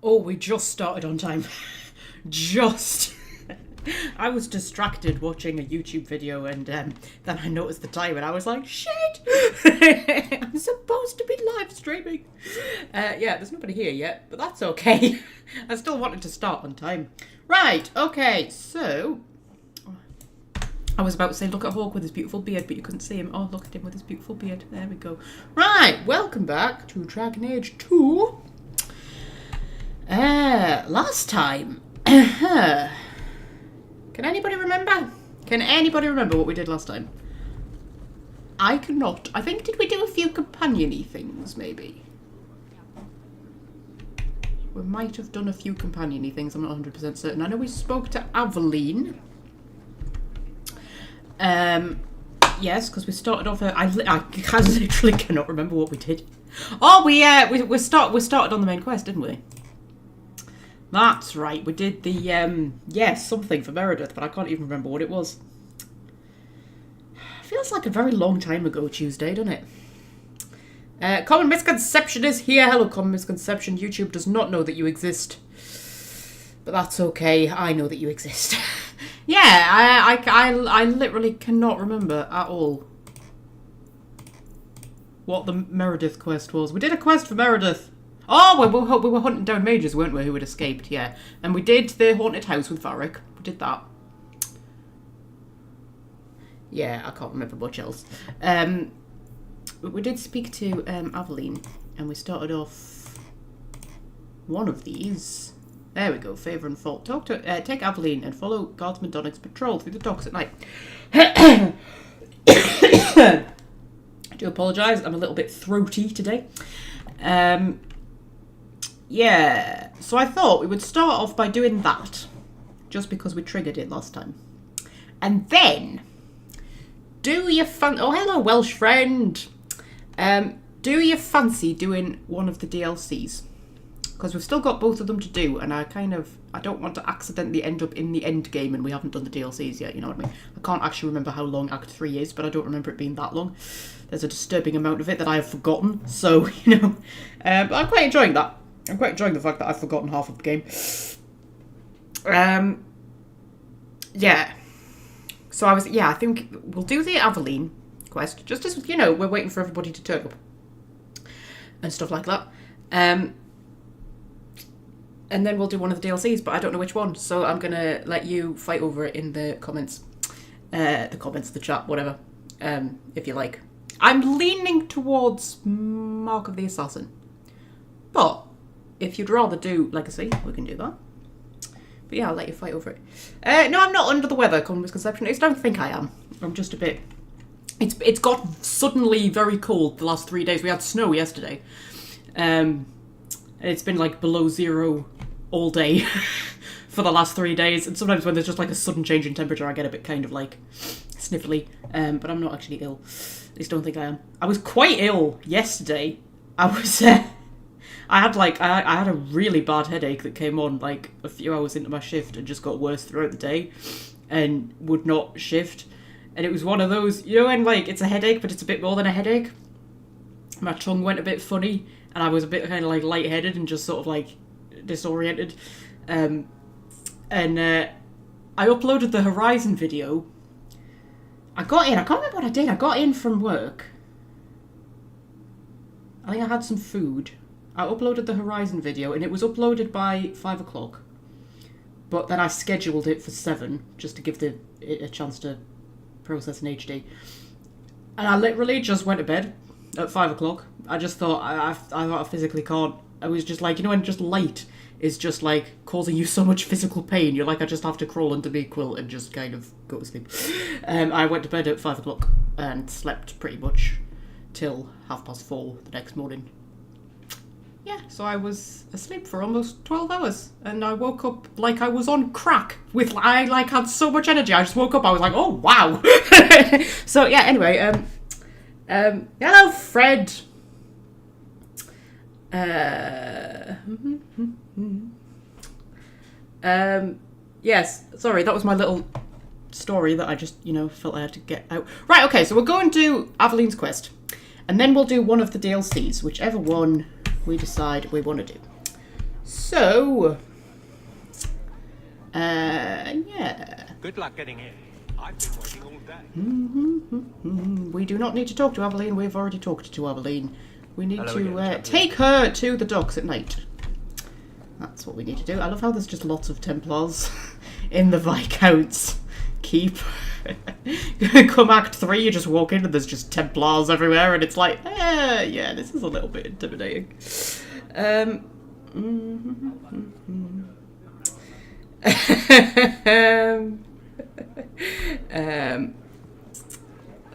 Oh, we just started on time. Just. I was distracted watching a YouTube video and then I noticed the time and I was like, shit! I'm supposed to be live streaming. Yeah, there's nobody here yet, but that's okay. I still wanted to start on time. Right, okay, so... I was about to say, look at Hawke with his beautiful beard, but you couldn't see him. Oh, look at him with his beautiful beard. There we go. Right, welcome back to Dragon Age 2. Last time... Can anybody remember? Can anybody remember what we did last time? I cannot. I think, did we do a few companion-y things, maybe? We might have done a few companion-y things, I'm not 100% certain. I know we spoke to Aveline. Yes, because we started off... I literally cannot remember what we did. Oh, we started on the main quest, didn't we? That's right, we did the, yes, something for Meredith, but I can't even remember what it was. Feels like a very long time ago Tuesday, doesn't it? Common Misconception is here. Hello, Common Misconception. YouTube does not know that you exist. But that's okay, I know that you exist. Yeah, I literally cannot remember at all what the Meredith quest was. We did a quest for Meredith. Oh, we were hunting down mages, weren't we, who had escaped, yeah. And we did the haunted house with Frederick. We did that. Yeah, I can't remember much else. But we did speak to Aveline, and we started off one of these. There we go, Favour and Fault. Take Aveline and follow Guardsman Donnick's patrol through the docks at night. I do apologise, I'm a little bit throaty today. Yeah, so I thought we would start off by doing that, just because we triggered it last time. And then, oh, hello, Welsh friend. Do you fancy doing one of the DLCs? Because we've still got both of them to do, and I don't want to accidentally end up in the end game and we haven't done the DLCs yet, you know what I mean? I can't actually remember how long Act 3 is, but I don't remember it being that long. There's a disturbing amount of it that I have forgotten, so, you know. But I'm quite enjoying that. I'm quite enjoying the fact that I've forgotten half of the game. Yeah. So I think we'll do the Aveline quest, just as, you know, we're waiting for everybody to turn up. And stuff like that. And then we'll do one of the DLCs, but I don't know which one, so I'm going to let you fight over it in the comments. The chat, whatever, if you like. I'm leaning towards Mark of the Assassin. But if you'd rather do Legacy, we can do that. But yeah, I'll let you fight over it. No, I'm not under the weather, Common Misconception. I don't think I am. I'm just a bit... It's got suddenly very cold the last 3 days. We had snow yesterday. It's been like below zero all day for the last 3 days. And sometimes when there's just like a sudden change in temperature, I get a bit kind of like sniffly. But I'm not actually ill. At least don't think I am. I was quite ill yesterday. I had a really bad headache that came on like a few hours into my shift and just got worse throughout the day and would not shift. And it was one of those, you know, when like it's a headache, but it's a bit more than a headache. My tongue went a bit funny and I was a bit kind of like lightheaded and just sort of like disoriented. I uploaded the Horizon video. I can't remember what I did. I got in from work. I think I had some food. I uploaded the Horizon video and it was uploaded by 5 o'clock. But then I scheduled it for 7 just to give it a chance to process in HD. And I literally just went to bed at 5 o'clock. I just thought, I thought I physically can't. I was just like, you know, when just light is just like causing you so much physical pain. You're like, I just have to crawl under my quilt and just kind of go to sleep. I went to bed at 5 o'clock and slept pretty much till 4:30 the next morning. Yeah, so I was asleep for almost 12 hours, and I woke up like I was on crack. I like had so much energy. I just woke up. I was like, oh wow. So yeah. Anyway, hello, Fred. Yes. Sorry, that was my little story that I just, you know, felt I had to get out. Right. Okay. So we're going to Aveline's quest, and then we'll do one of the DLCs, whichever one we decide we want to do. So, yeah. Good luck getting in. I've been waiting all day. We do not need to talk to Aveline. We've already talked to Aveline. We need to take her to the docks at night. That's what we need to do. I love how there's just lots of Templars in the Viscount's keep. Come Act 3, you just walk in and there's just Templars everywhere, and it's like, yeah, this is a little bit intimidating.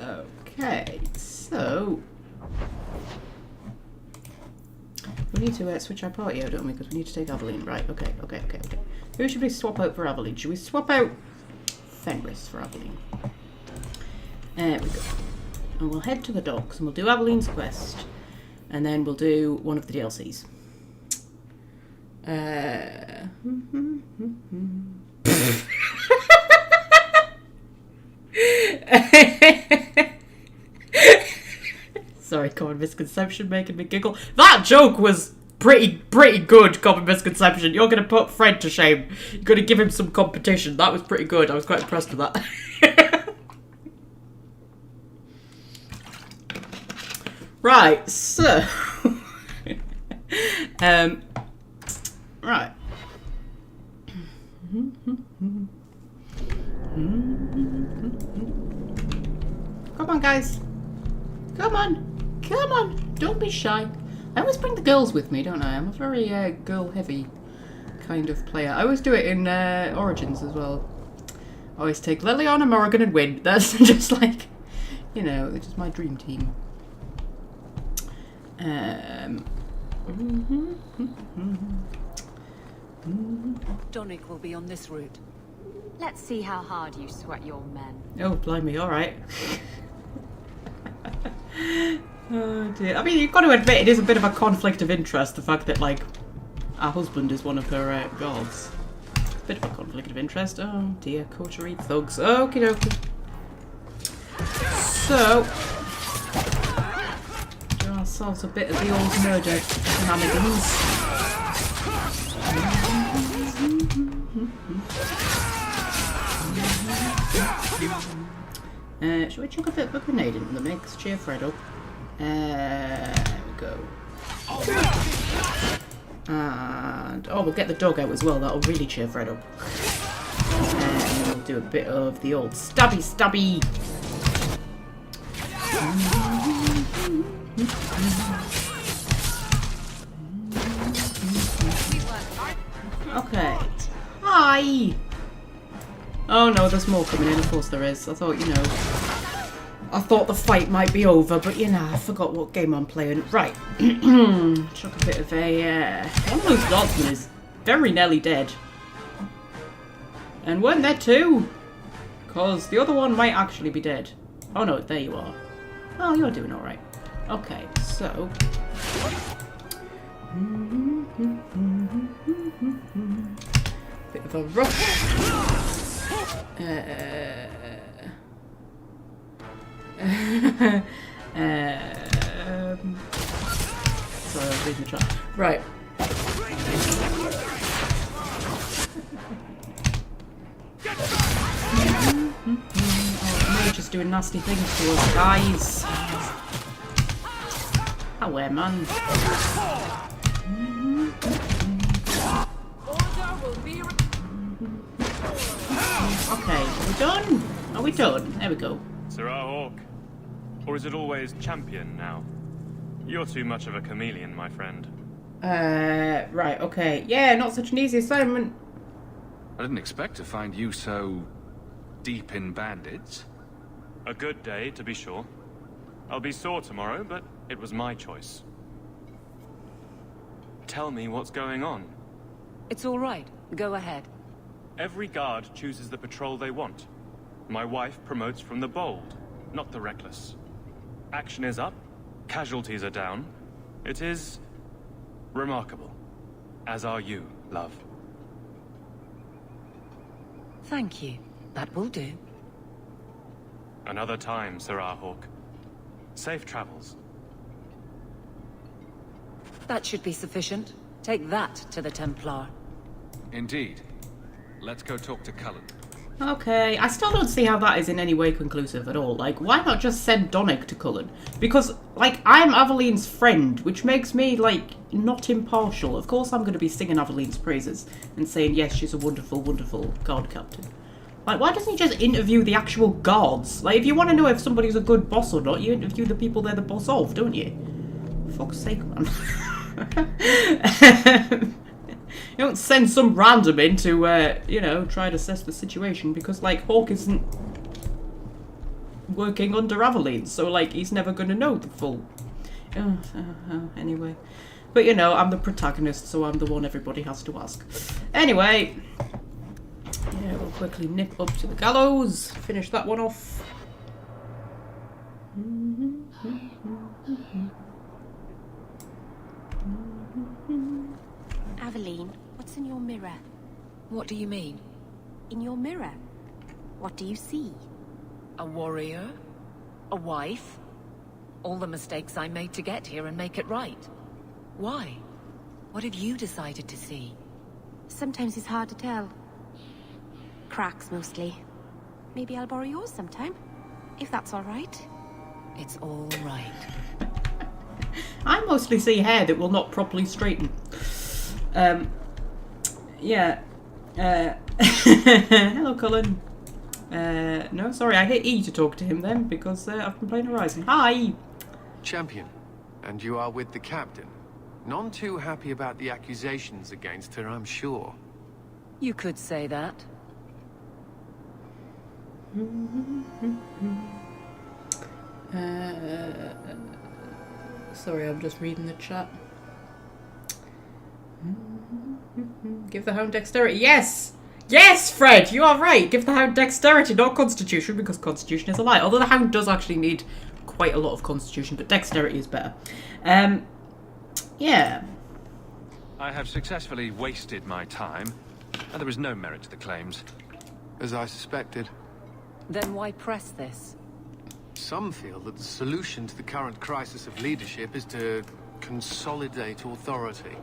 Okay, so we need to switch our party out, don't we? Because we need to take Aveline. Right, okay. Who should we swap out for Aveline? Should we swap out Fenris for Aveline? There we go. And we'll head to the docks and we'll do Aveline's quest. And then we'll do one of the DLCs. Sorry, common misconception making me giggle. That joke was pretty good, common misconception. You're going to put Fred to shame. You're going to give him some competition. That was pretty good. I was quite impressed with that. Right, so... right. Come on, guys. Come on. Don't be shy. I always bring the girls with me, don't I? I'm a very girl-heavy kind of player. I always do it in Origins as well. I always take Liliana, Morrigan, and Wynn. That's just like, you know, it's just my dream team. Donick will be on this route. Let's see how hard you sweat your men. Oh, blimey, alright. Oh dear. I mean, you've got to admit it is a bit of a conflict of interest, the fact that, like, our husband is one of her gods. Bit of a conflict of interest. Oh dear, coterie thugs. Okie dokie. So, do ourselves a bit of the old murder shenanigans. Should we chuck a bit of a grenade into the mix? Cheer Fred up. There we go. And we'll get the dog out as well. That'll really cheer Fred up. And we'll do a bit of the old stabby. Okay. Hi. Oh no, there's more coming in. Of course there is. I thought, you know, I thought the fight might be over, but you know, I forgot what game I'm playing. Right. Chuck a bit of a... one of those guardsmen is very nearly dead. And weren't there two? Because the other one might actually be dead. Oh no, there you are. Oh, you're doing alright. Okay, so... bit of a rush. Sorry, I was reading the chat. Right. Oh, they're just doing nasty things to us, guys. Away, man. Okay, are we done? Are we done? There we go. Sir Hawke. Or is it always champion now? You're too much of a chameleon, my friend. Right, okay. Yeah, not such an easy assignment. I didn't expect to find you so... deep in bandits. A good day, to be sure. I'll be sore tomorrow, but it was my choice. Tell me what's going on. It's all right. Go ahead. Every guard chooses the patrol they want. My wife promotes from the bold, not the reckless. Action is up, casualties are down. It is... remarkable. As are you, love. Thank you. That will do. Another time, Sir Hawke. Safe travels. That should be sufficient. Take that to the Templar. Indeed. Let's go talk to Cullen. Okay, I still don't see how that is in any way conclusive at all. Like, why not just send Donick to Cullen? Because, like, I'm Aveline's friend, which makes me, like, not impartial. Of course I'm going to be singing Aveline's praises and saying, yes, she's a wonderful, wonderful guard captain. Like, why doesn't he just interview the actual guards? Like, if you want to know if somebody's a good boss or not, you interview the people they're the boss of, don't you? For fuck's sake, man. You don't send some random in to, you know, try and assess the situation because, like, Hawke isn't working under Aveline, so, like, he's never going to know the full... anyway. But, you know, I'm the protagonist, so I'm the one everybody has to ask. Anyway, yeah, we'll quickly nip up to the gallows, finish that one off. Aveline, what's in your mirror? What do you mean? In your mirror? What do you see? A warrior? A wife? All the mistakes I made to get here and make it right. Why? What have you decided to see? Sometimes it's hard to tell. Cracks, mostly. Maybe I'll borrow yours sometime. If that's all right. It's all right. I mostly see hair that will not properly straighten. Yeah. Hello, Cullen. No, sorry, I hit E to talk to him then, because I've been playing Horizon. Hi! Champion, and you are with the captain. None too happy about the accusations against her, I'm sure. You could say that. Sorry, I'm just reading the chat. Give the hound dexterity. Yes! Yes, Fred, you are right. Give the hound dexterity, not constitution, because constitution is a lie. Although the hound does actually need quite a lot of constitution, but dexterity is better. Yeah. I have successfully wasted my time, and there is no merit to the claims. As I suspected. Then why press this? Some feel that the solution to the current crisis of leadership is to consolidate authority.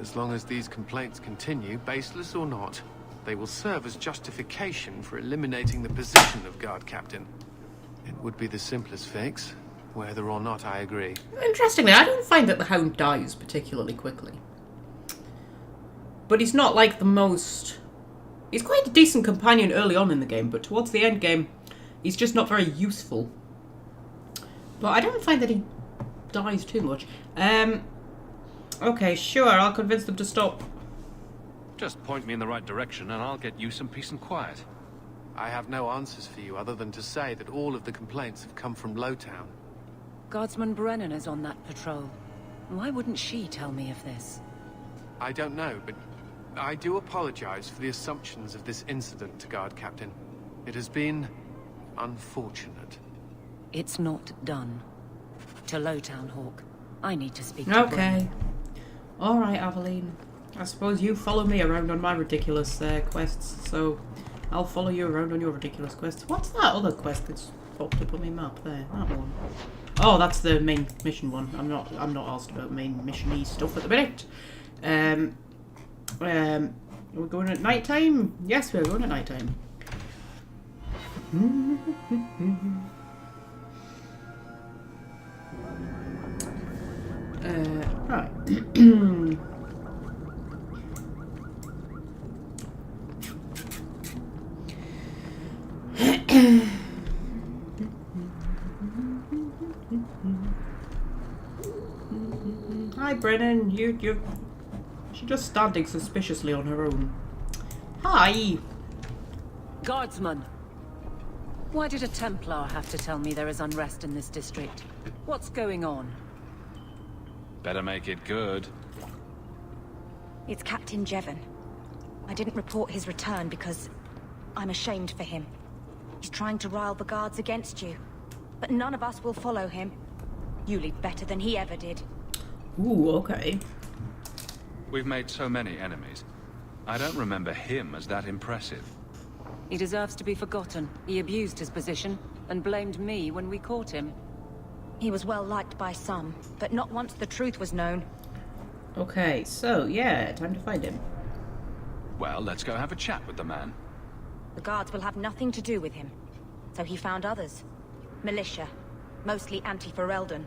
As long as these complaints continue, baseless or not, they will serve as justification for eliminating the position of guard captain. It would be the simplest fix, whether or not I agree. Interestingly, I don't find that the hound dies particularly quickly. But he's not like the most... He's quite a decent companion early on in the game, but towards the end game, he's just not very useful. But I don't find that he dies too much. Okay, sure, I'll convince them to stop. Just point me in the right direction and I'll get you some peace and quiet. I have no answers for you other than to say that all of the complaints have come from Lowtown. Guardsman Brennan is on that patrol. Why wouldn't she tell me of this? I don't know, but I do apologize for the assumptions of this incident to Guard Captain. It has been unfortunate. It's not done. To Lowtown, Hawke. I need to speak to Okay. Brennan. Alright, Aveline. I suppose you follow me around on my ridiculous quests, so I'll follow you around on your ridiculous quests. What's that other quest that's popped up on my map there? That one. Oh, that's the main mission one. I'm not asked about main mission-y stuff at the minute. We're going at night time? Yes, we're going at night time. Right. Hi, Brennan. You're she's just standing suspiciously on her own. Hi. Guardsman! Why did a Templar have to tell me there is unrest in this district? What's going on? Better make it good. It's Captain Jevon. I didn't report his return because I'm ashamed for him. He's trying to rile the guards against you. But none of us will follow him. You lead better than he ever did. Ooh, okay. We've made so many enemies. I don't remember him as that impressive. He deserves to be forgotten. He abused his position and blamed me when we caught him. He was well liked by some, but not once the truth was known. Okay, so yeah, time to find him. Well, let's go have a chat with the man. The guards will have nothing to do with him. So he found others. Militia. Mostly anti-Ferelden.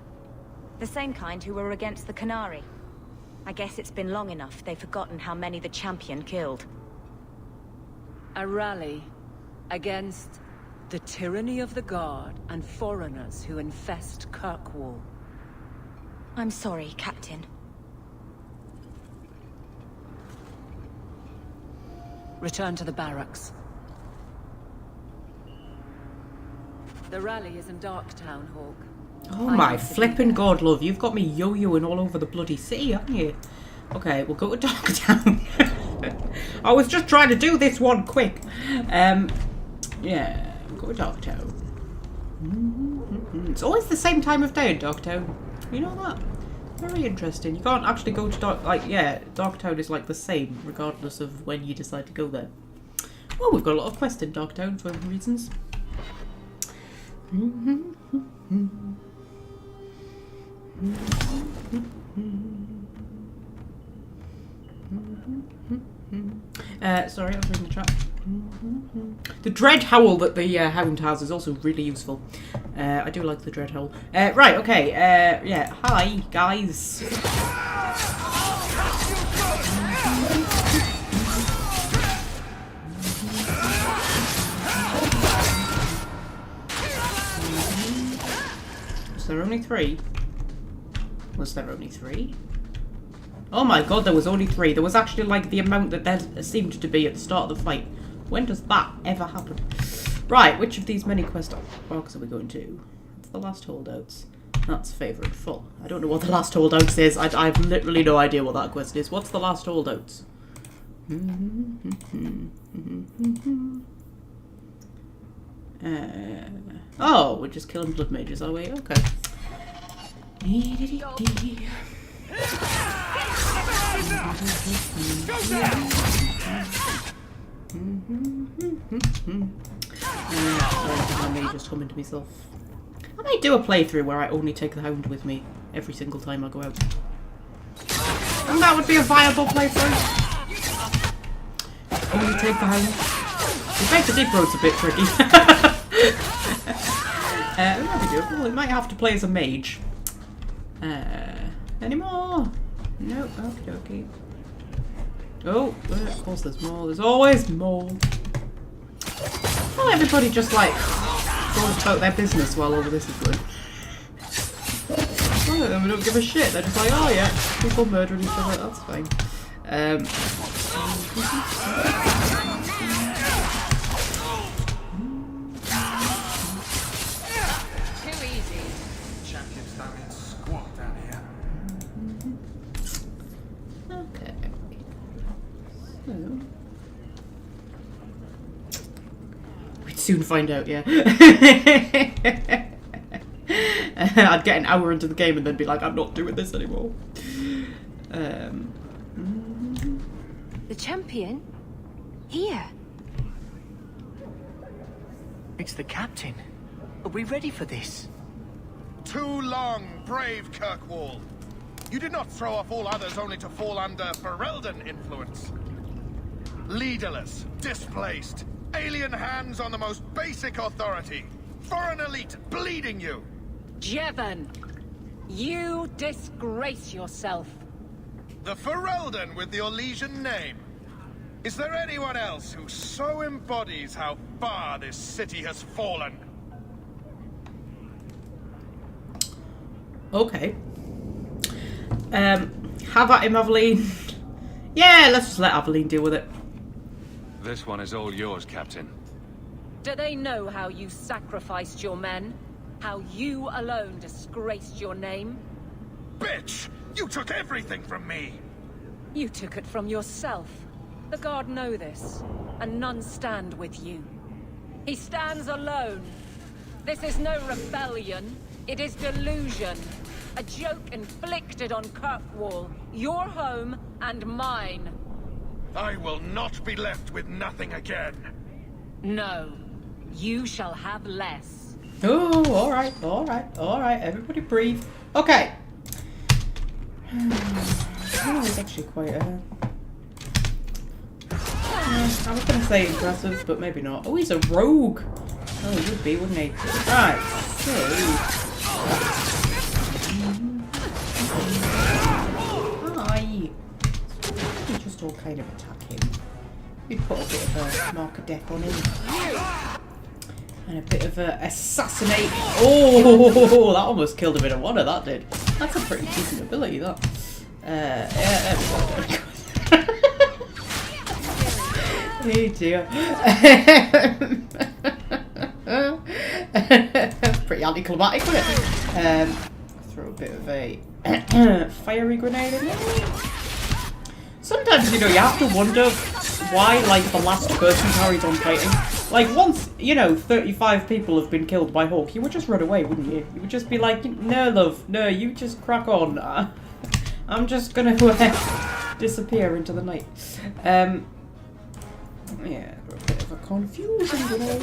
The same kind who were against the Canary. I guess it's been long enough they've forgotten how many the Champion killed. A rally against the tyranny of the Guard and foreigners who infest Kirkwall. I'm sorry, Captain. Return to the barracks. The rally is in Darktown, Hawke. Oh my flippin' god, love, you've got me yo-yoing all over the bloody city, haven't you? Okay, we'll go to Darktown. I was just trying to do this one quick. Yeah, we'll go to Darktown. It's always the same time of day in Darktown. You know that? Very interesting. You can't actually go to Darktown is like the same, regardless of when you decide to go there. Well, we've got a lot of quests in Darktown for reasons. Sorry, I was reading the chat. The dread howl that the hound has is also really useful. I do like the dread howl. Right, okay. Yeah, hi, guys. Was there only 3? Was there only 3? Oh my god, there was only 3. There was actually like the amount that there seemed to be at the start of the fight. When does that ever happen? Right, which of these many quest arcs are we going to? It's the last holdouts. That's favourite full. I don't know what the last holdouts is. I have literally no idea what that quest is. What's the last holdouts? Oh, we're just killing blood mages, are we? Okay. I may just come into myself. I might do a playthrough where I only take the hound with me every single time I go out. And that would be a viable playthrough. Only take the hound. It makes the deep roads a bit tricky. There we go. Well, we might have to play as a mage. Any more? Nope, okie dokie. Oh, of course there's more. There's always more. Well, everybody just like goes about their business while all of this is going. Oh, then we don't give a shit. They're just like, oh yeah, people murdering each other. That's fine. Too easy. Champions don't mean squat down here. Okay. So we'd soon find out, yeah. I'd get an hour into the game and then be like, I'm not doing this anymore. The Champion? Here? It's the captain. Are we ready for this? Too long, brave Kirkwall. You did not throw off all others only to fall under Ferelden influence. Leaderless, displaced, alien hands on the most basic authority. Foreign elite bleeding you. Jevon, you disgrace yourself. The Ferelden with the Orlesian name. Is there anyone else who so embodies how far this city has fallen? Okay. Have at him, Aveline. Yeah, let's just let Aveline deal with it. This one is all yours, Captain. Do they know how you sacrificed your men? How you alone disgraced your name? Bitch! You took everything from me! You took it from yourself. The Guard know this, and none stand with you. He stands alone. This is no rebellion. It is delusion. A joke inflicted on Kirkwall, your home and mine. I will not be left with nothing again. No, you shall have less. Oh, alright, alright, alright. Everybody breathe. Okay. Oh, it's actually quite I was going to say impressive, but maybe not. Oh, he's a rogue. Oh, he would be, wouldn't he? Right, so... Hi. We just all kind of attack him. We put a bit of a marker deck on him. And a bit of a assassinate. Oh, that almost killed a bit of water, that did. That's a pretty decent ability, that. Yeah, oh dear. Pretty anticlimactic, wasn't it? Throw a bit of a fiery grenade in there. Sometimes, you know, you have to wonder why, like, the last person carries on fighting. Like, once, you know, 35 people have been killed by Hawke, you would just run away, wouldn't you? You would just be like, no, love, no, you just crack on. I'm just gonna disappear into the night. Yeah, a bit of a confusion grenade.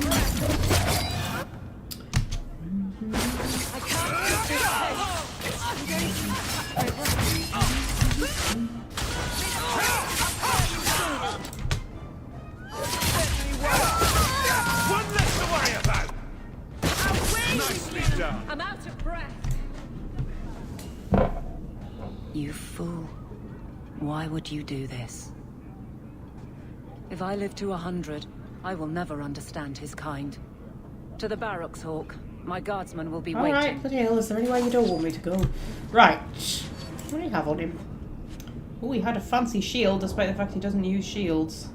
One less to worry about. Nicely done. I'm out of breath. You fool. Why would you do this? If I live to 100, I will never understand his kind. To the barracks, Hawke. My guardsmen will be waiting. Alright, bloody hell, is there anywhere you don't want me to go? Right. What do you have on him? Oh, he had a fancy shield, despite the fact he doesn't use shields.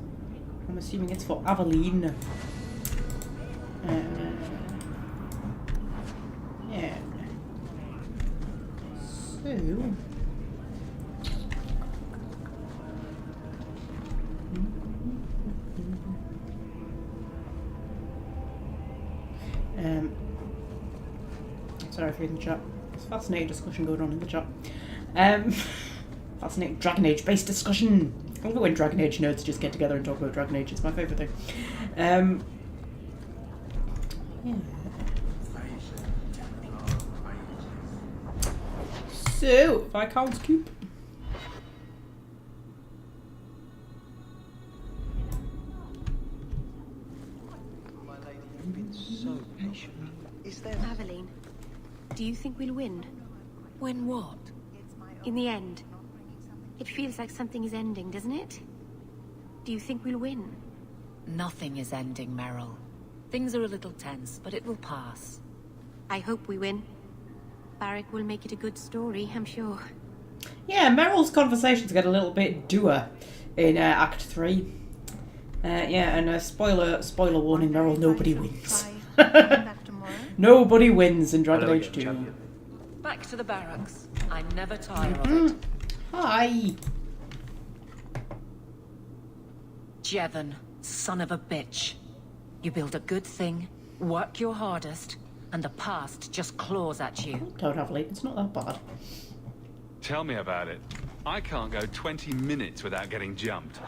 I'm assuming it's for Aveline. Yeah. So... sorry for reading the chat. It's a fascinating discussion going on in the chat. Fascinating Dragon Age based discussion. I love it when Dragon Age nerds just get together and talk about Dragon Age. It's my favourite thing. Yeah. So, Viscount's Coop. My lady, you've been so patient. Is there... Aveline, do you think we'll win? Win what? In the end. It feels like something is ending, doesn't it? Do you think we'll win? Nothing is ending, Meryl. Things are a little tense, but it will pass. I hope we win. Barrick will make it a good story, I'm sure. Yeah, Meryl's conversations get a little bit dour in Act 3. Yeah, and spoiler warning, Meryl, nobody wins. Nobody wins in Dragon Age 2. Back to the barracks. I never tire of it. Hi. Jevon, son of a bitch. You build a good thing, work your hardest, and the past just claws at you. Don't have late, it's not that bad. Tell me about it. I can't go 20 minutes without getting jumped.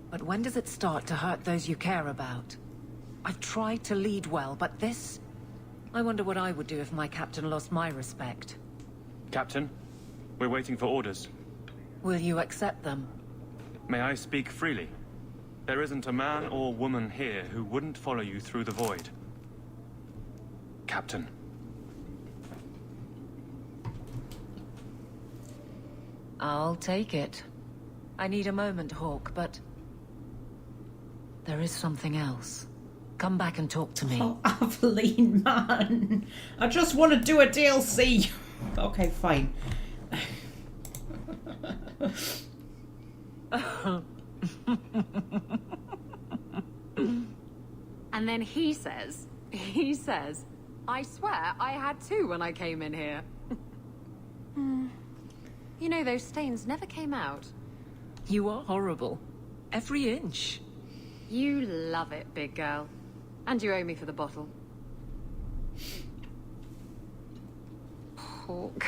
But when does it start to hurt those you care about? I've tried to lead well, but this... I wonder what I would do if my captain lost my respect. Captain, we're waiting for orders. Will you accept them? May I speak freely? There isn't a man or woman here who wouldn't follow you through the void. Captain. I'll take it. I need a moment, Hawke, but... there is something else. Come back and talk to me. Oh, Aveline, man. I just want to do a DLC. Okay, fine. And then he says, I swear I had two when I came in here. You know, those stains never came out. You are horrible. Every inch. You love it, big girl. And you owe me for the bottle. Hawke.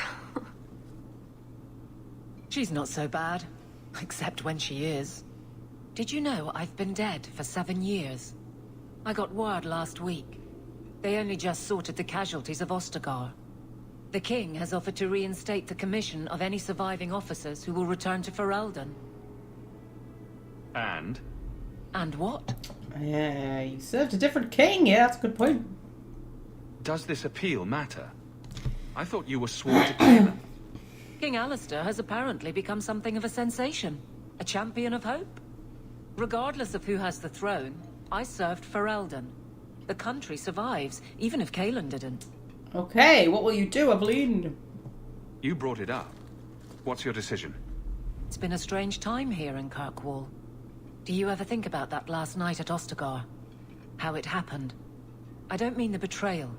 She's not so bad. Except when she is. Did you know I've been dead for 7 years? I got word last week. They only just sorted the casualties of Ostagar. The king has offered to reinstate the commission of any surviving officers who will return to Ferelden. And? And what? Yeah, you served a different king. Yeah, that's a good point. Does this appeal matter? I thought you were sworn to Caleb. King Alistair has apparently become something of a sensation. A champion of hope. Regardless of who has the throne, I served Ferelden. The country survives, even if Cailan didn't. Okay, what will you do, Evelyn? You brought it up. What's your decision? It's been a strange time here in Kirkwall. Do you ever think about that last night at Ostagar? How it happened? I don't mean the betrayal.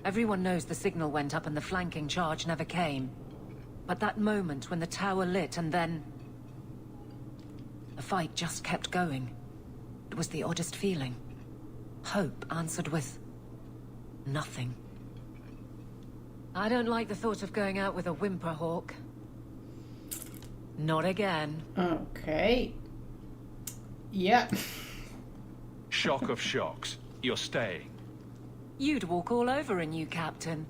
Everyone knows the signal went up and the flanking charge never came. But that moment when the tower lit and then... the fight just kept going. It was the oddest feeling. Hope answered with... nothing. I don't like the thought of going out with a whimper, Hawke. Not again. Okay. Yeah. Shock of shocks. You're staying. You'd walk all over a new captain.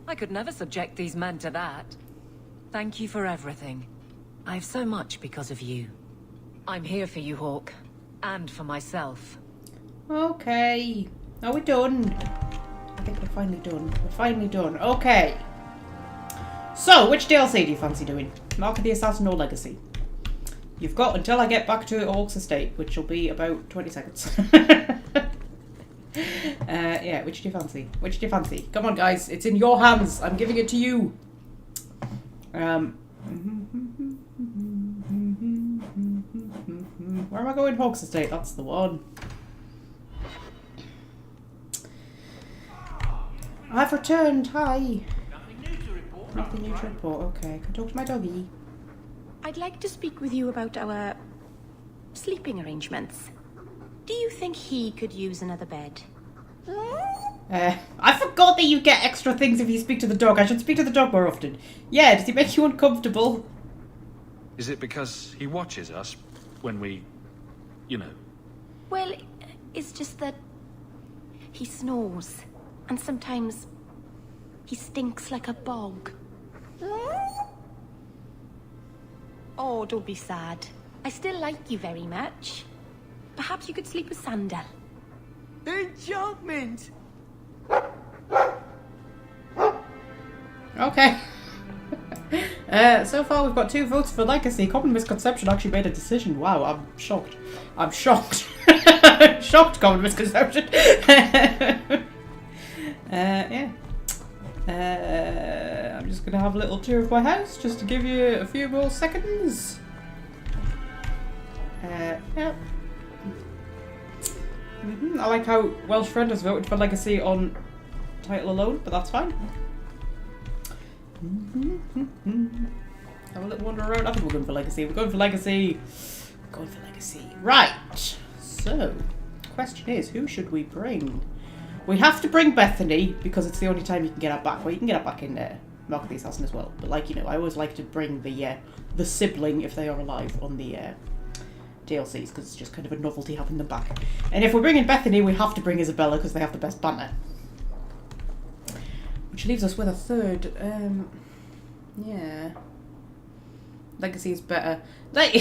I could never subject these men to that. Thank you for everything. I've so much because of you. I'm here for you, Hawke. And for myself. Okay. Are we done? I think we're finally done. We're finally done. Okay. So, which DLC do you fancy doing? Mark of the Assassin or Legacy? You've got until I get back to Hawke's estate, which will be about 20 seconds. Yeah, which do you fancy? Which do you fancy? Come on, guys. It's in your hands. I'm giving it to you. Where am I going? Hawke's estate. That's the one. I've returned. Hi. Nothing new to report. Okay. Can I talk to my doggy? I'd like to speak with you about our sleeping arrangements. Do you think he could use another bed? I forgot that you get extra things if you speak to the dog. I should speak to the dog more often. Yeah, does he make you uncomfortable? Is it because he watches us when we, you know? Well, it's just that he snores, and sometimes he stinks like a bog. Oh, don't be sad. I still like you very much. Perhaps you could sleep with Sandal. Enchantment! Okay. So far we've got 2 votes for Legacy. Common Misconception actually made a decision. Wow, I'm shocked. I'm shocked. Shocked, Common Misconception. Yeah. I'm just going to have a little tour of my house just to give you a few more seconds. Yeah. I like how Welsh Friend has voted for Legacy on title alone, but that's fine. Have a little wander around. I think we're going for Legacy. We're going for Legacy. We're going for Legacy. Right. So, question is, who should we bring? We have to bring Bethany because it's the only time you can get her back. Well, you can get her back in Mark of the Assassin as well. But like, you know, I always like to bring the sibling if they are alive on the DLCs because it's just kind of a novelty having them back. And if we're bringing Bethany, we have to bring Isabella because they have the best banter. Which leaves us with a third. Yeah. Legacy is better. Like,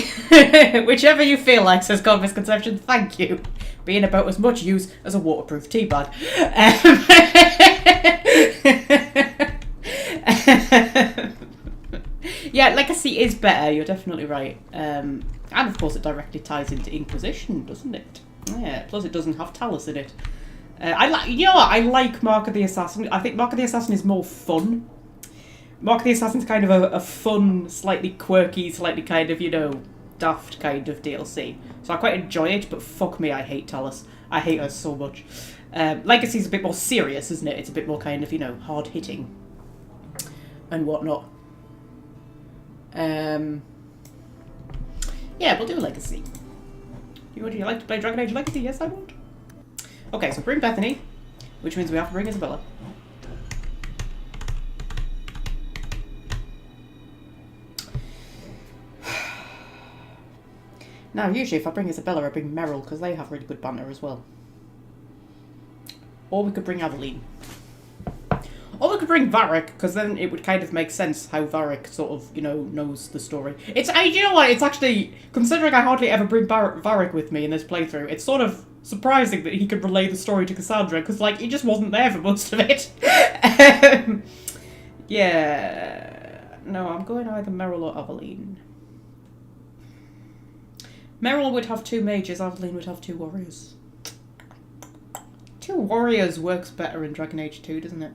whichever you feel like, says God Misconception. Thank you. Being about as much use as a waterproof tea bag. Yeah, Legacy is better. You're definitely right. And of course, it directly ties into Inquisition, doesn't it? Yeah. Plus, it doesn't have Talus in it. I like. You know what? I like Mark of the Assassin. I think Mark of the Assassin is more fun. Mark of the Assassin's kind of a fun, slightly quirky, slightly kind of, you know, daft kind of DLC. So I quite enjoy it, but fuck me, I hate Talus. I hate her so much. Legacy's a bit more serious, isn't it? It's a bit more kind of, you know, hard-hitting and whatnot. Yeah, we'll do Legacy. Would you like to play Dragon Age Legacy? Yes, I would. Okay, so bring Bethany, which means we have to bring Isabella. Now, usually if I bring Isabella, I bring Meryl, because they have really good banter as well. Or we could bring Aveline. Or we could bring Varric, because then it would kind of make sense how Varric sort of, you know, knows the story. You know what, it's actually, considering I hardly ever bring Varric with me in this playthrough, it's sort of surprising that he could relay the story to Cassandra, because, like, he just wasn't there for most of it. Yeah. No, I'm going either Merrill or Aveline. Merrill would have 2 mages, Aveline would have 2 warriors. 2 warriors works better in Dragon Age 2, doesn't it?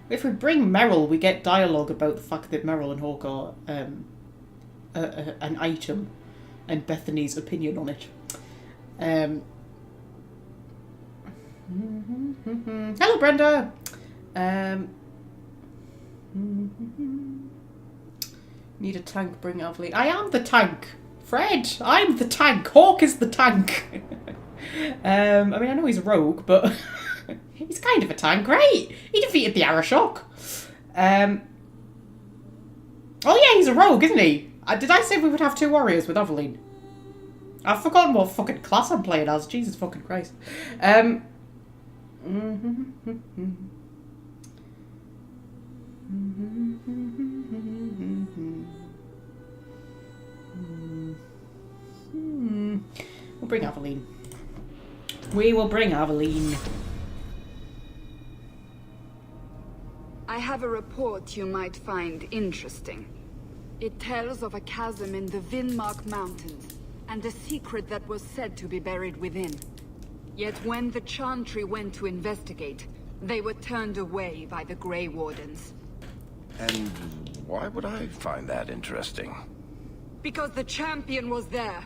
If we bring Merrill, we get dialogue about the fact that Merrill and Hawke are an item, and Bethany's opinion on it. Hello, Brenda! Need a tank, bring Aveline. I am the tank! Fred! I'm the tank! Hawke is the tank! I mean, I know he's a rogue, but he's kind of a tank, right? He defeated the Arashok. Oh yeah, he's a rogue, isn't he? Did I say we would have 2 warriors with Aveline? I've forgotten what fucking class I'm playing as. Jesus fucking Christ. We'll bring Aveline. We will bring Aveline. I have a report you might find interesting. It tells of a chasm in the Vinmark Mountains, and a secret that was said to be buried within. Yet when the Chantry went to investigate, they were turned away by the Grey Wardens. And why would I find that interesting? Because the champion was there.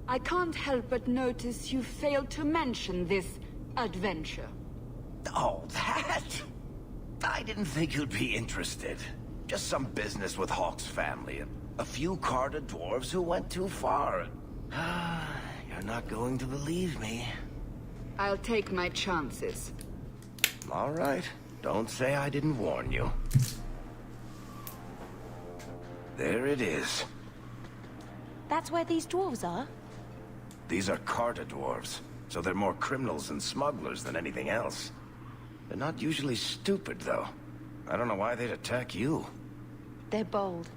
I can't help but notice you failed to mention this adventure. Oh, that? I didn't think you'd be interested. Just some business with Hawke's family. A few carded dwarves who went too far. You're not going to believe me. I'll take my chances. All right. Don't say I didn't warn you. There it is. That's where these dwarves are? These are carded dwarves, so they're more criminals and smugglers than anything else. They're not usually stupid, though. I don't know why they'd attack you. They're bold.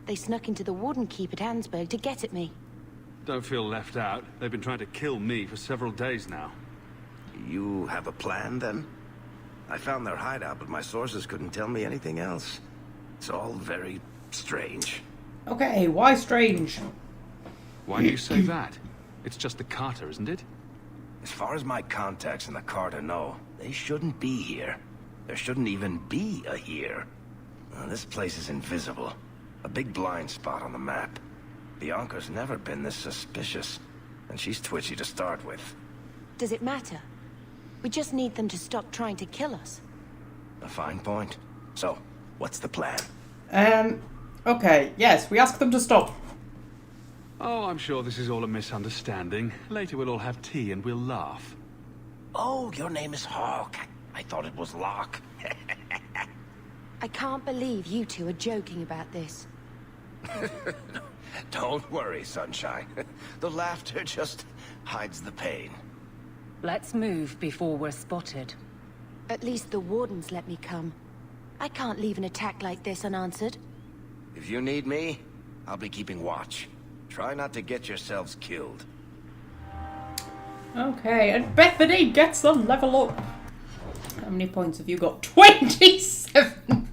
They snuck into the Warden Keep at Ansburg to get at me. Don't feel left out. They've been trying to kill me for several days now. You have a plan, then? I found their hideout, but my sources couldn't tell me anything else. It's all very strange. Okay, why strange? Why do you say that? It's just the Carter, isn't it? As far as my contacts in the Carter know, they shouldn't be here. There shouldn't even be a here. This place is invisible. A big blind spot on the map. Bianca's never been this suspicious, and she's twitchy to start with. Does it matter? We just need them to stop trying to kill us. A fine point. So, what's the plan? Okay, yes, we ask them to stop. Oh, I'm sure this is all a misunderstanding. Later we'll all have tea and we'll laugh. Oh, your name is Hawke. I thought it was Locke. I can't believe you two are joking about this. Don't worry, Sunshine. The laughter just hides the pain. Let's move before we're spotted. At least the Wardens let me come. I can't leave an attack like this unanswered. If you need me, I'll be keeping watch. Try not to get yourselves killed. Okay, and Bethany gets a level up. How many points have you got? 27!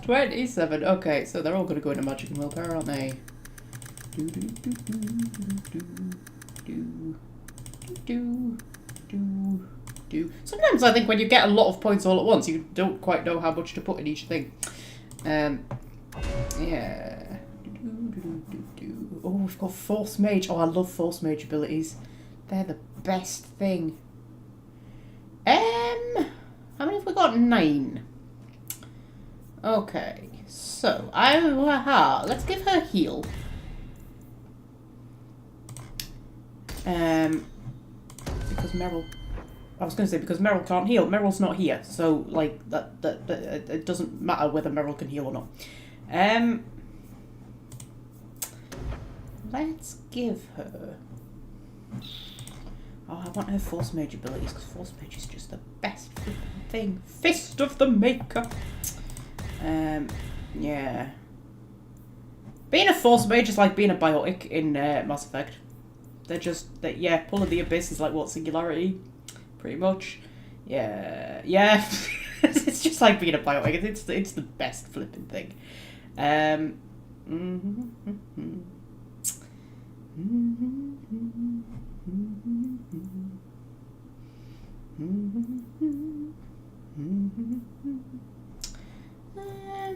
27. Okay, so they're all going to go into magic and willpower, aren't they? Sometimes I think when you get a lot of points all at once, you don't quite know how much to put in each thing. Yeah. Oh, we've got Force Mage. Oh, I love Force Mage abilities. They're the best thing. How many have we got? 9. Okay, so let's give her heal. Because Merrill, I was going to say because Merrill can't heal. Merrill's not here, so like that it doesn't matter whether Merrill can heal or not. Let's give her. Oh, I want her Force Mage abilities, because Force Mage is just the best thing. Fist of the Maker! Yeah. Being a Force Mage is like being a Biotic in Mass Effect. They're just, yeah, Pull of the Abyss is like what, Singularity? Pretty much. Yeah. Yeah. It's just like being a Biotic. It's the best flipping thing.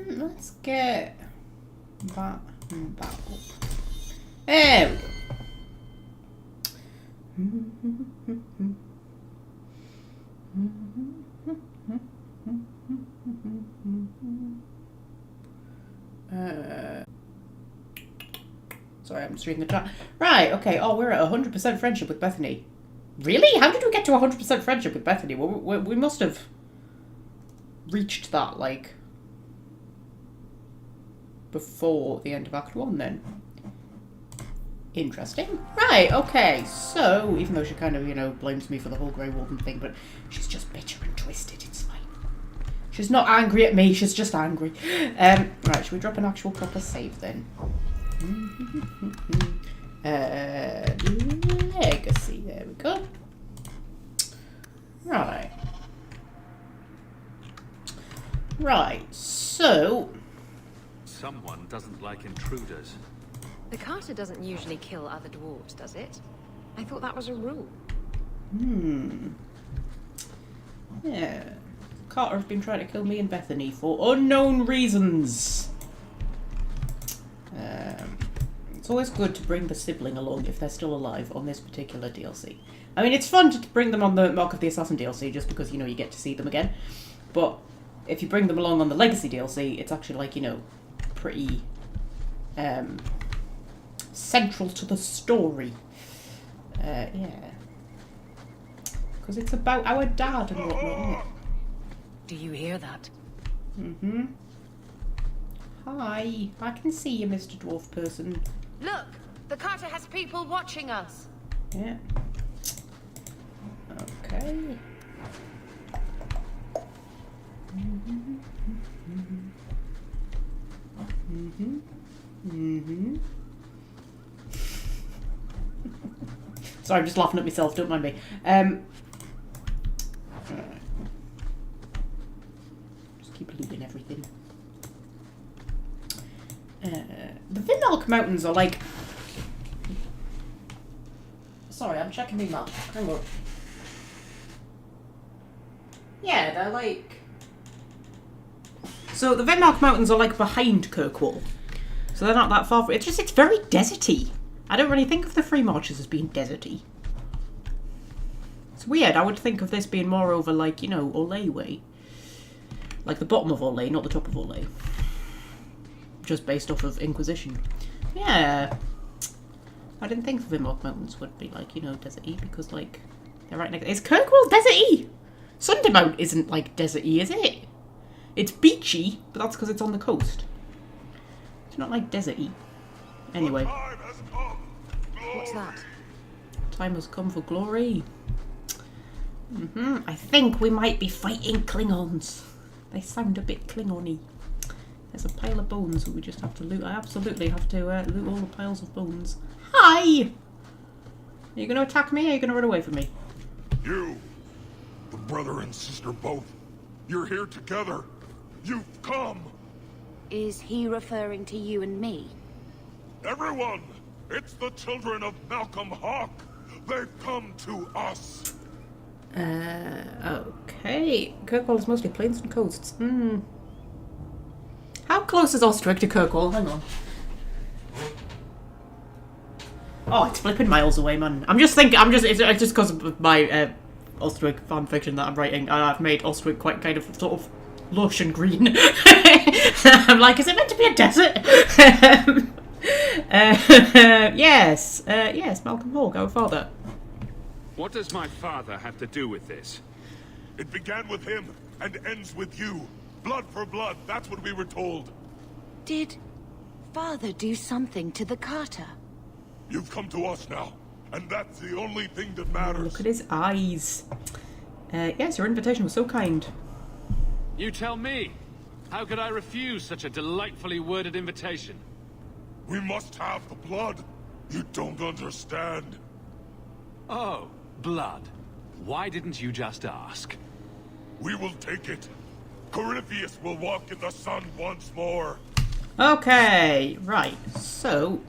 Let's get that up. There we go. Sorry, I'm just reading the chat. Right, okay. Oh, we're at 100% friendship with Bethany. Really? How did we get to 100% friendship with Bethany? Well, we must have reached that, like, before the end of Act 1, then. Interesting. Right, okay. So, even though she kind of, you know, blames me for the whole Grey Warden thing, but she's just bitter and twisted. It's fine. She's not angry at me. She's just angry. Right, should we drop an actual proper save, then? Legacy. There we go. Right. Right, so... Someone doesn't like intruders. The Carter doesn't usually kill other dwarves, does it? I thought that was a rule. Yeah. Carter has been trying to kill me and Bethany for unknown reasons. It's always good to bring the sibling along if they're still alive on this particular DLC. I mean, it's fun to bring them on the Mark of the Assassin DLC just because, you know, you get to see them again. But if you bring them along on the Legacy DLC, it's actually, like, you know, pretty central to the story. Yeah. Because it's about our dad and whatnot, isn't it? Do you hear that? Mm-hmm. Hi. I can see you, Mr. Dwarf Person. Look! The Carter has people watching us! Yeah. Okay. Sorry, I'm just laughing at myself, don't mind me. Just keep looting everything. The Vindalk Mountains are like... Sorry, I'm checking the map. Hang on. Yeah, they're like... So the Vindalk Mountains are like behind Kirkwall. So they're not that far from... It's very deserty. I don't really think of the Free Marches as being deserty. It's weird. I would think of this being more over, like, you know, Orlais way. Like the bottom of Orlais, not the top of Orlais. Just based off of Inquisition. Yeah. I didn't think the Vindalk Mountains would be, like, you know, deserty because, like, they're right next... Is Kirkwall deserty? Sundermount isn't, like, deserty, is it? It's beachy, but that's because it's on the coast. It's not, like, deserty. Anyway. What's that? Time has come for glory. I think we might be fighting Klingons. They sound a bit Klingon-y. There's a pile of bones that we just have to loot. I absolutely have to loot all the piles of bones. Hi! Are you going to attack me or are you going to run away from me? You! The brother and sister both. You're here together. You've come! Is he referring to you and me? Everyone! It's the children of Malcolm Hawke! They've come to us! Okay. Kirkwall is mostly plains and coasts. How close is Ostrich to Kirkwall? Hang on. Oh, it's flipping miles away, man. It's just because of my Ostrich fanfiction that I'm writing. I've made Ostrich quite kind of sort of lush and green. I'm like, is it meant to be a desert? Yes, Malcolm Hawke, our father. What does my father have to do with this? It began with him and ends with you. Blood for blood, that's what we were told. Did Father do something to the Carter? You've come to us now, and that's the only thing that matters. Look at his eyes. Yes, your invitation was so kind. You tell me. How could I refuse such a delightfully worded invitation? We must have the blood. You don't understand. Oh, blood. Why didn't you just ask? We will take it. Corypheus will walk in the sun once more. Okay, right. So,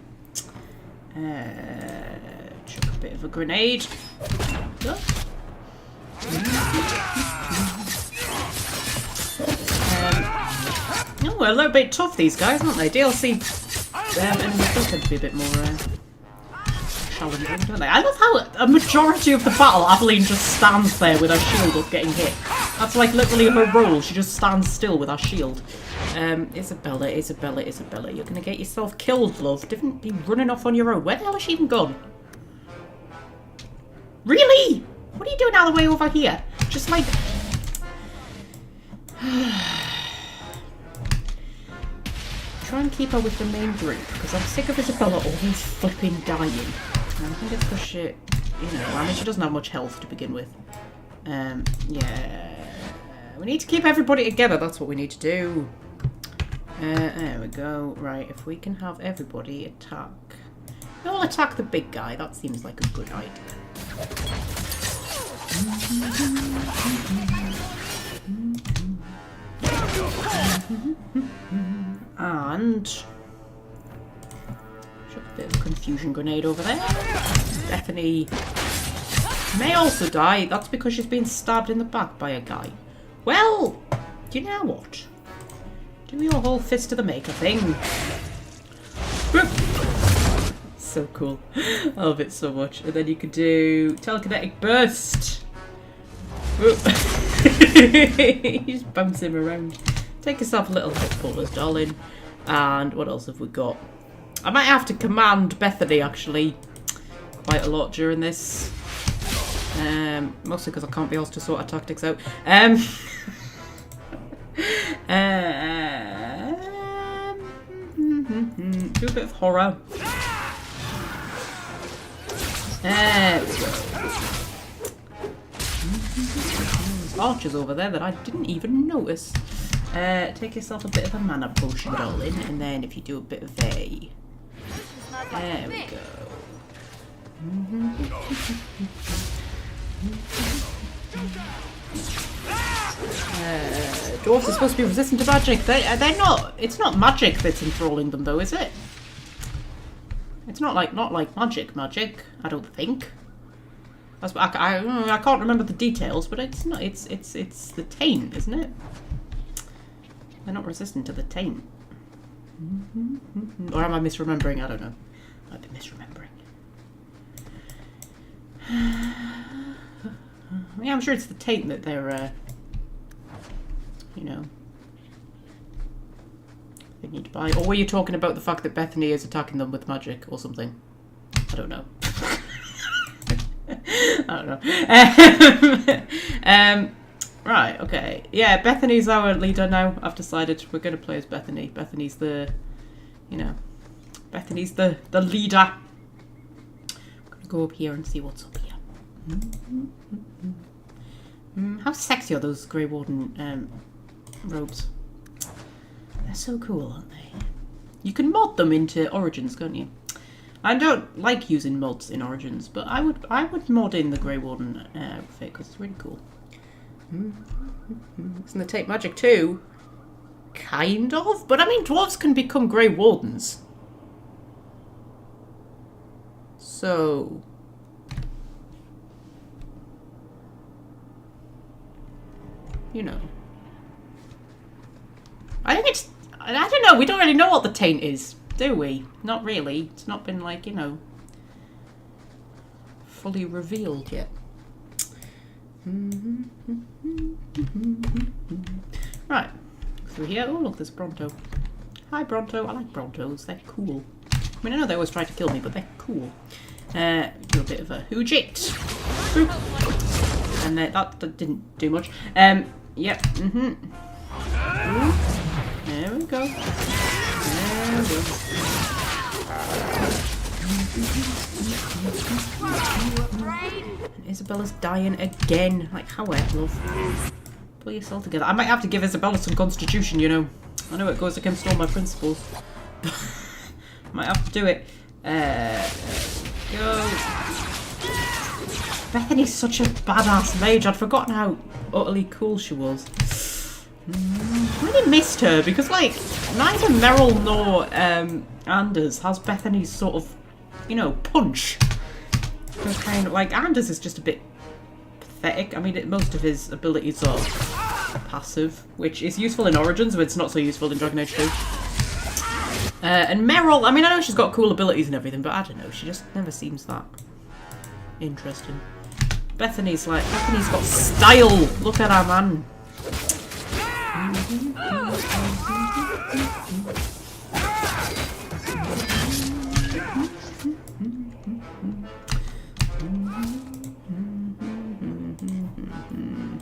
chuck a bit of a grenade. Oh, we're a little bit tough, these guys, aren't they? DLC enemies do tend to be a bit more challenging, don't they? I love how a majority of the battle, Aveline just stands there with her shield up getting hit. That's like literally her role. She just stands still with her shield. Isabella, Isabella, Isabella, you're gonna get yourself killed, love. Don't be running off on your own. Where the hell has she even gone? Really? What are you doing all the way over here? Just like... Try and keep her with the main group, because I'm sick of Isabella always flipping dying. And I think it's because she, you know, I mean, she doesn't have much health to begin with. Yeah. We need to keep everybody together, that's what we need to do. There we go. Right, if we can have everybody attack... We'll attack the big guy, that seems like a good idea. And chuck a bit of a confusion grenade over there. Bethany may also die. That's because she's been stabbed in the back by a guy. Well, do you know what? Do your whole fist of the maker thing. So cool. I love it so much. And then you could do telekinetic burst. You just bounce him around. Take yourself a little hit pullers, darling. And what else have we got? I might have to command Bethany actually quite a lot during this. Mostly because I can't be asked to sort our tactics out. Do a bit of horror. There we go. There's archers over there that I didn't even notice. Take yourself a bit of a mana potion, darling, and then if you do a bit of a... There we go. Dwarves are supposed to be resistant to magic. They're not. It's not magic that's enthralling them, though, is it? It's not like magic. I don't think. I can't remember the details, but it's not. It's the taint, isn't it? They're not resistant to the taint. Or am I misremembering? I don't know. I've been misremembering. Yeah, I'm sure it's the taint that they're, you know, they need to buy. Or were you talking about the fact that Bethany is attacking them with magic or something? I don't know. I don't know. Right, okay. Yeah, Bethany's our leader now. I've decided we're going to play as Bethany. Bethany's the, you know, Bethany's the leader. I'm going to go up here and see what's up here. How sexy are those Grey Warden robes? They're so cool, aren't they? You can mod them into Origins, can't you? I don't like using mods in Origins, but I would mod in the Grey Warden outfit because it's really cool. Isn't the tape magic too? Kind of, but I mean dwarves can become Grey Wardens. So you know. I think it's... I don't know, we don't really know what the taint is, do we? Not really. It's not been, like, you know, fully revealed yet. Right. Through here. Oh, look, there's Bronto. Hi, Bronto. I like Brontos. They're cool. I mean, I know they always try to kill me, but they're cool. Do a bit of a hoojit. Boop. And that didn't do much. Yep. There we go. There we go. Isabella's dying again. Like, how it, love? Pull yourself together. I might have to give Isabella some constitution, you know. I know it goes against all my principles. Might have to do it. Go. Bethany's such a badass mage. I'd forgotten how utterly cool she was. I really missed her because, like, neither Meryl nor Anders has Bethany's sort of, you know, punch. They're kind of like, Anders is just a bit pathetic. I mean, most of his abilities are passive, which is useful in Origins, but it's not so useful in Dragon Age 2. And Meryl, I mean, I know she's got cool abilities and everything, but I don't know, she just never seems that interesting. Bethany's got style. Look at her, man.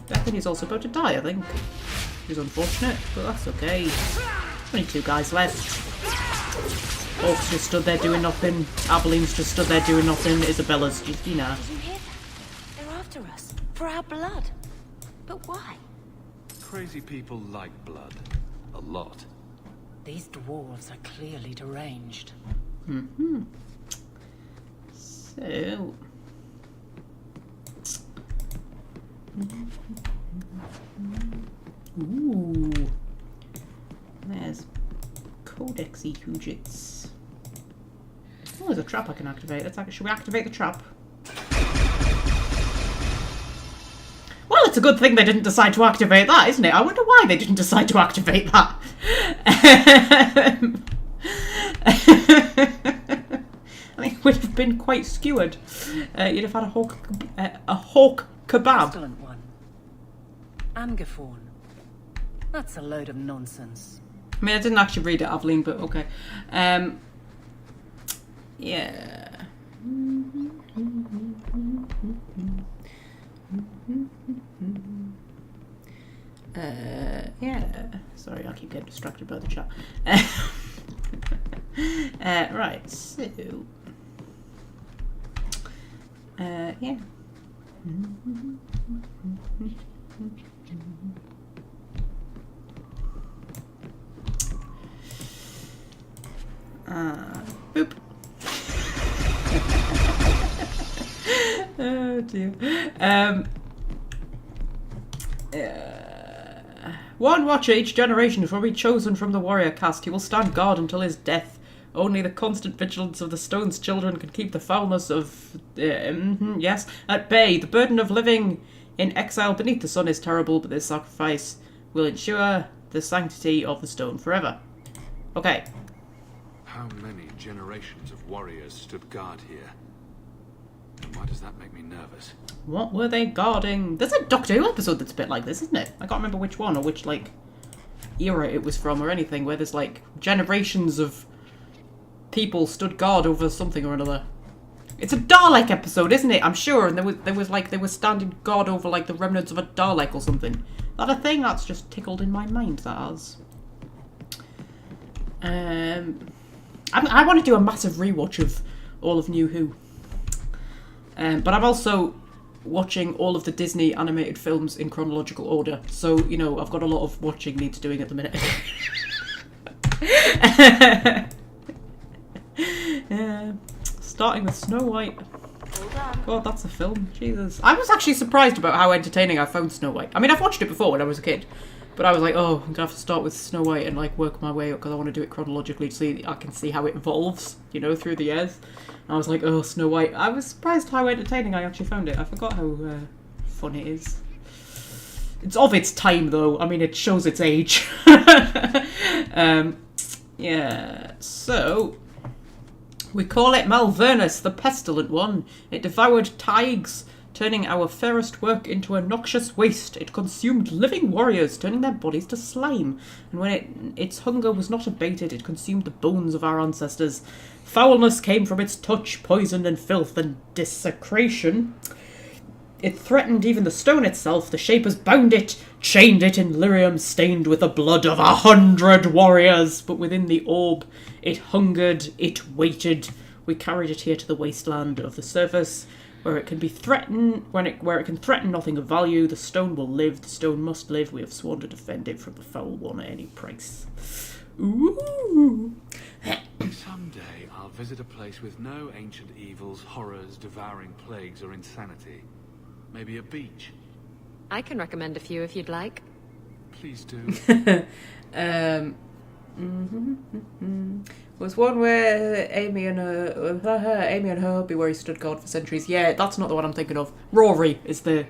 Bethany's also about to die, I think. Which is unfortunate, but that's okay. Only 2 guys left. Hawke's just stood there doing nothing. Abilene's just stood there doing nothing. Isabella's just, you know. Did you hear that? They're after us. For our blood. But why? Crazy people like blood. A lot. These dwarves are clearly deranged. Mm-hmm. So... Ooh. There's Codexy Hujits. Oh, there's a trap I can activate. Should we activate the trap? Well, it's a good thing they didn't decide to activate that, isn't it? I wonder why they didn't decide to activate that. I think it would have been quite skewered. You'd have had a Hawke kebab. Excellent one. Angerforn. That's a load of nonsense. I mean, I didn't actually read it, Aveline, but okay. Yeah. Yeah. Sorry, I keep getting distracted by the chat. Right, so... yeah. Boop. Oh dear. One watcher each generation will be chosen from the warrior caste. He will stand guard until his death. Only the constant vigilance of the Stone's children can keep the foulness of... yes, at bay. The burden of living in exile beneath the sun is terrible, but this sacrifice will ensure the sanctity of the stone forever. Okay. How many generations of warriors stood guard here? And why does that make me nervous? What were they guarding? There's a Doctor Who episode that's a bit like this, isn't it? I can't remember which one or which, like, era it was from or anything, where there's, like, generations of people stood guard over something or another. It's a Dalek episode, isn't it? I'm sure. And there was like, they were standing guard over, like, the remnants of a Dalek or something. That a thing? That's just tickled in my mind, that has. I want to do a massive rewatch of all of New Who. But I'm also watching all of the Disney animated films in chronological order. So, you know, I've got a lot of watching needs doing at the minute. Yeah. Starting with Snow White. God, that's a film. Jesus. I was actually surprised about how entertaining I found Snow White. I mean, I've watched it before when I was a kid. But I was like, oh, I'm going to have to start with Snow White and, like, work my way up because I want to do it chronologically so I can see how it evolves, you know, through the years. And I was like, oh, Snow White. I was surprised how entertaining I actually found it. I forgot how fun it is. It's of its time, though. I mean, it shows its age. Yeah, so... we call it Malvernus, the pestilent one. It devoured Tigers, turning our fairest work into a noxious waste. It consumed living warriors, turning their bodies to slime. And when its hunger was not abated, it consumed the bones of our ancestors. Foulness came from its touch, poison and filth and desecration. It threatened even the stone itself. The Shapers bound it, chained it in lyrium stained with the blood of 100 warriors. But within the orb, it hungered, it waited, We carried it here to the wasteland of the surface, where it can be threatened, where it can threaten nothing of value. The stone will live, the stone must live. We have sworn to defend it from the foul one at any price. Ooh. Someday I'll visit a place with no ancient evils, horrors, devouring plagues, or insanity. Maybe a beach. I can recommend a few if you'd like. Please do. Was one where Amy and her hubby where he stood guard for centuries. Yeah, that's not the one I'm thinking of. Rory is the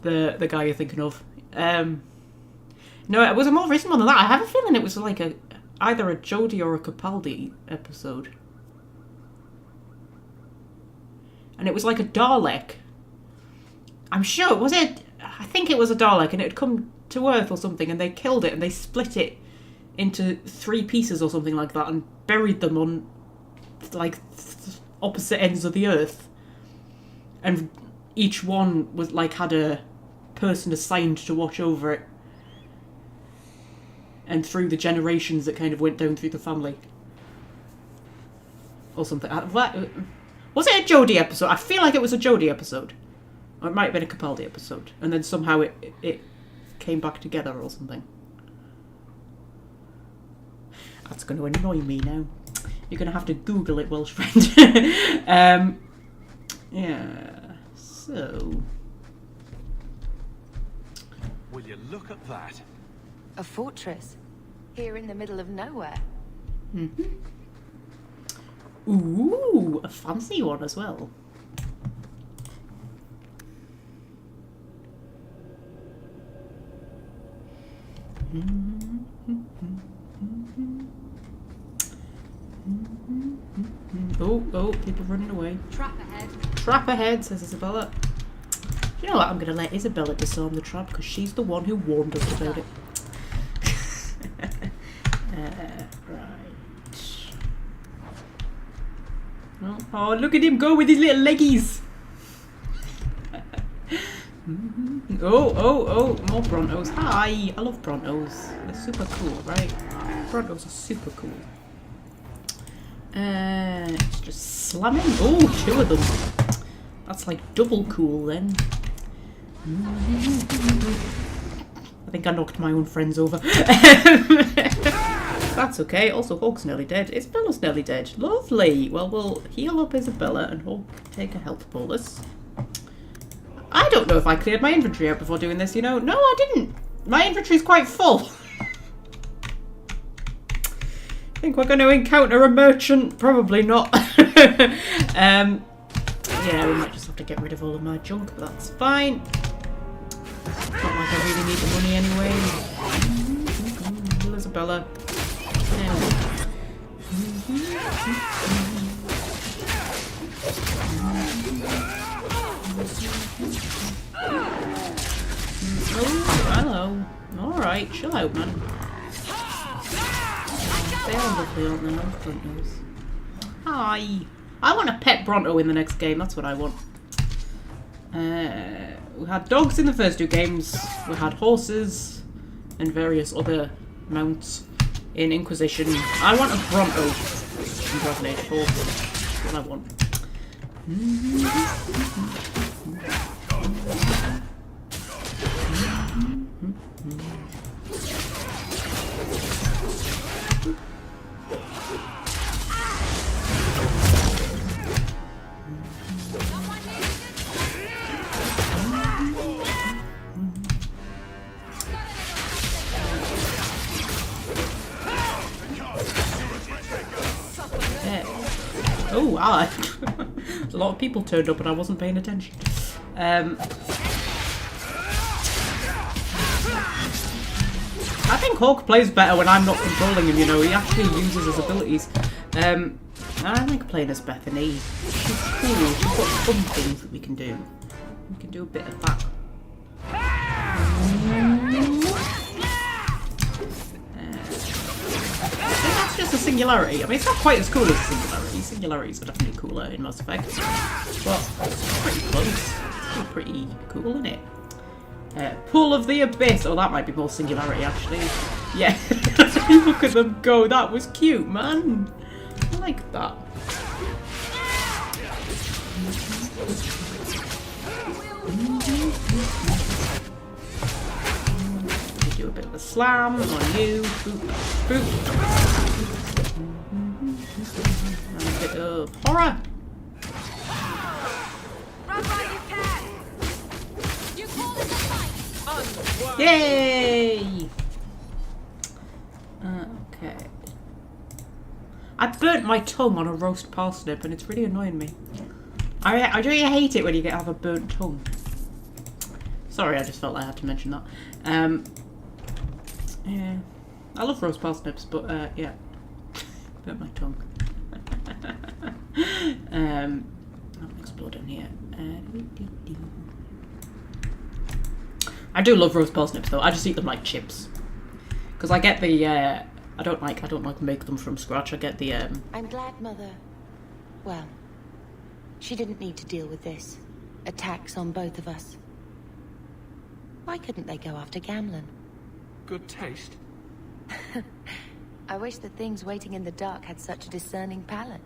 guy you're thinking of. No, it was a more recent one than that. I have a feeling it was like either a Jodie or a Capaldi episode. And it was like a Dalek. I'm sure, was it? I think it was a Dalek, and it had come to Earth or something, and they killed it, and they split it into 3 pieces or something like that, and buried them on like opposite ends of the Earth. And each one was like had a person assigned to watch over it. And through the generations that kind of went down through the family. Or something. Was it a Jodie episode? I feel like it was a Jodie episode. Or it might have been a Capaldi episode. And then somehow it came back together or something. That's going to annoy me now. You're going to have to Google it, Welsh friend. Yeah. So... Will you look at that? A fortress. Here in the middle of nowhere. Mm-hmm. Ooh, a fancy one as well. Oh, people running away. Trap ahead. Trap ahead, says Isabella. You know what, I'm going to let Isabella disarm the trap because she's the one who warned us about it. Right. Oh, look at him go with his little leggies. Oh, more Brontos. Hi, I love Brontos. They're super cool, right? Brontos are super cool. It's just slamming. Oh, 2 of them. That's like double cool then. I think I knocked my own friends over. That's okay. Also, Hawke's nearly dead. Isabella's nearly dead. Lovely. Well, we'll heal up Isabella and Hawke take a health bolus. I don't know if I cleared my inventory out before doing this, you know. No, I didn't. My inventory's quite full. I think we're going to encounter a merchant. Probably not. Yeah, we might just have to get rid of all of my junk, but that's fine. Not like I really need the money anyway. Isabella. Oh, hello. Alright, chill out, man. They are lovely, aren't they? Brontos. Hi. I want a pet Bronto in the next game, that's what I want. We had dogs in the first 2 games. We had horses and various other mounts in Inquisition. I want a Bronto in Dragon Age 4. That's what I want. Oh, wow. A lot of people turned up and I wasn't paying attention. I think Hawke plays better when I'm not controlling him, you know. He actually uses his abilities. I like playing as Bethany. She's cool. She's got fun things that we can do. We can do a bit of that. That's just a singularity. I mean, it's not quite as cool as a singularity. Singularities are definitely cooler in Mass Effect, but it's pretty close. It's still pretty cool, isn't it? Pull of the Abyss. Oh, that might be more singularity, actually. Yeah. Look at them go. That was cute, man. I like that. Do a bit of a slam on you. Boop, boop. And a bit of horror. Yay! Okay. I burnt my tongue on a roast parsnip and it's really annoying me. I really hate it when you have a burnt tongue. Sorry, I just felt I had to mention that. Yeah. I love roast parsnips, but yeah. Burnt my tongue. I'm gonna explore down here. I do love roast parsnips though. I just eat them like chips. Because I get the I don't like make them from scratch. I get the I'm glad Mother... Well, she didn't need to deal with this. Attacks on both of us. Why couldn't they go after Gamlen? Good taste. I wish the things waiting in the dark had such a discerning palate.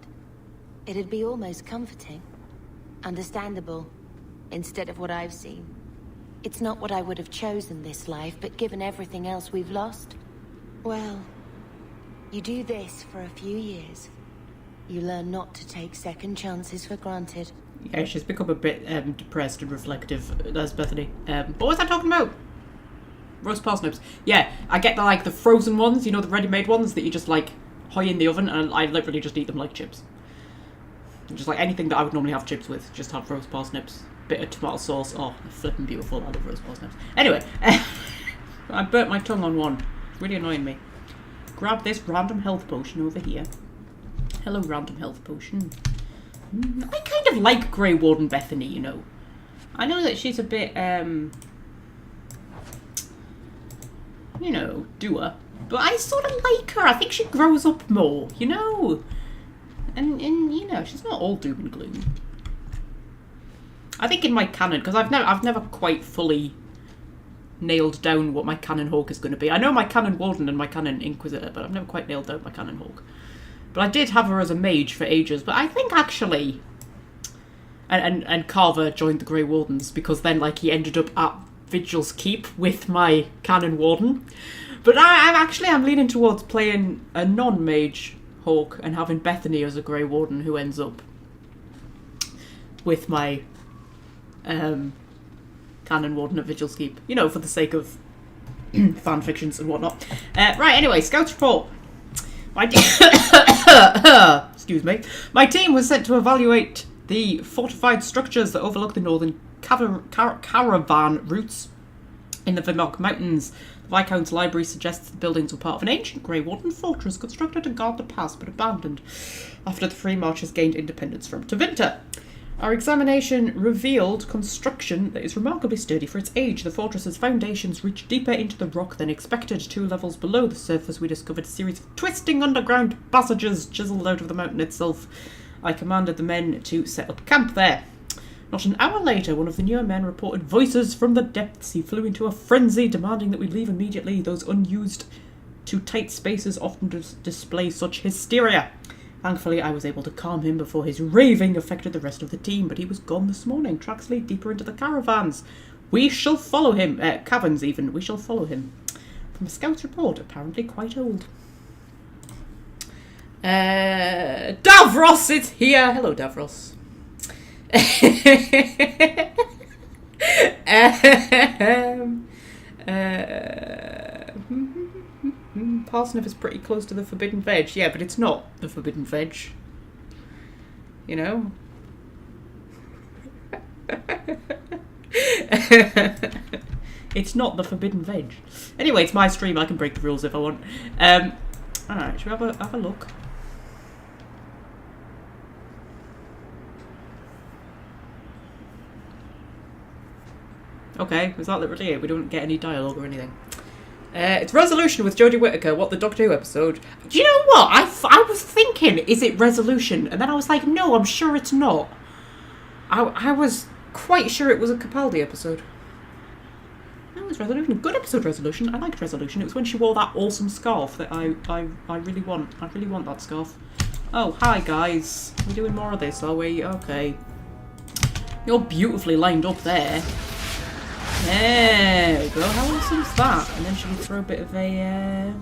It'd be almost comforting. Understandable. Instead of what I've seen. It's not what I would have chosen this life, but given everything else we've lost, well, you do this for a few years. You learn not to take second chances for granted. Yeah, she's become a bit depressed and reflective. That's Bethany. What was I talking about? Roast parsnips. Yeah, I get the frozen ones, you know, the ready-made ones that you just like hoy in the oven, and I literally just eat them like chips. Just like anything that I would normally have chips with, just have roast parsnips. Bit of tomato sauce. Oh, flipping beautiful. I love roast parsnips. Anyway, I burnt my tongue on one. It's really annoying me. Grab this random health potion over here. Hello, random health potion. I kind of like Grey Warden Bethany, you know. I know that she's a bit, you know, doer. But I sort of like her. I think she grows up more, you know. And you know, she's not all doom and gloom. I think in my canon, because I've never quite fully nailed down what my canon Hawke is going to be. I know my canon Warden and my canon Inquisitor, but I've never quite nailed down my canon Hawke. But I did have her as a mage for ages. But I think actually, and Carver joined the Grey Wardens because then like he ended up at Vigil's Keep with my canon Warden. But I'm leaning towards playing a non-mage Hawke and having Bethany as a Grey Warden who ends up with my canon Warden at Vigil's Keep. You know, for the sake of fan fictions and whatnot. Right, anyway, Scouts report. Excuse me. My team was sent to evaluate the fortified structures that overlook the northern caravan routes in the Vinmark Mountains. The Viscount's library suggests the buildings were part of an ancient Grey Warden fortress constructed to guard the pass but abandoned after the Free Marchers gained independence from Tevinter. Our examination revealed construction that is remarkably sturdy for its age. The fortress's foundations reach deeper into the rock than expected. 2 levels below the surface, we discovered a series of twisting underground passages chiseled out of the mountain itself. I commanded the men to set up camp there. Not an hour later, one of the newer men reported voices from the depths. He flew into a frenzy, demanding that we leave immediately. Those unused to tight spaces often display such hysteria. Thankfully, I was able to calm him before his raving affected the rest of the team, but he was gone this morning. Tracks lead deeper into the caravans. We shall follow him. Caverns, even. We shall follow him. From a scout's report, apparently quite old. Davros is here! Hello, Davros. Parsnip is pretty close to the forbidden veg. Yeah, but it's not the forbidden veg. You know? It's not the forbidden veg. Anyway, it's my stream. I can break the rules if I want. Alright, should we have a look? Okay, is that literally it? We don't get any dialogue or anything. It's Resolution with Jodie Whittaker. What, the Doctor Who episode? Do you know what? I was thinking, is it Resolution? And then I was like, no, I'm sure it's not. I was quite sure it was a Capaldi episode. No, it's Resolution. Good episode, Resolution. I liked Resolution. It was when she wore that awesome scarf that I really want. I really want that scarf. Oh, hi guys. We're doing more of this, are we? Okay. You're beautifully lined up there. There we go. How awesome's that? And then should we throw a bit of a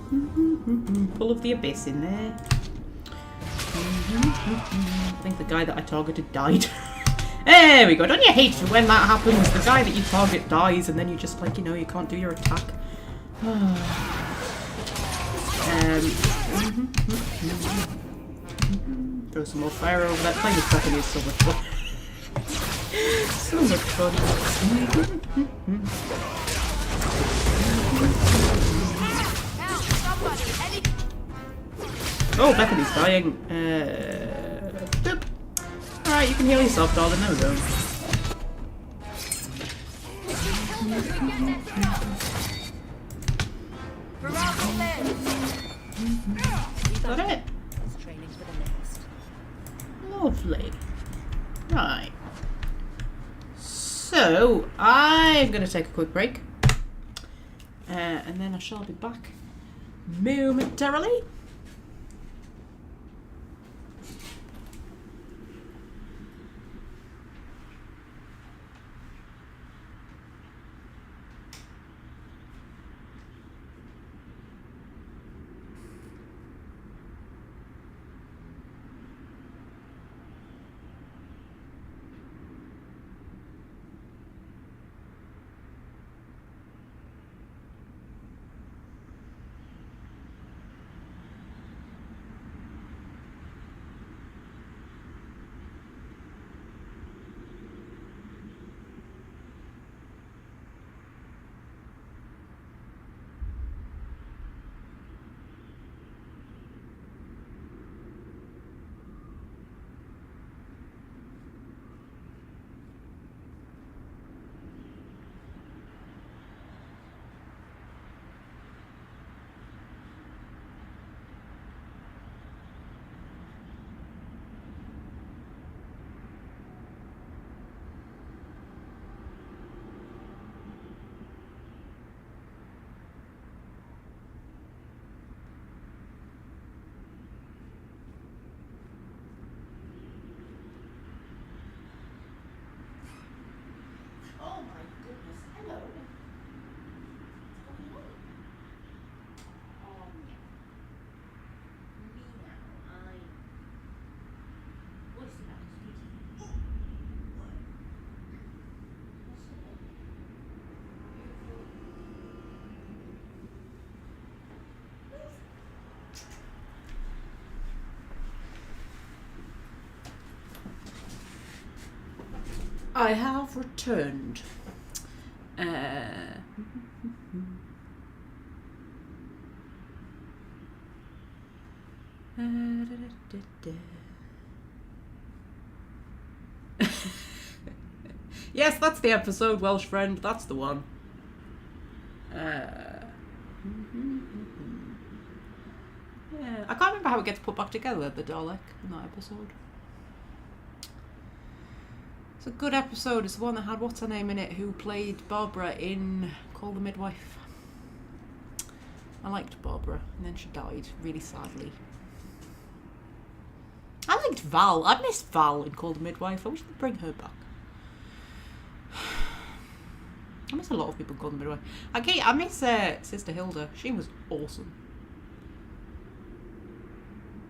pull of the abyss in there? I think the guy that I targeted died. There we go. Don't you hate it when that happens? The guy that you target dies, and then you just like, you know, you can't do your attack. Throw some more fire over that thing. This definitely is so much fun. So much fun. Oh, Bethany's dying. Boop. Alright, you can heal yourself, darling. There we go. Is that it? Lovely. Right. So, I'm going to take a quick break. And then I shall be back momentarily. I have returned. Yes, that's the episode, Welsh friend. That's the one. Yeah, I can't remember how it gets put back together, the Dalek, in that episode. It's a good episode. It's the one that had what's her name in it, who played Barbara in Call the Midwife. I liked Barbara, and then she died really sadly. I liked Val. I missed Val in Call the Midwife. I wish they'd bring her back. I miss a lot of people in Call the Midwife. I miss Sister Hilda. She was awesome.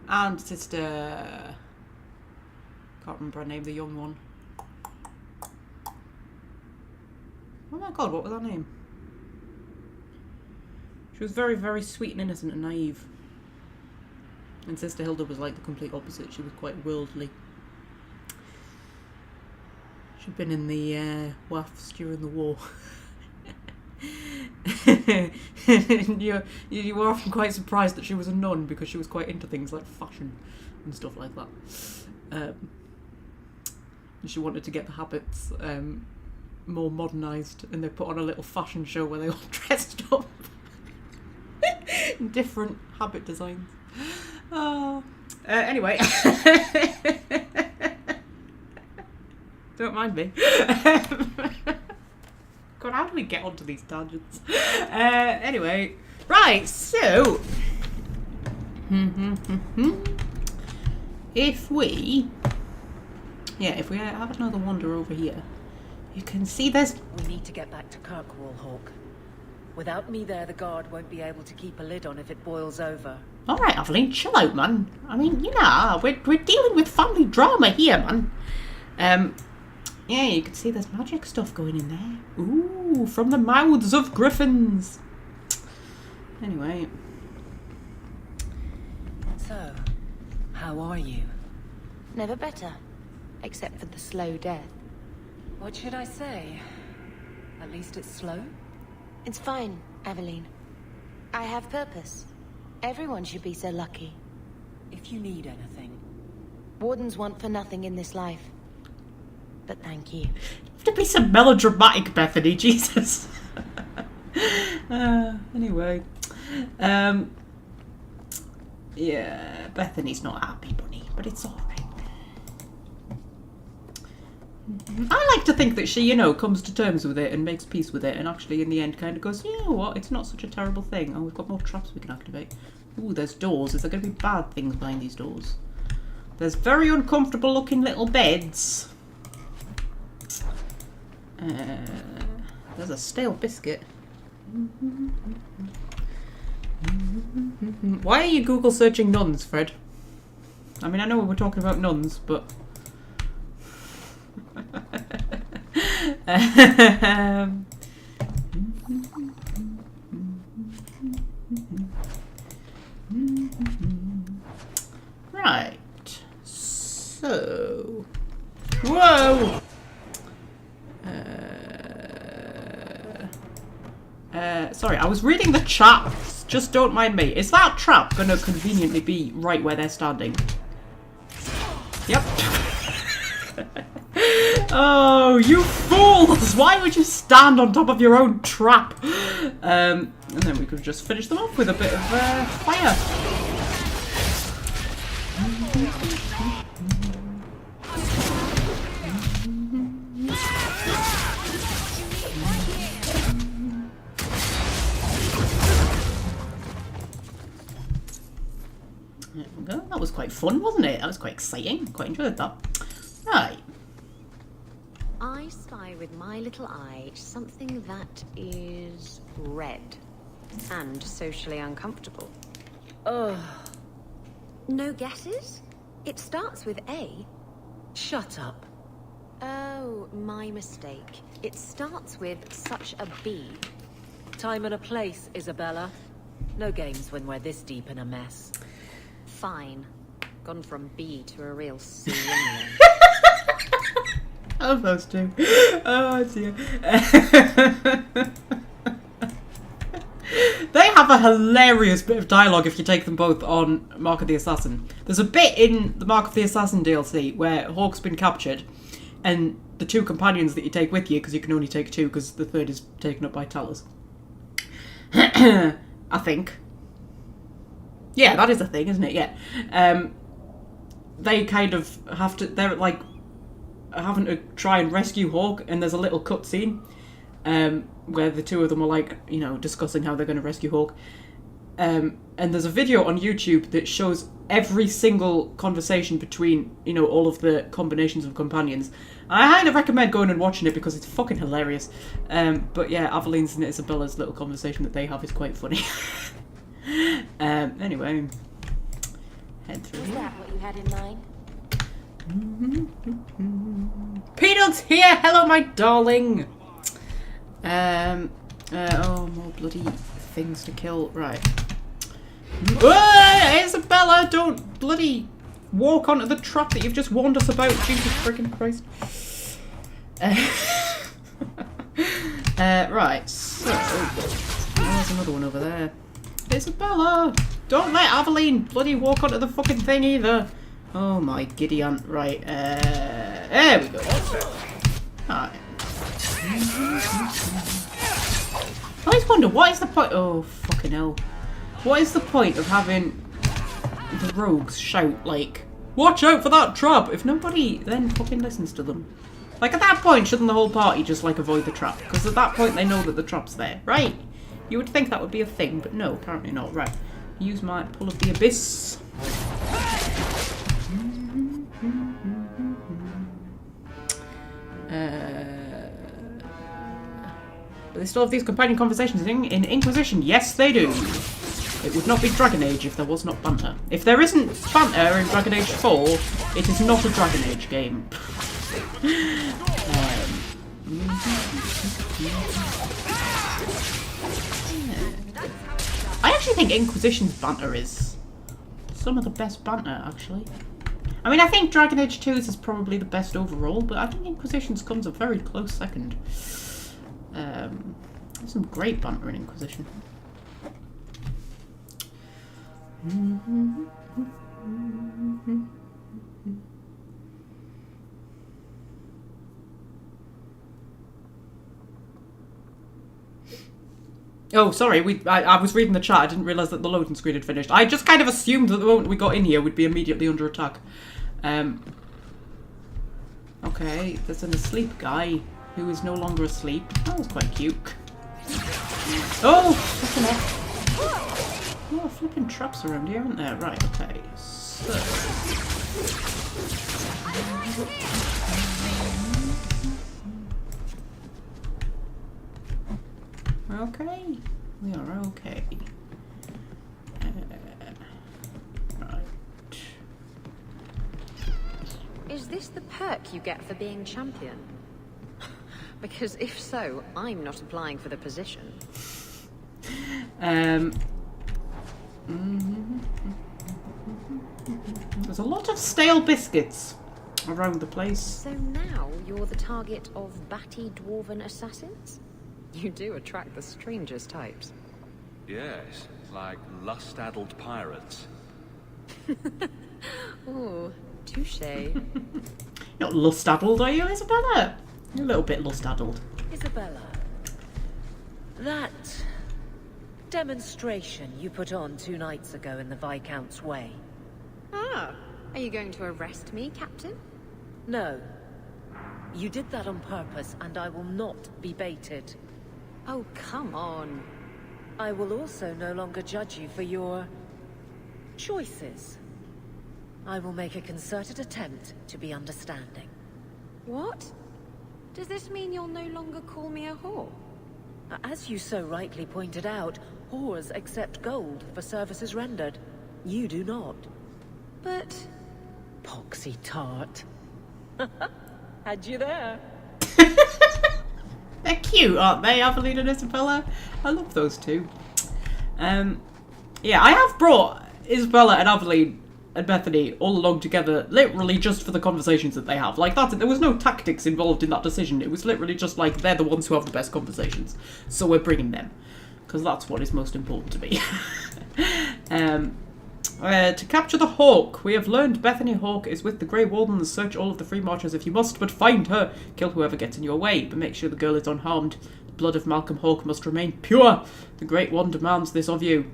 And Sister... can't remember her name, the young one. Oh my god, what was her name? She was very, very sweet and innocent and naive. And Sister Hilda was like the complete opposite. She was quite worldly. She'd been in the WAFs during the war. you were often quite surprised that she was a nun because she was quite into things like fashion and stuff like that. And she wanted to get the habits more modernised, and they put on a little fashion show where they all dressed up in different habit designs. Anyway. Don't mind me. God, how do we get onto these tangents? Anyway. Right, so... if we yeah, if we have another wander over here, you can see there's... We need to get back to Kirkwall, Hawke. Without me there, the guard won't be able to keep a lid on if it boils over. Alright, Aveline, chill out, man. I mean, you know, we're dealing with family drama here, man. Yeah, you can see there's magic stuff going in there. Ooh, from the mouths of griffins. Anyway. So, how are you? Never better. Except for the slow death. What should I say? At least it's slow? It's fine, Aveline. I have purpose. Everyone should be so lucky. If you need anything. Wardens want for nothing in this life. But thank you. To be some melodramatic, Bethany, Jesus. Anyway. Yeah, Bethany's not happy, bunny, but it's alright. I like to think that she, you know, comes to terms with it and makes peace with it, and actually in the end kind of goes, you know what, it's not such a terrible thing. Oh, we've got more traps we can activate. Ooh, there's doors. Is there going to be bad things behind these doors? There's very uncomfortable looking little beds. There's a stale biscuit. Why are you Google searching nuns, Fred? I mean, I know we were talking about nuns, but... Right. So... Whoa! Sorry, I was reading the chat. Just don't mind me. Is that trap gonna conveniently be right where they're standing? Yep. Oh, you fools! Why would you stand on top of your own trap? And then we could just finish them off with a bit of fire. There we go. That was quite fun, wasn't it? That was quite exciting. Quite enjoyed that. Right. I spy with my little eye something that is red and socially uncomfortable. Ugh. No guesses? It starts with A. Shut up. Oh, my mistake. It starts with such a B. Time and a place, Isabella. No games when we're this deep in a mess. Fine. Gone from B to a real C. I love those two. Oh dear. They have a hilarious bit of dialogue if you take them both on Mark of the Assassin. There's a bit in the Mark of the Assassin DLC where Hawke's been captured, and the two companions that you take with you, because you can only take two because the third is taken up by Talus. I think. Yeah, that is a thing, isn't it? Yeah. They kind of have to... They're like having to try and rescue Hawke, and there's a little cutscene where the two of them are like, you know, discussing how they're going to rescue Hawke. And there's a video on YouTube that shows every single conversation between, you know, all of the combinations of companions. I highly recommend going and watching it because it's fucking hilarious. But yeah, Aveline's and Isabella's little conversation that they have is quite funny. Anyway, head through. Is that what you had in mind? Peanuts here! Hello, my darling! Oh, more bloody things to kill. Right. Whoa, Isabella, don't bloody walk onto the trap that you've just warned us about. Jesus freaking Christ. Right, so... Oh, there's another one over there. Isabella! Don't let Aveline bloody walk onto the fucking thing either. Oh my giddy aunt. Right, there we go. Alright. I always wonder, what is the point? Oh, fucking hell. What is the point of having the rogues shout, like, watch out for that trap, if nobody then fucking listens to them? Like, at that point, shouldn't the whole party just, like, avoid the trap? Because at that point, they know that the trap's there, right? You would think that would be a thing, but no, apparently not. Right. Use my Pull of the Abyss. But they still have these companion conversations in Inquisition. Yes, they do. It would not be Dragon Age if there was not banter. If there isn't banter in Dragon Age 4, it is not a Dragon Age game. I actually think Inquisition's banter is some of the best banter, actually. I mean, I think Dragon Age 2's is probably the best overall, but I think Inquisition's comes a very close second. There's some great banter in Inquisition. Oh, sorry, I was reading the chat, I didn't realise that the loading screen had finished. I just kind of assumed that the moment we got in here we'd be immediately under attack. Okay, there's an asleep guy who is no longer asleep. That was quite cute. Oh, flipping off. Oh, flipping traps around here, aren't there? Right, okay, so... Okay, we are okay. Right. Is this the perk you get for being champion? Because if so, I'm not applying for the position. There's a lot of stale biscuits around the place. So now you're the target of batty dwarven assassins? You do attract the strangest types. Yes, like lust-addled pirates. Ooh, touche. Not lust-addled, are you, Isabella? You're a little bit lust-addled. Isabella, that demonstration you put on 2 nights ago in the Viscount's Way. Ah, are you going to arrest me, Captain? No. You did that on purpose, and I will not be baited. Oh, come on. I will also no longer judge you for your choices. I will make a concerted attempt to be understanding. What? Does this mean you'll no longer call me a whore? As you so rightly pointed out, whores accept gold for services rendered. You do not. But... Poxy tart. Had you there. They're cute, aren't they, Aveline and Isabella? I love those two. Yeah, I have brought Isabella and Aveline and Bethany all along together, literally just for the conversations that they have. Like, there was no tactics involved in that decision. It was literally just like, they're the ones who have the best conversations. So we're bringing them. Because that's what is most important to me. To capture the Hawke, we have learned Bethany Hawke is with the Grey Wardens. Search all of the Free Marchers if you must, but find her. Kill whoever gets in your way, but make sure the girl is unharmed. The blood of Malcolm Hawke must remain pure. The Great One demands this of you.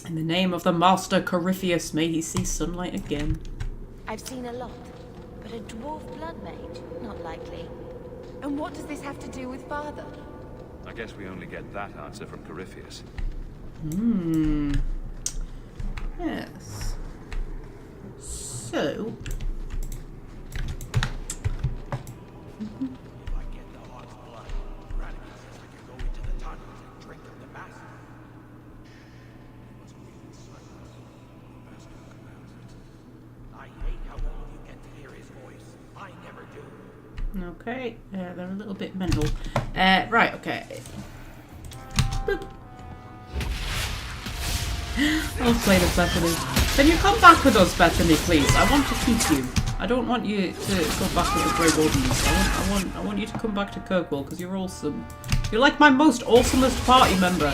In the name of the Master Corypheus, may he see sunlight again. I've seen a lot, but a dwarf blood mage, not likely. And what does this have to do with father? I guess we only get that answer from Corypheus. Yes. So... Okay, they're a little bit mental. Right, okay. Boop. I'll play this, Bethany. Can you come back with us, Bethany, please? I want to keep you. I don't want you to go back with the Grey Wardens. I want you to come back to Kirkwall because you're awesome. You're like my most awesomest party member.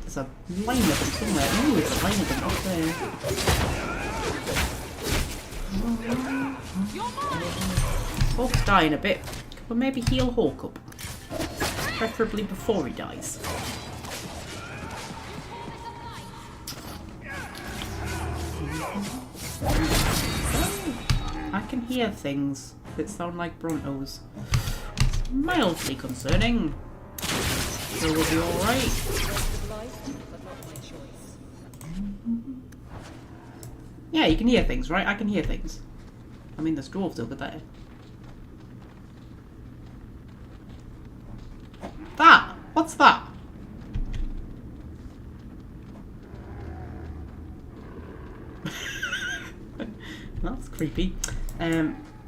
There's a line of them somewhere. Ooh, there's a line of them up there. Hawke's dying a bit. But maybe heal Hawke up. Preferably before he dies. I can hear things that sound like Brontos. Mildly concerning. so we'll be alright. Yeah, you can hear things, right? I can hear things. I mean, there's dwarves over there. That! What's that? That's creepy.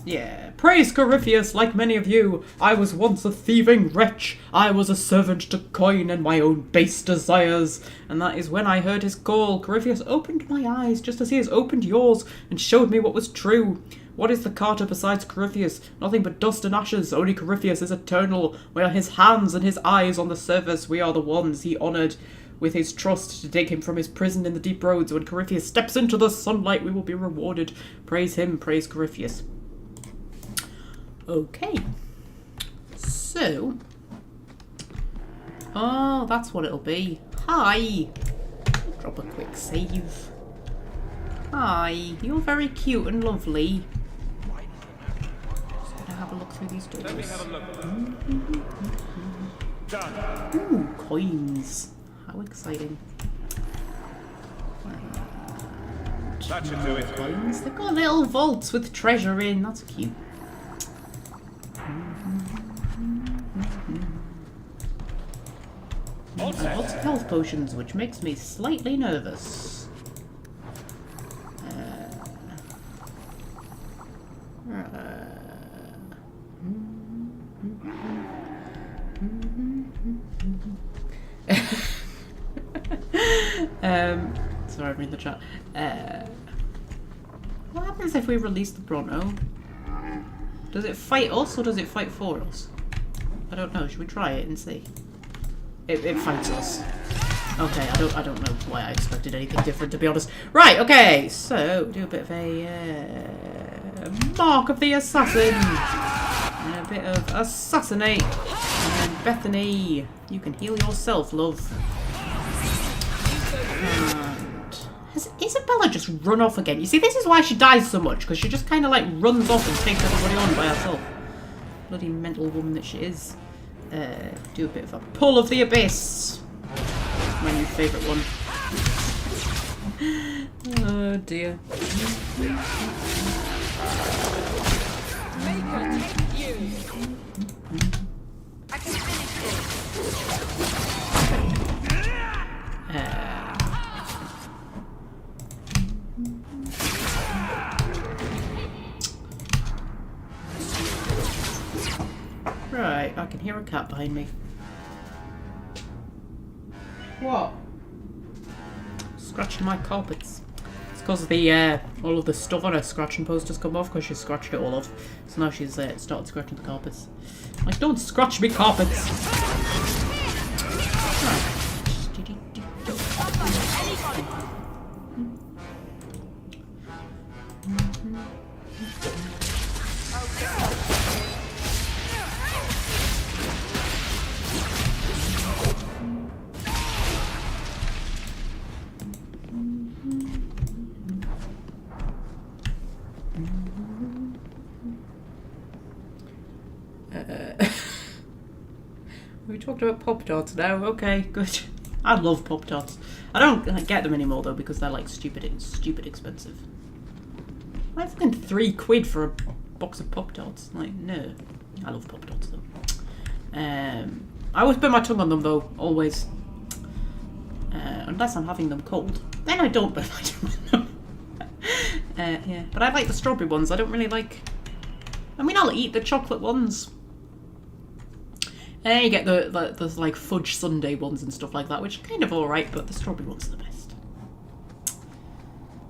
Yeah. Praise Corypheus, like many of you. I was once a thieving wretch. I was a servant to coin and my own base desires. And that is when I heard his call. Corypheus opened my eyes, just as he has opened yours, and showed me what was true. What is the Carter besides Corypheus? Nothing but dust and ashes. Only Corypheus is eternal. We are his hands and his eyes on the surface. We are the ones he honoured with his trust to dig him from his prison in the deep roads. When Corypheus steps into the sunlight, we will be rewarded. Praise him, praise Corypheus. Okay. So. Oh, that's what it'll be. Hi. Drop a quick save. Hi. You're very cute and lovely. Just gonna have a look through these doors. Let me have a look. Done. Ooh, coins. How exciting. That should do it. Coins. They've got little vaults with treasure in. That's cute. And lots of health potions, which makes me slightly nervous. Sorry, I'm reading the chat. What happens if we release the Bronto? Does it fight us or does it fight for us? I don't know. Should we try it and see? It fights us. Okay, I don't know why I expected anything different, to be honest. Right, okay, so do a bit of a mark of the assassin. And a bit of assassinate. And then Bethany, you can heal yourself, love. And has Isabella just run off again? You see, this is why she dies so much, because she just kind of like runs off and takes everybody on by herself. Bloody mental woman that she is. Do a bit of a pull of the abyss. My new favourite one. Oh dear. Make her take you. I can finish this. Right, I can hear a cat behind me. What? Scratching my carpets. It's because the all of the stuff on her scratching post has come off because she scratched it all off. So now she's started scratching the carpets. Like, don't scratch me carpets! Right. We talked about Pop-Tarts now. Okay, good. I love Pop-Tarts. I don't get them anymore though because they're like stupid expensive. Like fucking £3 for a box of Pop-Tarts. Like, no. I love Pop-Tarts though. I always bite my tongue on them though, always. Unless I'm having them cold. Then I don't bite my tongue on them. Yeah, but I like the strawberry ones. I don't really like... I mean, I'll eat the chocolate ones. And then you get the like fudge sundae ones and stuff like that, which are kind of alright, but the strawberry ones are the best.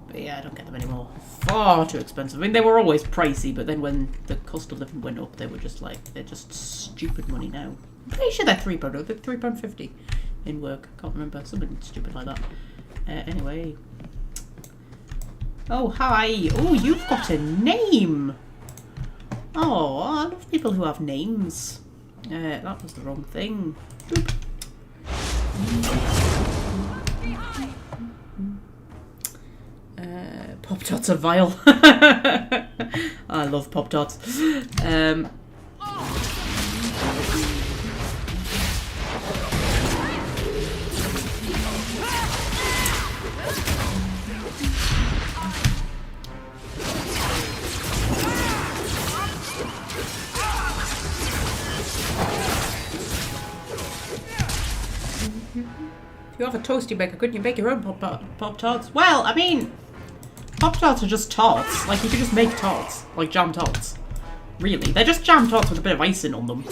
But yeah, I don't get them anymore. Far too expensive. I mean, they were always pricey, but then when the cost of living went up, they were just like, they're just stupid money now. I'm pretty sure they're £3, or they're £3.50 in work. I can't remember. Something stupid like that. Anyway. Oh, hi. Oh, you've got a name. Oh, I love people who have names. That was the wrong thing. Boop. Pop-Tarts are vile. I love Pop-Tarts. have a toasty maker, couldn't you make your own Pop-Tarts? Well, I mean, Pop-Tarts are just tarts. Like, you could just make tarts. Like jam tarts. Really. They're just jam tarts with a bit of icing on them.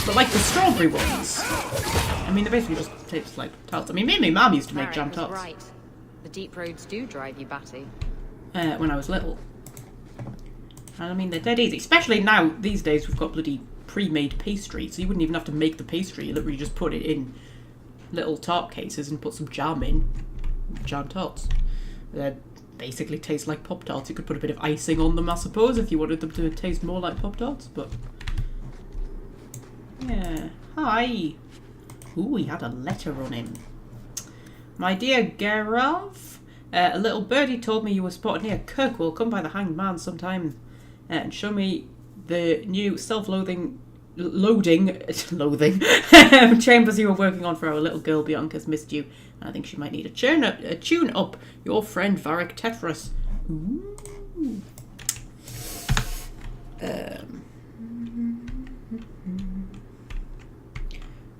But like the strawberry ones, I mean, they basically just taste like tarts. I mean, me and my mum used to make jam tarts. Right. The deep roads do drive you batty. When I was little. And I mean, they're dead easy. Especially now, these days, we've got bloody pre-made pastry. So you wouldn't even have to make the pastry. You literally just put it in little tart cases and put some jam in. Jam tarts. They basically taste like Pop-Tarts. You could put a bit of icing on them, I suppose, if you wanted them to taste more like Pop-Tarts. But yeah. Hi. Ooh, we had a letter on him. My dear Gerav, a little birdie told me you were spotted near Kirkwall. Come by the Hanged Man sometime and show me the new self-loathing chambers you were working on for our little girl. Bianca's missed you, and I think she might need a tune up. Your friend Varric Tetris. Ooh.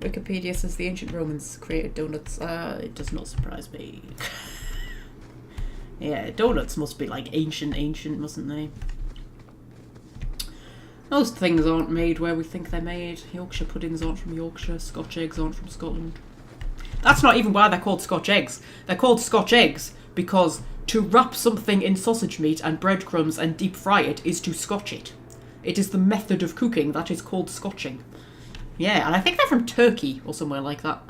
Wikipedia says the ancient Romans created donuts. It does not surprise me. Yeah, donuts must be like ancient, mustn't they? Most things aren't made where we think they're made. Yorkshire puddings aren't from Yorkshire. Scotch eggs aren't from Scotland. That's not even why they're called Scotch eggs. They're called Scotch eggs because to wrap something in sausage meat and breadcrumbs and deep fry it is to scotch it. It is the method of cooking that is called scotching. Yeah, and I think they're from Turkey or somewhere like that.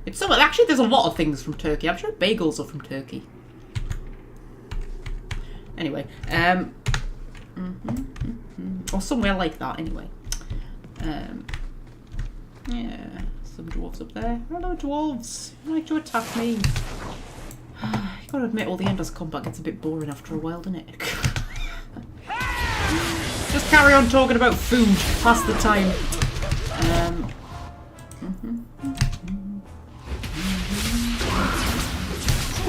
It's somewhere. Actually, there's a lot of things from Turkey. I'm sure bagels are from Turkey. Anyway, or somewhere like that. Anyway, yeah, some dwarves up there. Hello, dwarves. You like to attack me? You gotta admit, all the Endless combat gets a bit boring after a while, doesn't it? Just carry on talking about food. Pass the time.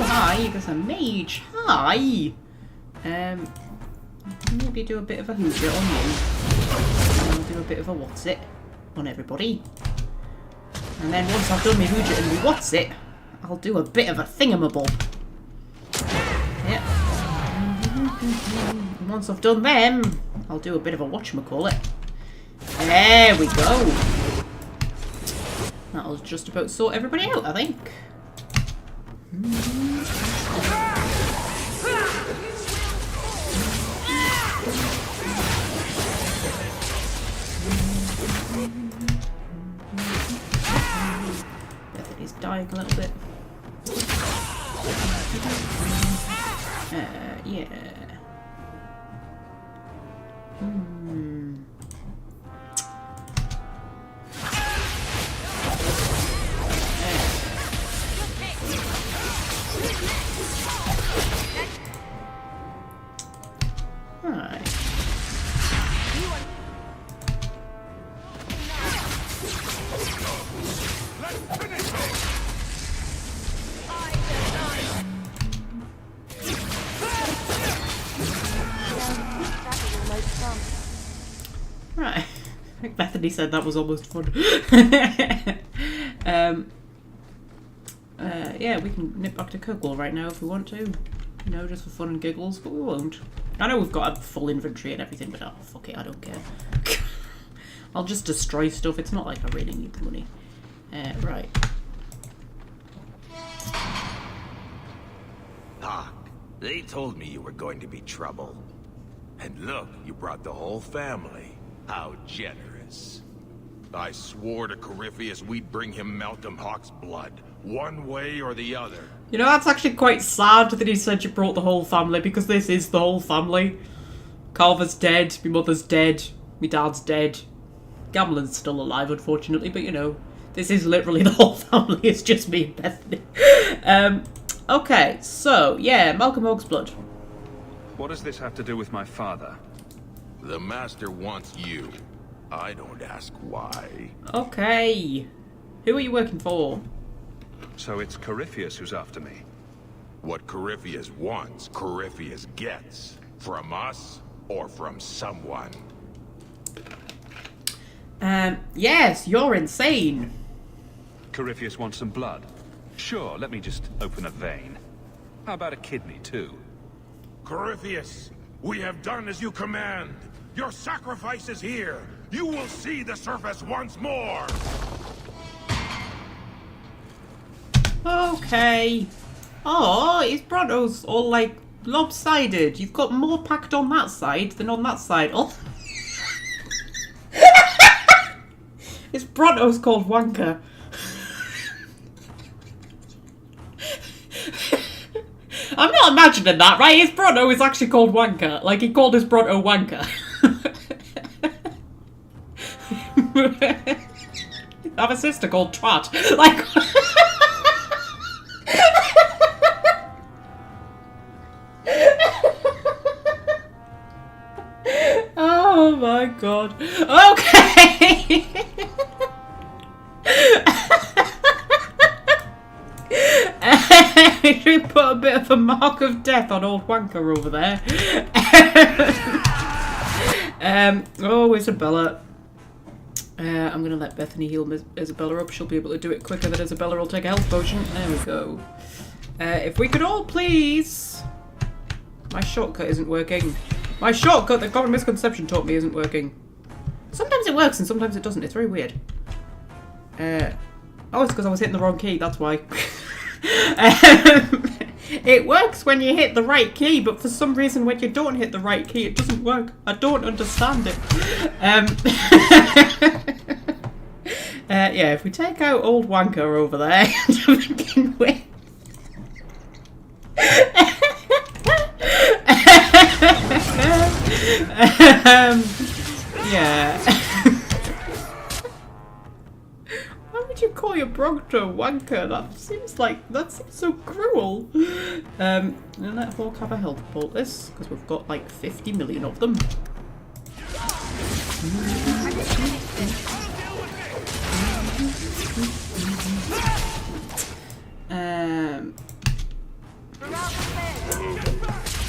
Oh, hi, there's a mage. Hi. Maybe do a bit of a hooja on you. And I'll do a bit of a what's it on everybody. And then once I've done my hooja and my what's it, I'll do a bit of a thingamabob. Yep. And once I've done them, I'll do a bit of a whatchamacallit. There we go. That'll just about sort everybody out, I think. Bethany's dying a little bit. Yeah. Right. I think Bethany said that was almost fun. Yeah, we can nip back to Kirkwall right now if we want to. You know, just for fun and giggles, but we won't. I know we've got a full inventory and everything, but oh, fuck it, I don't care. I'll just destroy stuff. It's not like I really need the money. Right. Hawke, they told me you were going to be trouble. And look, you brought the whole family. How generous. I swore to Corypheus we'd bring him Malcolm Hawke's blood, one way or the other. You know, that's actually quite sad that he said you brought the whole family, because this is the whole family. Carver's dead, my mother's dead, my dad's dead. Gamlen's still alive, unfortunately, but you know, this is literally the whole family. It's just me and Bethany. Okay, so, yeah, Malcolm Hawke's blood. What does this have to do with my father? The Master wants you. I don't ask why. Okay. Who are you working for? So it's Corypheus who's after me. What Corypheus wants, Corypheus gets. From us, or from someone. Yes, you're insane. Corypheus wants some blood. Sure, let me just open a vein. How about a kidney, too? Corypheus, we have done as you command. Your sacrifice is here. You will see the surface once more. Okay. Oh, his Bronto's all like lopsided. You've got more packed on that side than on that side. Oh. His Bronto's called Wanker. I'm not imagining that, right? His Bronto is actually called Wanker. Like, he called his Bronto Wanker. I have a sister called Twat. Like... Oh my god. Okay! Should we put a bit of a mark of death on old Wanker over there? Oh, Isabella. I'm going to let Bethany heal Isabella up. She'll be able to do it quicker than Isabella will take a health potion. There we go. If we could all please... My shortcut isn't working. My shortcut that Common Misconception taught me isn't working. Sometimes it works and sometimes it doesn't. It's very weird. Oh, it's because I was hitting the wrong key. That's why. It works when you hit the right key, but for some reason when you don't hit the right key, it doesn't work. I don't understand it. Yeah, if we take out old Wanker over there to begin with. Yeah. Why would you call your Bronto Wanker? That seems so cruel. And let Hawke have a health poultice, because we've got like 50 million of them.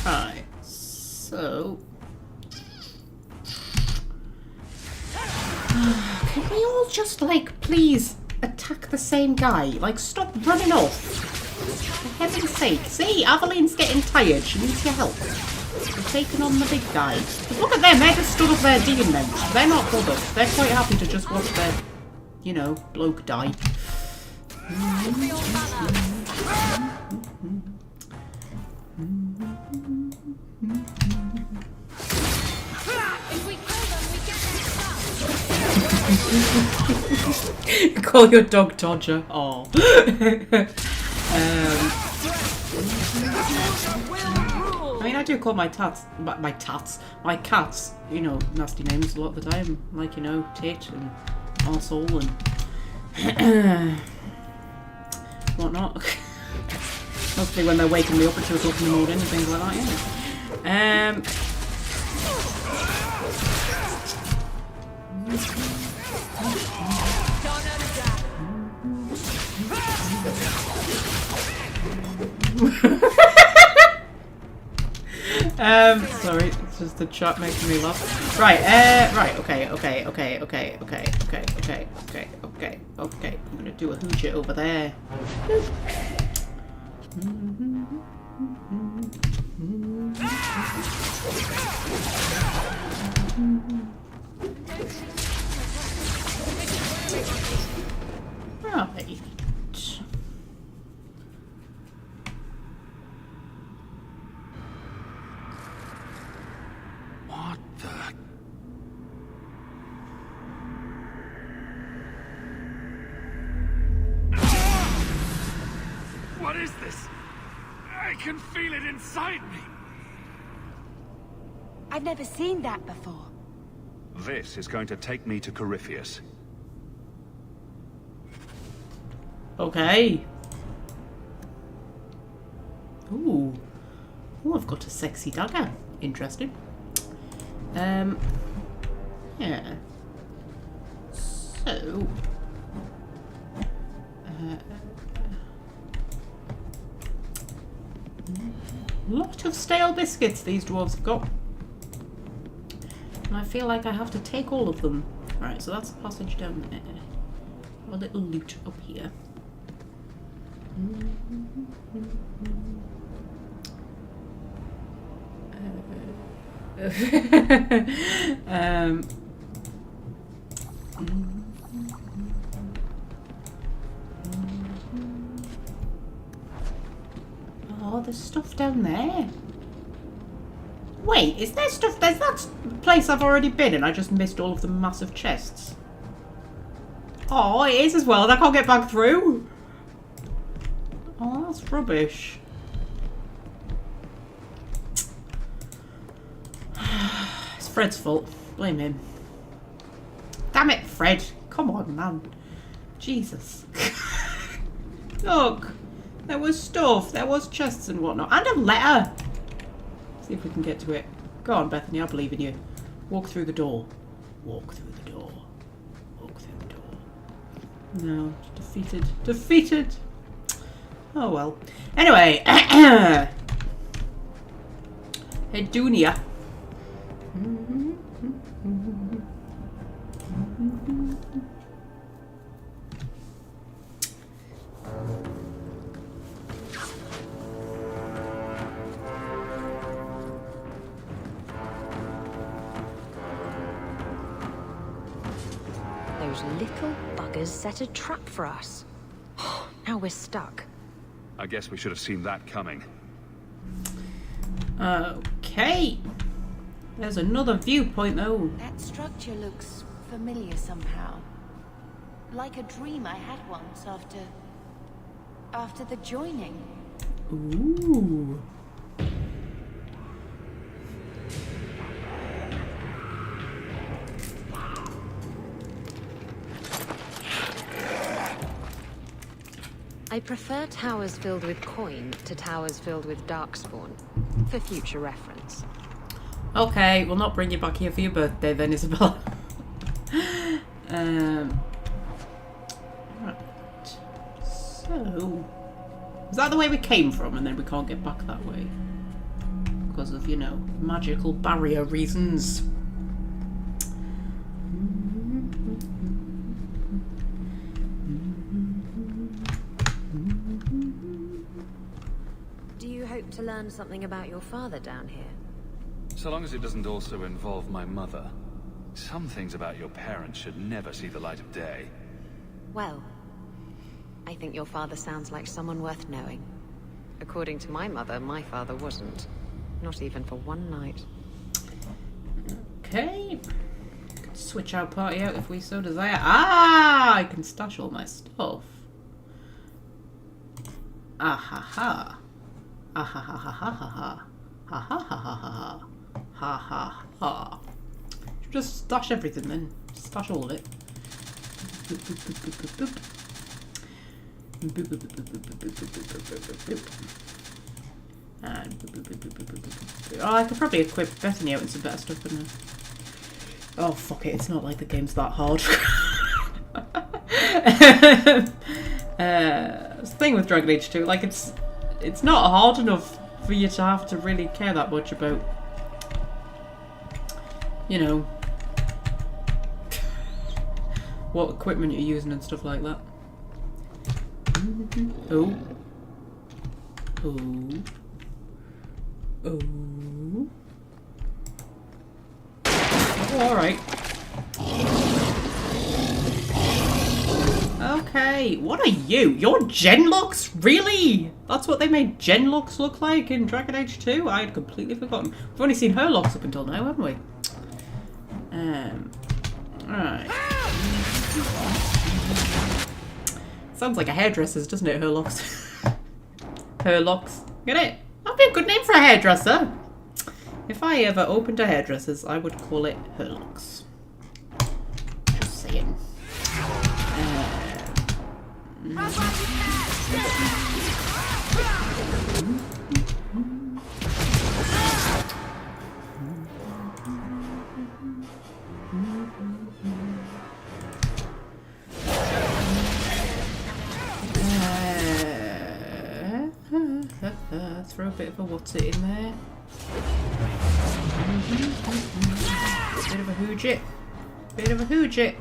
Right, so can we all just like please attack the same guy? Like, stop running off. For heaven's sake. See, Aveline's getting tired. She needs your help. We're taking on the big guy. Look at them, they're just stood up there digging them. They're not bothered. They're quite happy to just watch their, you know, bloke die. Call your dog Dodger. Oh. I mean, I do call my cats, you know, nasty names a lot of the time. Like, you know, tit and arsehole and whatnot. Mostly when they're waking me up at 2 o'clock in the morning and things like that, yeah. Sorry, it's just the chat making me laugh. Right, okay. I'm gonna do a hoochie over there. Right. What the... What is this? I can feel it inside me. I've never seen that before. This is going to take me to Corypheus. Okay. Ooh. Oh, I've got a sexy dagger. Interesting. Yeah. So... lot of stale biscuits these dwarves have got. And I feel like I have to take all of them. Alright, so that's the passage down there. A little loot up here. Oh, there's stuff down there. Wait, is there stuff? There's that place I've already been and I just missed all of the massive chests. Oh, it is as well, and I can't get back through. Oh, that's rubbish. It's Fred's fault. Blame him. Damn it, Fred. Come on, man. Jesus. Look. There was stuff. There was chests and whatnot. And a letter. See if we can get to it. Go on, Bethany. I believe in you. Walk through the door. Walk through the door. Walk through the door. No. Defeated. Defeated. Oh, well. Anyway. Hedunia. Those little buggers set a trap for us. Now we're stuck. I guess we should have seen that coming. Okay. There's another viewpoint, though. That structure looks familiar somehow. Like a dream I had once after the joining. Ooh. I prefer towers filled with coin to towers filled with darkspawn, for future reference. Okay, we'll not bring you back here for your birthday then, Isabella. Right. So, is that the way we came from and then we can't get back that way? Because of, you know, magical barrier reasons. Do you hope to learn something about your father down here? So long as it doesn't also involve my mother. Some things about your parents should never see the light of day. Well, I think your father sounds like someone worth knowing. According to my mother, my father wasn't. Not even for one night. Okay. Could switch our party out if we so desire. Ah! I can stash all my stuff. Ah ha ha. Ah ha ha ha ha ha ha. Ha ha ha ha ha. Ha ha ha. Should just stash everything then. Stash all of it. Boop, boop, boop, boop, boop, boop. Boop, boop, boop, boop, boop, boop, boop, boop, boop, boop, boop. And boop, boop, boop, boop, boop, boop, boop. Oh, I could probably equip Bethany out with some better stuff than that. Oh fuck it, it's not like the game's that hard. It's the thing with Dragon Age 2, like it's not hard enough for you to have to really care that much about, you know, what equipment you're using and stuff like that. Oh. Oh. Oh. Oh, alright. Okay, what are you? You're Genlocks? Really? That's what they made Genlocks look like in Dragon Age 2? I had completely forgotten. We've only seen her locks up until now, haven't we? Alright. Sounds like a hairdresser's, doesn't it, Herlocks? Herlocks. Get it? That'd be a good name for a hairdresser. If I ever opened a hairdresser's, I would call it Herlocks. Just saying. Throw a bit of a what's it in there. Bit of a hoojit. Bit of a hoojit.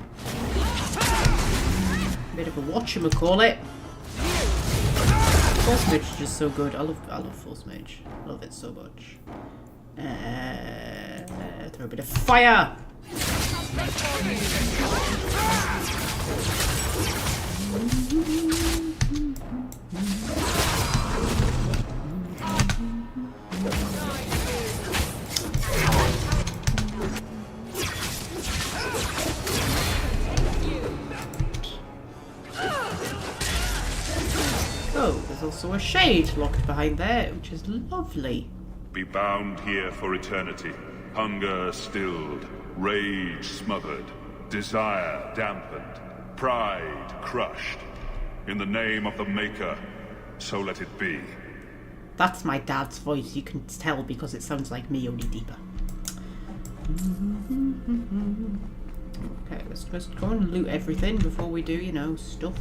Bit of a whatchamacallit. Force Mage is just so good. I love Force Mage. I love it so much. Throw a bit of fire! Oh, there's also a shade locked behind there, which is lovely. Be bound here for eternity. Hunger stilled, rage smothered, desire dampened, pride crushed. In the name of the Maker, so let it be. That's my dad's voice. You can tell because it sounds like me, only deeper. Okay, let's just go and loot everything before we do, you know, stuff.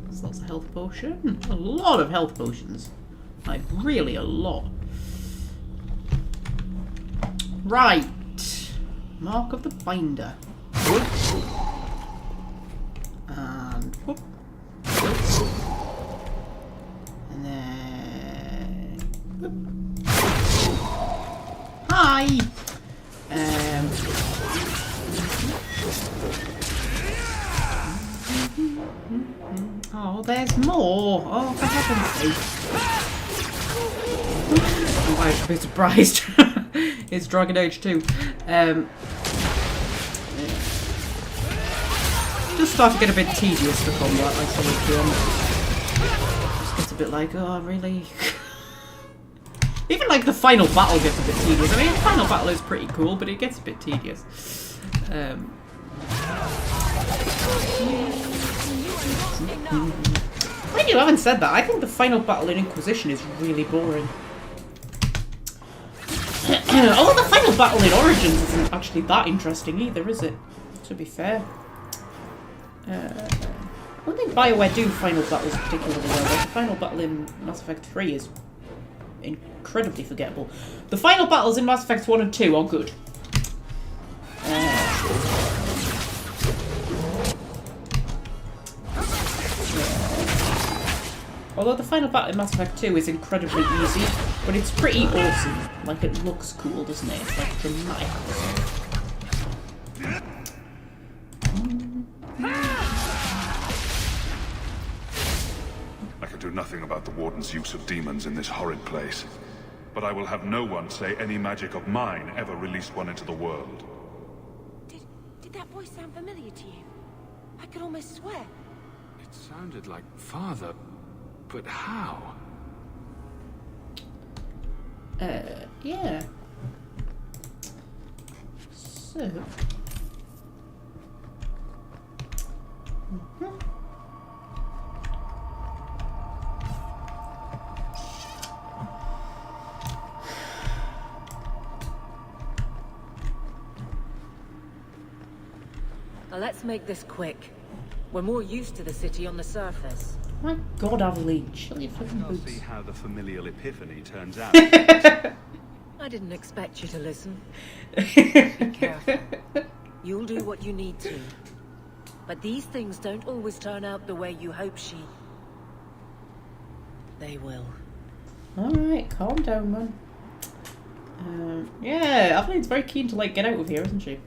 There's lots of health potion. A lot of health potions. Like, really a lot. Right. Mark of the Binder. Whoop. And whoop. Whoop. And then whoop. Hi. Oh, there's more. Oh, for heaven's sake. I'm quite a bit surprised. It's Dragon Age 2. Just started to get a bit tedious for combat, I saw it doing. Just gets a bit like, oh, really? Even like the final battle gets a bit tedious. I mean, the final battle is pretty cool, but it gets a bit tedious. When you haven't said that, I think the final battle in Inquisition is really boring. Although the final battle in Origins isn't actually that interesting either, is it? To be fair. I don't think BioWare do final battles particularly well. Like the final battle in Mass Effect 3 is incredibly forgettable. The final battles in Mass Effect 1 and 2 are good. Although the final battle in Mass Effect 2 is incredibly easy, but it's pretty awesome. Like, it looks cool, doesn't it? It's like dramatic. I can do nothing about the Warden's use of demons in this horrid place. But I will have no one say any magic of mine ever released one into the world. Did that voice sound familiar to you? I could almost swear. It sounded like Father, but how? Yeah. So... Now let's make this quick. We're more used to the city on the surface. My God, Aveline, chill your flipping boots. See how the familial epiphany turns out. I didn't expect you to listen. Be careful. You'll do what you need to. But these things don't always turn out the way you hope they will. Alright, calm down, man. Yeah, Aveline's very keen to, like, get out of here, isn't she?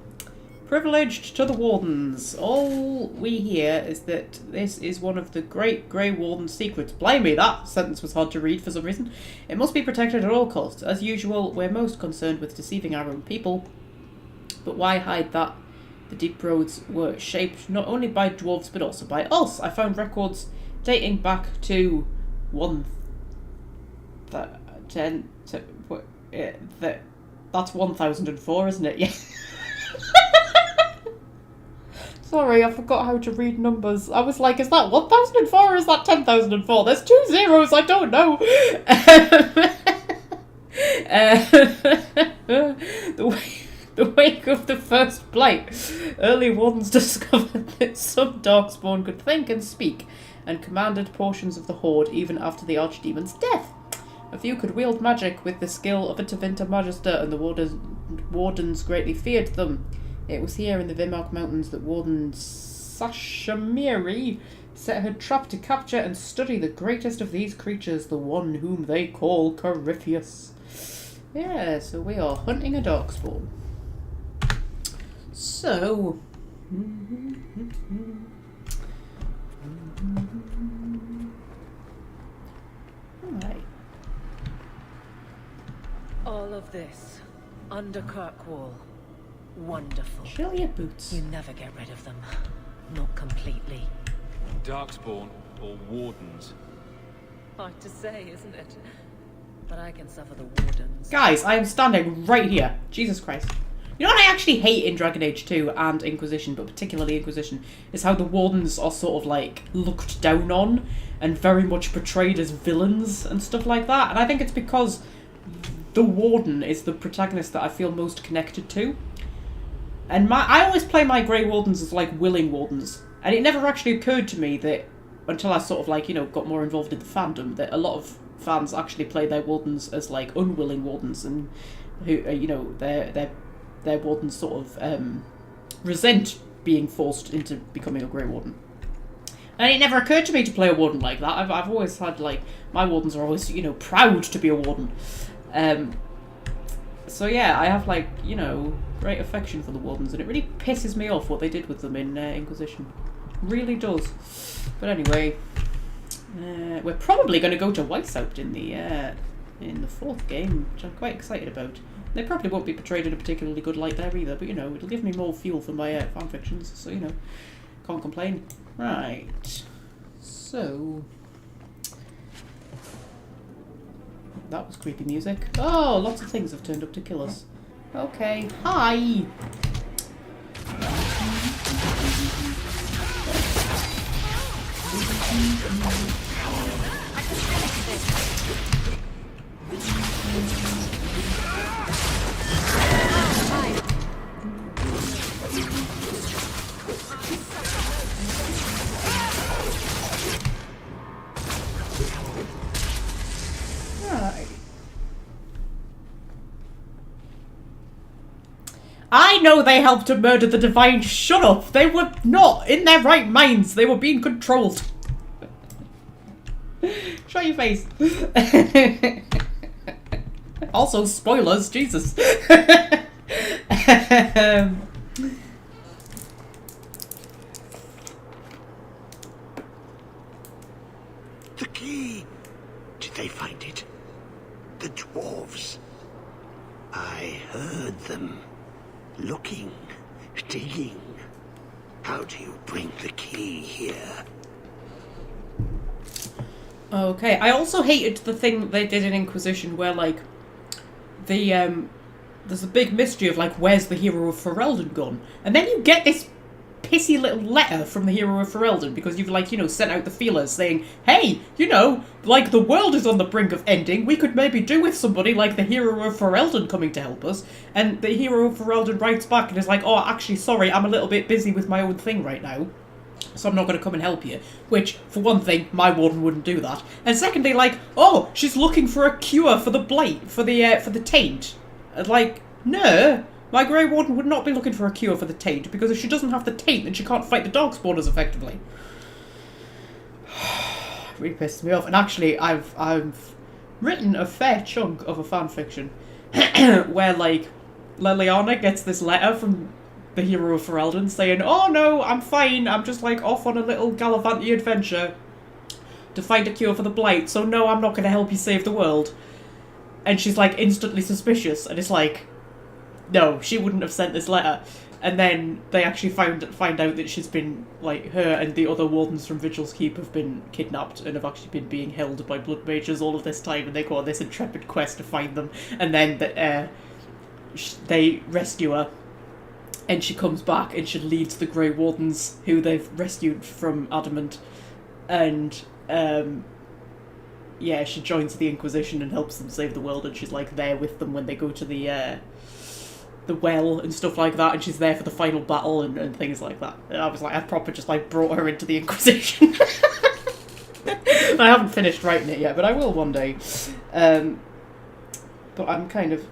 Privileged to the Wardens. All we hear is that this is one of the great Grey Warden's secrets. Blimey, that sentence was hard to read for some reason. It must be protected at all costs. As usual, we're most concerned with deceiving our own people. But why hide that? The deep roads were shaped not only by dwarves but also by us. I found records dating back to that's 1004, isn't it? Yeah. Sorry, I forgot how to read numbers. I was like, is that 1004 or is that 10,004? There's 2 zeros, I don't know. The wake of the first blight, early Wardens discovered that some Darkspawn could think and speak, and commanded portions of the Horde even after the Archdemon's death. A few could wield magic with the skill of a Tevinter Magister, and the Wardens greatly feared them. It was here in the Vimmark Mountains that Wardens Sashamiri set her trap to capture and study the greatest of these creatures, the one whom they call Corypheus. Yeah, so we are hunting a darkspawn. So... Alright. All of this, under Kirkwall. Wonderful. Chill your boots. You never get rid of them. Not completely. Darkspawn or Wardens? Hard to say, isn't it? But I can suffer the Wardens. Guys, I am standing right here. Jesus Christ. You know what I actually hate in Dragon Age 2 and Inquisition, but particularly Inquisition, is how the Wardens are sort of like looked down on and very much portrayed as villains and stuff like that. And I think it's because the Warden is the protagonist that I feel most connected to. And I always play my Grey Wardens as like willing Wardens. And it never actually occurred to me that, until I sort of like, you know, got more involved in the fandom, that a lot of fans actually play their Wardens as like unwilling Wardens, and who, you know, their Wardens sort of resent being forced into becoming a Grey Warden. And it never occurred to me to play a Warden like that. I've always had, like, my Wardens are always, you know, proud to be a Warden. So yeah, I have, like, you know, great affection for the Wardens, and it really pisses me off what they did with them in Inquisition. Really does. But anyway, we're probably going to go to Weishaupt in the fourth game, which I'm quite excited about. They probably won't be portrayed in a particularly good light there either, but, you know, it'll give me more fuel for my fanfictions, so, you know, can't complain. Right, so... That was creepy music. Oh, lots of things have turned up to kill us. Okay, hi! I know they helped to murder the Divine. Shut up! They were not in their right minds. They were being controlled. Shut your face. Also, spoilers. Jesus. The key. Did they find it? The dwarves. I heard them. Looking, digging. How do you bring the key here? Okay, I also hated the thing they did in Inquisition where, like, there's a big mystery of, like, where's the hero of Ferelden gone? And then you get this pissy little letter from the hero of Ferelden because you've, like, you know, sent out the feelers saying, hey, you know, like, the world is on the brink of ending, we could maybe do with somebody like the hero of Ferelden coming to help us. And the hero of Ferelden writes back and is like, oh, actually, sorry, I'm a little bit busy with my own thing right now, so I'm not going to come and help you. Which, for one thing, my Warden wouldn't do that. And secondly, like, oh, she's looking for a cure for the blight, for the taint. Like, no. My Grey Warden would not be looking for a cure for the taint, because if she doesn't have the taint, then she can't fight the darkspawners effectively. It really pisses me off. And actually, I've written a fair chunk of a fanfiction where, like, Liliana gets this letter from the hero of Ferelden saying, oh no, I'm fine, I'm just, like, off on a little Gallivanti adventure to find a cure for the blight, so no, I'm not going to help you save the world. And she's, like, instantly suspicious, and it's like, no, she wouldn't have sent this letter. And then they actually find out that she's been, like, her and the other wardens from Vigil's Keep have been kidnapped and have actually been being held by blood mages all of this time, and they go on this intrepid quest to find them. And then they rescue her, and she comes back and she leads the Grey Wardens who they've rescued from Adamant. And yeah, she joins the Inquisition and helps them save the world, and she's, like, there with them when they go to the well and stuff like that, and she's there for the final battle and things like that. And I was like, I proper just, like, brought her into the Inquisition. I haven't finished writing it yet, but I will one day. But I'm kind of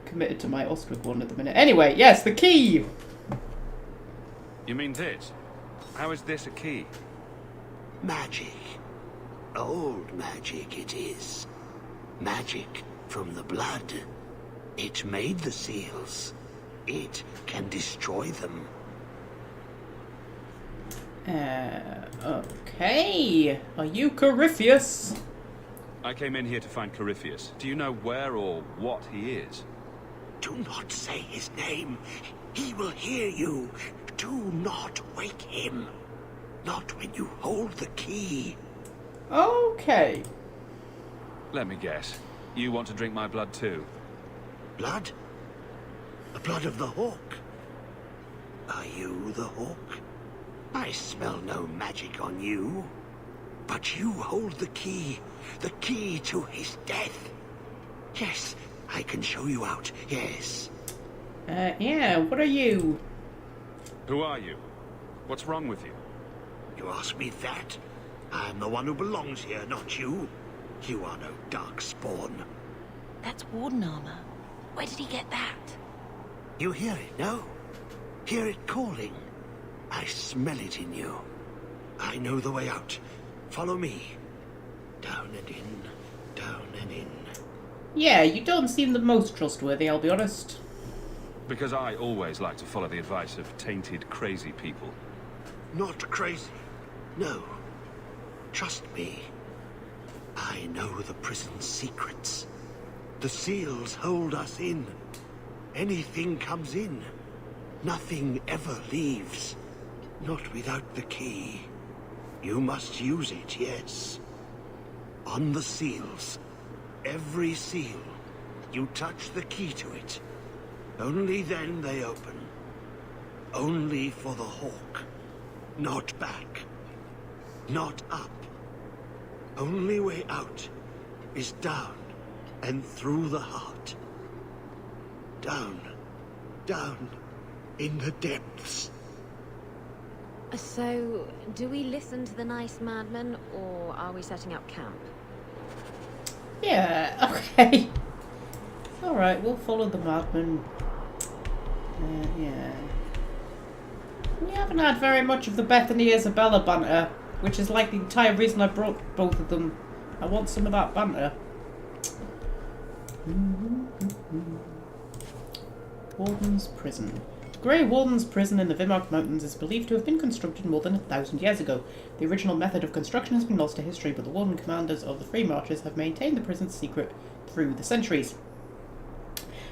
committed to my Ostwick one at the minute. Anyway, yes, the key! You mean this? How is this a key? Magic. Old magic it is. Magic from the blood. It made the seals. It can destroy them. Okay. Are you Corypheus? I came in here to find Corypheus. Do you know where or what he is? Do not say his name. He will hear you. Do not wake him. Not when you hold the key. Okay. Let me guess. You want to drink my blood too? Blood? The blood of the Hawke? Are you the Hawke? I smell no magic on you. But you hold the key to his death. Yes, I can show you out, yes. Yeah, what are you? Who are you? What's wrong with you? You ask me that? I'm the one who belongs here, not you. You are no dark spawn. That's Warden armor. Where did he get that? You hear it, no? Hear it calling. I smell it in you. I know the way out. Follow me. Down and in, down and in. Yeah, you don't seem the most trustworthy, I'll be honest. Because I always like to follow the advice of tainted, crazy people. Not crazy. No. Trust me. I know the prison's secrets. The seals hold us in. Anything comes in. Nothing ever leaves. Not without the key. You must use it, yes. On the seals. Every seal. You touch the key to it. Only then they open. Only for the Hawke. Not back. Not up. Only way out is down and through the heart. Down. Down in the depths. So, do we listen to the nice madman, or are we setting up camp? Yeah, okay. Alright, we'll follow the madman. Yeah. We haven't had very much of the Bethany Isabella banter, which is like the entire reason I brought both of them. I want some of that banter. Warden's Prison. The Grey Warden's Prison in the Vimmark Mountains is believed to have been constructed more than 1,000 years ago. The original method of construction has been lost to history, but the Warden commanders of the Free Marches have maintained the prison's secret through the centuries.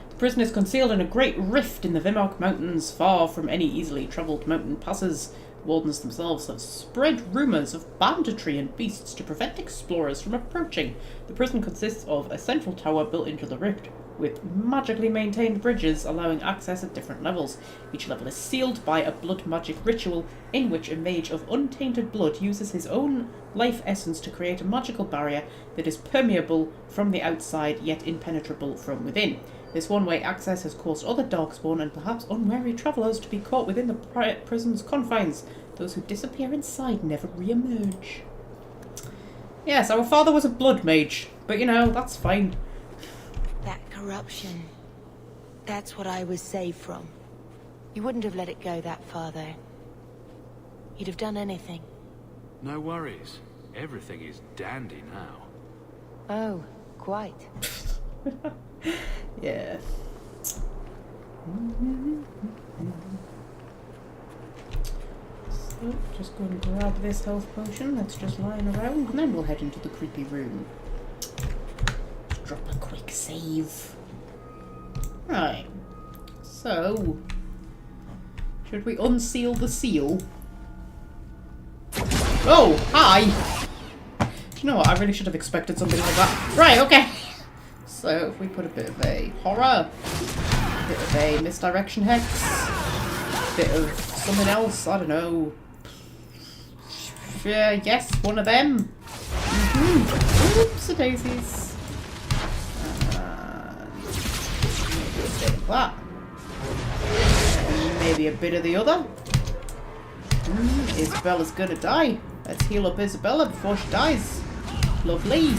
The prison is concealed in a great rift in the Vimmark Mountains, far from any easily travelled mountain passes. The Wardens themselves have spread rumours of banditry and beasts to prevent explorers from approaching. The prison consists of a central tower built into the rift, with magically maintained bridges allowing access at different levels. Each level is sealed by a blood magic ritual in which a mage of untainted blood uses his own life essence to create a magical barrier that is permeable from the outside yet impenetrable from within. This one-way access has caused other darkspawn and perhaps unwary travellers to be caught within the prison's confines. Those who disappear inside never re-emerge. Yes, our father was a blood mage, but you know, that's fine. That corruption. That's what I was saved from. You wouldn't have let it go that far, though. You'd have done anything. No worries. Everything is dandy now. Oh, quite. Yeah. So, just go and grab this health potion that's just lying around, and then we'll head into the creepy room. Drop a quick save. Right. So, should we unseal the seal? Oh, hi! Do you know what? I really should have expected something like that. Right, okay. So, if we put a bit of a horror, a bit of a misdirection hex, a bit of something else, I don't know. Yeah, yes, one of them. Oops, daisies. Maybe a bit of that. Maybe a bit of the other. Isabella's gonna die. Let's heal up Isabella before she dies. Lovely.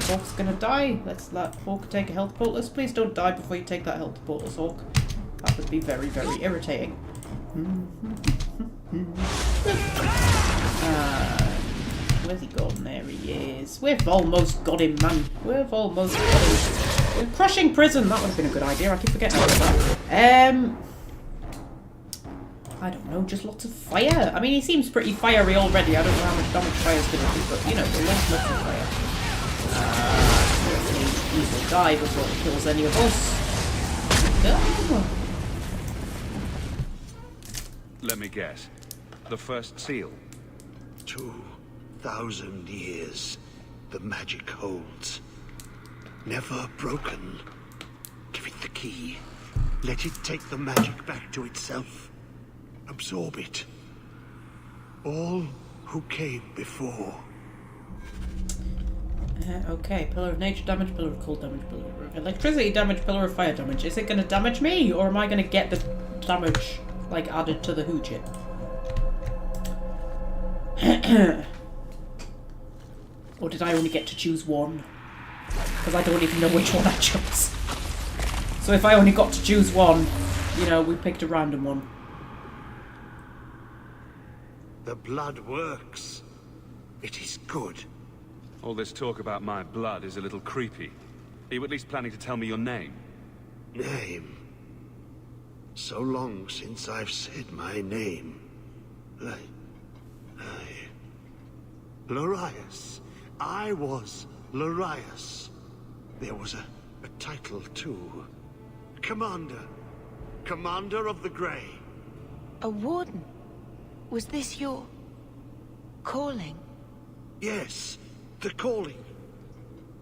Hawke's gonna die. Let's let Hawke take a health poultice. Please don't die before you take that health poultice, Hawke. That would be very, very irritating. Where's he gone? There he is. We've almost got him, man. We've almost got him. Crushing prison. That would have been a good idea. I keep forgetting about that. I don't know. Just lots of fire. I mean, he seems pretty fiery already. I don't know how much damage fire's going to do, but you know, lots of fire. He will die before it kills any of us. Oh. Let me guess. The first seal. 2,000 years the magic holds. Never broken. Give it the key. Let it take the magic back to itself. Absorb it. All who came before. Okay, pillar of nature damage, pillar of cold damage, pillar of electricity damage, pillar of fire damage. Is it going to damage me, or am I going to get the damage, like, added to the hoojit? Or did I only get to choose one? Because I don't even know which one I chose. So if I only got to choose one, you know, we picked a random one. The blood works. It is good. All this talk about my blood is a little creepy. Are you at least planning to tell me your name? Name? So long since I've said my name. Larius. I was Larius. There was a title too. Commander. Commander of the Grey. A warden? Was this your calling? Yes, the calling.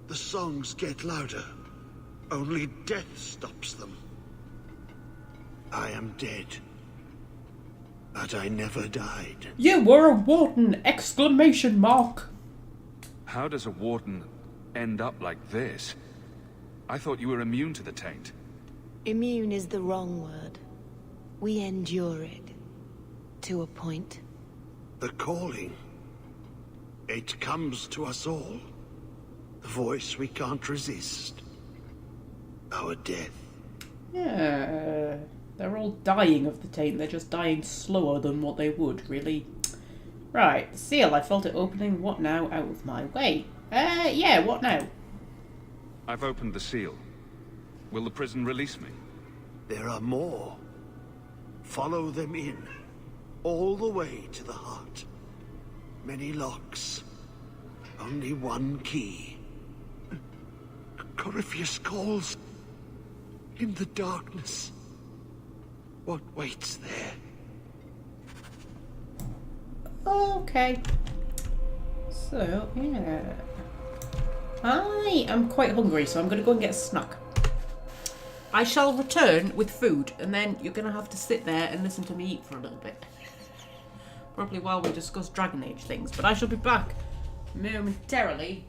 The songs get louder. Only death stops them. I am dead. But I never died. You were a warden! Exclamation mark! How does a warden end up like this? I thought you were immune to the taint. Immune is the wrong word. We endure it. To a point. The calling. It comes to us all. The voice we can't resist. Our death. Yeah. They're all dying of the taint. They're just dying slower than what they would, really. Right. The seal. I felt it opening. What now? Out of my way. Yeah, what now? I've opened the seal. Will the prison release me? There are more. Follow them in. All the way to the heart. Many locks. Only one key. Corypheus calls. In the darkness. What waits there? Okay. So, yeah. I am quite hungry, so I'm going to go and get a snack. I shall return with food, and then you're going to have to sit there and listen to me eat for a little bit. Probably while we discuss Dragon Age things, but I shall be back momentarily.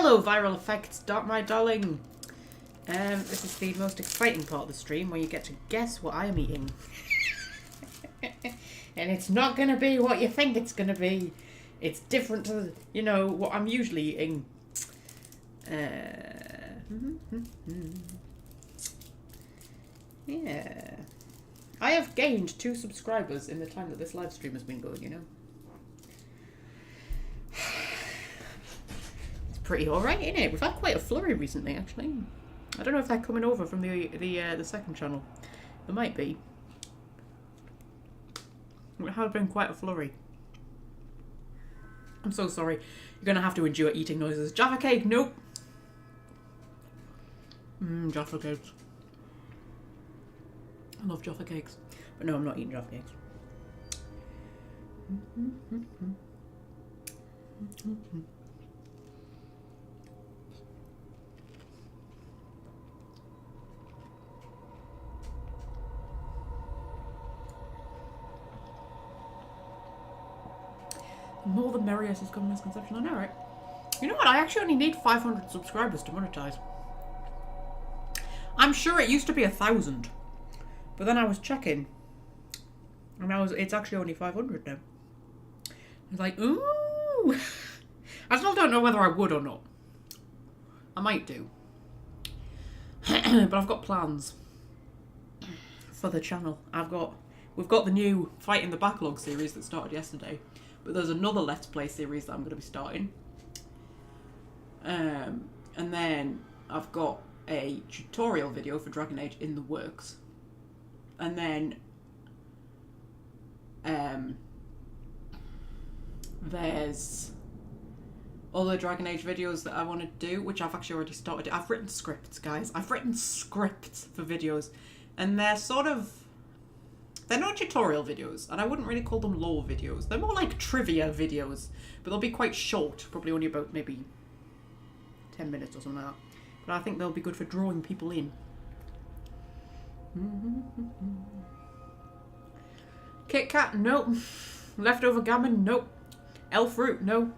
Hello, Viral Effects, my darling. This is the most exciting part of the stream where you get to guess what I am eating. And it's not going to be what you think it's going to be. It's different to, you know, what I'm usually eating. Yeah. I have gained 2 subscribers in the time that this live stream has been going, you know. It's pretty alright, isn't it? We've had quite a flurry recently, actually. I don't know if they're coming over from the second channel. There might be. It has been quite a flurry. I'm so sorry. You're going to have to endure eating noises. Jaffa cake, nope. Jaffa cakes. I love Jaffa cakes. But no, I'm not eating Jaffa cakes. More the merrier is common misconception. I know, right? You know what? I actually only need 500 subscribers to monetize. I'm sure it used to be 1,000, but then I was checking, and it's actually only 500 now. I was like, ooh. I still don't know whether I would or not. I might do, but I've got plans for the channel. We've got the new Fight in the Backlog series that started yesterday. But there's another Let's Play series that I'm going to be starting. And then I've got a tutorial video for Dragon Age in the works. And then there's other Dragon Age videos that I want to do, which I've actually already started. I've written scripts, guys. I've written scripts for videos. And they're they're not tutorial videos, and I wouldn't really call them lore videos. They're more like trivia videos, but they'll be quite short, probably only about maybe 10 minutes or something like that. But I think they'll be good for drawing people in. Kit Kat, nope. Leftover gammon, nope. Elf fruit, no.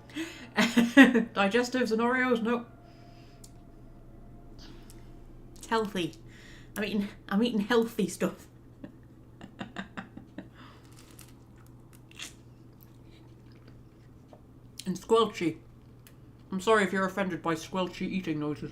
Digestives and Oreos, nope. It's healthy. I'm eating healthy stuff. And squelchy. I'm sorry if you're offended by squelchy eating noises.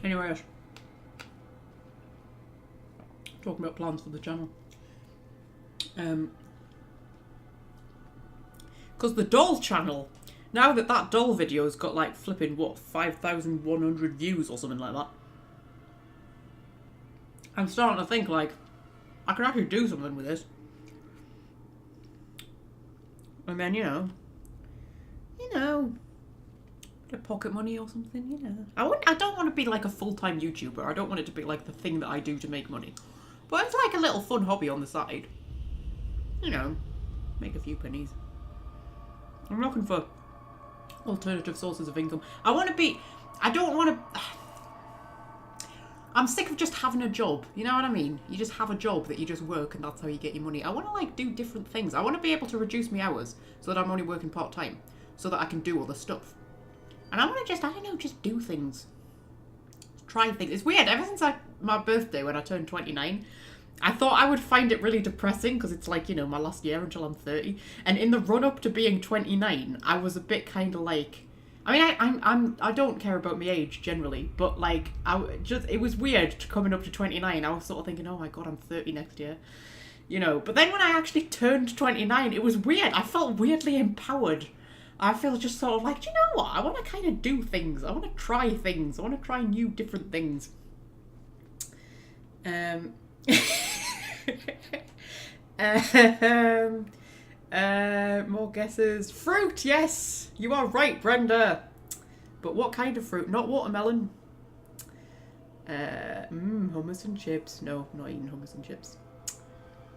Anyways, talking about plans for the channel. Because the doll channel, now that doll video's got like flipping, what, 5,100 views or something like that. I'm starting to think like, I could actually do something with this. And then, you know, bit of pocket money or something, you know. I don't want to be like a full-time YouTuber. I don't want it to be like the thing that I do to make money. But it's like a little fun hobby on the side. You know, make a few pennies. I'm looking for alternative sources of income. I'm sick of just having a job. You know what I mean? You just have a job that you just work and that's how you get your money. I want to like do different things. I want to be able to reduce my hours so that I'm only working part-time. So that I can do other stuff. And I want to just, I don't know, just do things. Try things. It's weird. Ever since my birthday when I turned 29, I thought I would find it really depressing because it's like, you know, my last year until I'm 30. And in the run-up to being 29, I was a bit kind of like... I don't care about my age generally, but like, it was weird coming up to 29. I was sort of thinking, oh my god, I'm 30 next year. You know, but then when I actually turned 29, it was weird. I felt weirdly empowered. I feel just sort of like, do you know what? I want to kind of do things. I want to try things. I want to try new different things. More guesses. Fruit, yes! You are right, Brenda. But what kind of fruit? Not watermelon. Hummus and chips. No, I'm not eating hummus and chips.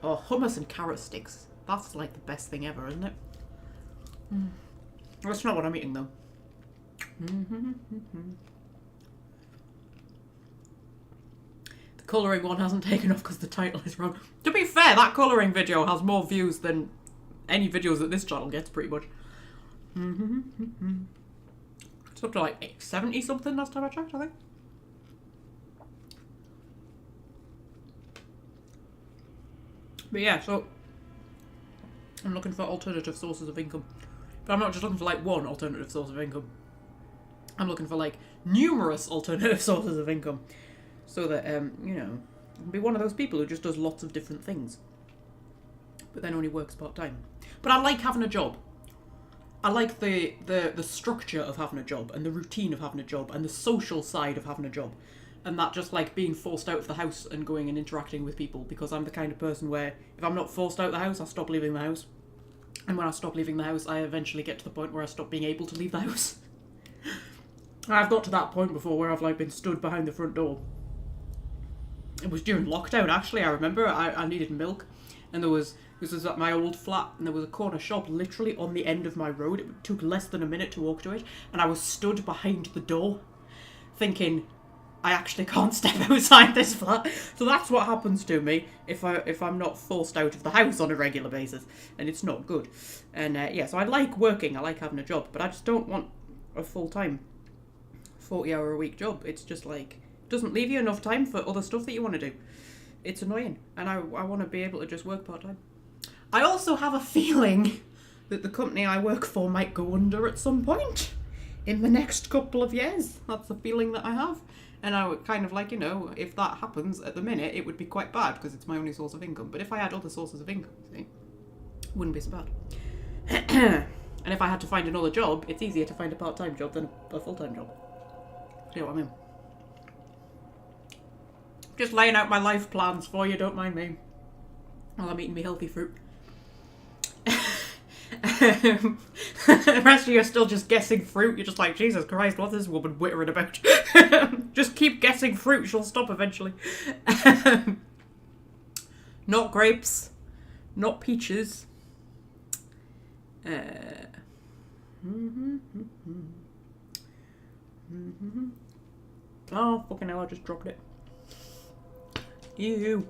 Oh, hummus and carrot sticks. That's like the best thing ever, isn't it? That's not what I'm eating though. The colouring one hasn't taken off because the title is wrong. To be fair, that colouring video has more views than any videos that this channel gets, pretty much. It's up to like 70 something last time I checked, I think. But yeah, so I'm looking for alternative sources of income. But I'm not just looking for like one alternative source of income. I'm looking for like numerous alternative sources of income. So that, you know, I can be one of those people who just does lots of different things. But then only works part-time. But I like having a job. I like the structure of having a job and the routine of having a job and the social side of having a job. And that just like being forced out of the house and going and interacting with people, because I'm the kind of person where if I'm not forced out of the house, I stop leaving the house. And when I stop leaving the house, I eventually get to the point where I stop being able to leave the house. I've got to that point before where I've like been stood behind the front door. It was during lockdown actually, I remember. I needed milk and this was at my old flat and there was a corner shop literally on the end of my road. It took less than a minute to walk to it and I was stood behind the door thinking, I actually can't step outside this flat. So that's what happens to me if I'm not forced out of the house on a regular basis, and it's not good. And yeah, so I like working, I like having a job, but I just don't want a full-time 40-hour-a-week job. It's just like, doesn't leave you enough time for other stuff that you want to do. It's annoying, and I want to be able to just work part-time. I also have a feeling that the company I work for might go under at some point in the next couple of years. That's the feeling that I have. And I would kind of like, you know, if that happens at the minute, it would be quite bad because it's my only source of income. But if I had other sources of income, see, it wouldn't be so bad. And if I had to find another job, it's easier to find a part-time job than a full-time job. You know what I mean? Just laying out my life plans for you, don't mind me. While I'm eating me healthy fruit. The rest of you are still just guessing fruit. You're just like, Jesus Christ, what's this woman whittering about? Just keep guessing fruit, she'll stop eventually. Not grapes, not peaches. Oh, fucking hell, I just dropped it. Ew.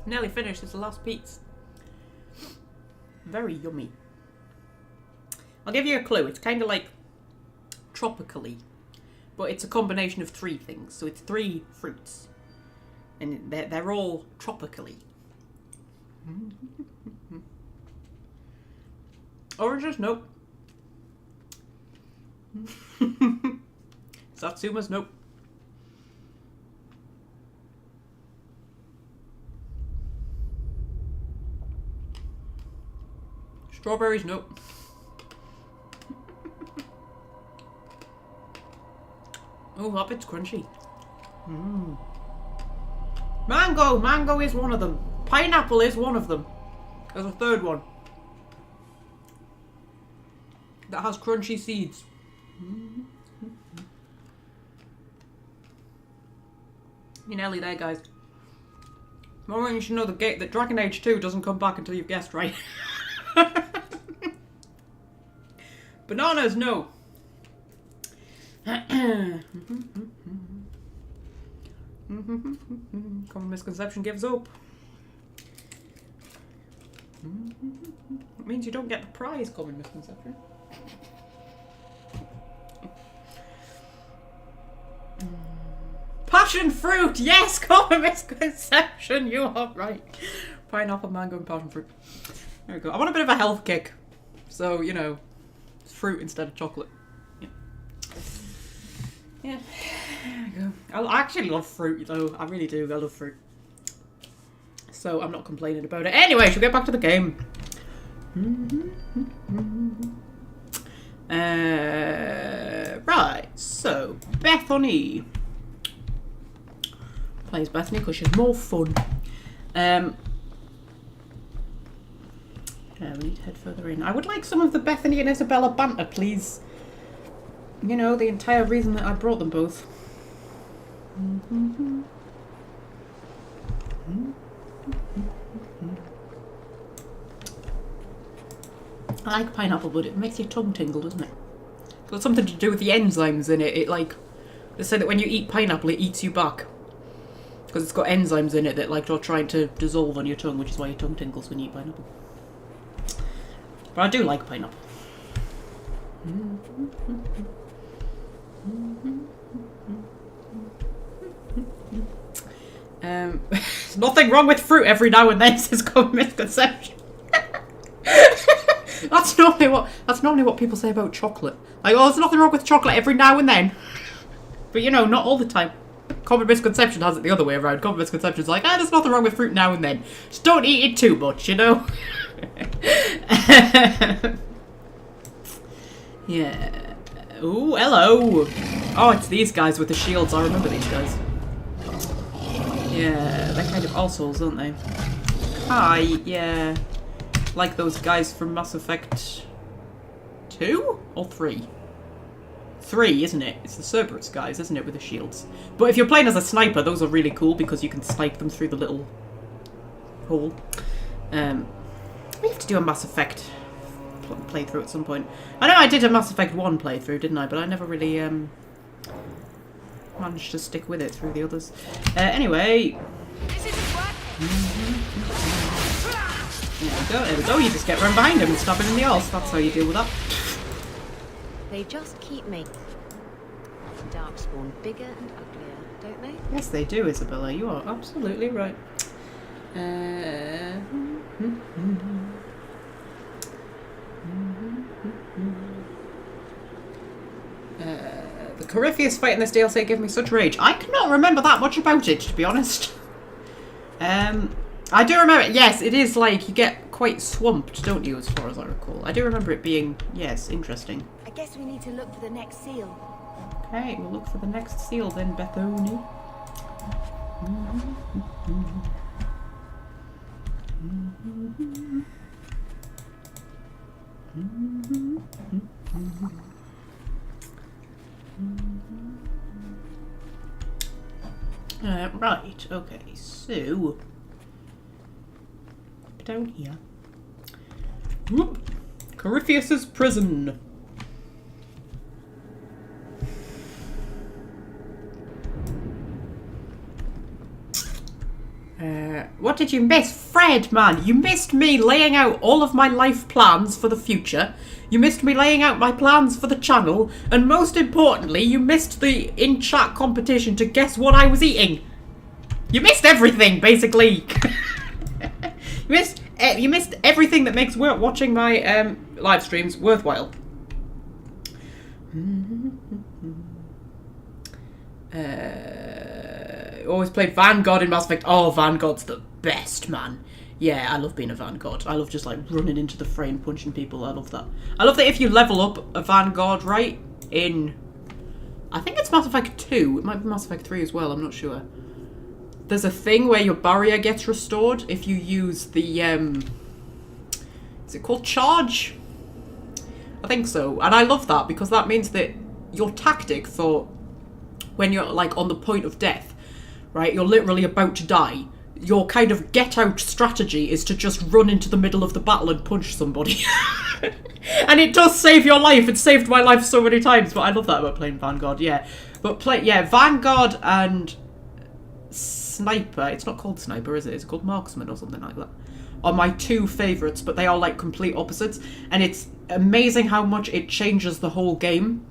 Nearly finished, it's the last piece. Very yummy. I'll give you a clue, it's kind of like tropically, but it's a combination of 3 things. So it's 3 fruits, and they're all tropically. Oranges? Nope. Satsumas? Nope. Strawberries? Nope. Oh, that bit's crunchy. Mango! Mango is one of them. Pineapple is one of them. There's a third one that has crunchy seeds. You're nearly there, guys. More you should know that Dragon Age 2 doesn't come back until you've guessed right. Bananas, no. Common misconception gives up. It means you don't get the prize, common misconception. Passion fruit! Yes, common misconception, you are right. Pineapple, mango, and passion fruit. There we go. I want a bit of a health kick. So, you know, it's fruit instead of chocolate. Yeah. There we go. I actually love fruit, though. I really do. I love fruit. So, I'm not complaining about it. Anyway, should we get back to the game? Right. So, Bethany plays Bethany because she's more fun. We need to head further in. I would like some of the Bethany and Isabella banter, please. You know, the entire reason that I brought them both. I like pineapple, but it makes your tongue tingle, doesn't it? It's got something to do with the enzymes in it. It like, they say that when you eat pineapple, it eats you back. Because it's got enzymes in it that like are trying to dissolve on your tongue, which is why your tongue tingles when you eat pineapple. But I do like pineapple. Nothing wrong with fruit every now and then, says common misconception. That's normally what people say about chocolate. Like, oh, there's nothing wrong with chocolate every now and then. But you know, not all the time. Common misconception has it the other way around. Common misconception is like, there's nothing wrong with fruit now and then. Just don't eat it too much, you know? Yeah. Ooh, hello. Oh, it's these guys with the shields. I remember these guys. Yeah, they're kind of assholes, aren't they? Hi, yeah. Like those guys from Mass Effect 2 or 3? 3, isn't it? It's the Cerberus guys, isn't it, with the shields? But if you're playing as a sniper, those are really cool because you can snipe them through the little hole. We have to do a Mass Effect playthrough at some point. I know I did a Mass Effect 1 playthrough, didn't I? But I never really managed to stick with it through the others. Anyway. There we go. You just get run behind him and stab him in the arse. That's how you deal with that. They just keep making Darkspawn bigger and uglier, don't they? Yes, they do, Isabella. You are absolutely right. The Corypheus fight in this DLC gave me such rage. I cannot remember that much about it, to be honest. I do remember, yes, it is like, you get quite swamped, don't you, as far as I recall. I do remember it being, yes, interesting. I guess we need to look for the next seal. Okay, we'll look for the next seal then, Bethany. Right, okay, so down here. Whoop. Corypheus's prison. What did you miss? Fred, man, you missed me laying out all of my life plans for the future. You missed me laying out my plans for the channel. And most importantly, you missed the in-chat competition to guess what I was eating. You missed everything, basically. You missed everything that makes watching my live streams worthwhile. Always played Vanguard in Mass Effect. Oh, Vanguard's the best, man. Yeah, I love being a Vanguard. I love just like running into the fray and punching people. I love that. I love that if you level up a Vanguard, right, in... I think it's Mass Effect 2. It might be Mass Effect 3 as well, I'm not sure. There's a thing where your barrier gets restored if you use the, is it called charge? I think so. And I love that because that means that your tactic for when you're like on the point of death, right, you're literally about to die, your kind of get-out strategy is to just run into the middle of the battle and punch somebody. And it does save your life. It saved my life so many times, but I love that about playing Vanguard, yeah. But Vanguard and Sniper, it's not called Sniper, is it? It's called Marksman or something like that, are my two favourites, but they are like complete opposites. And it's amazing how much it changes the whole game.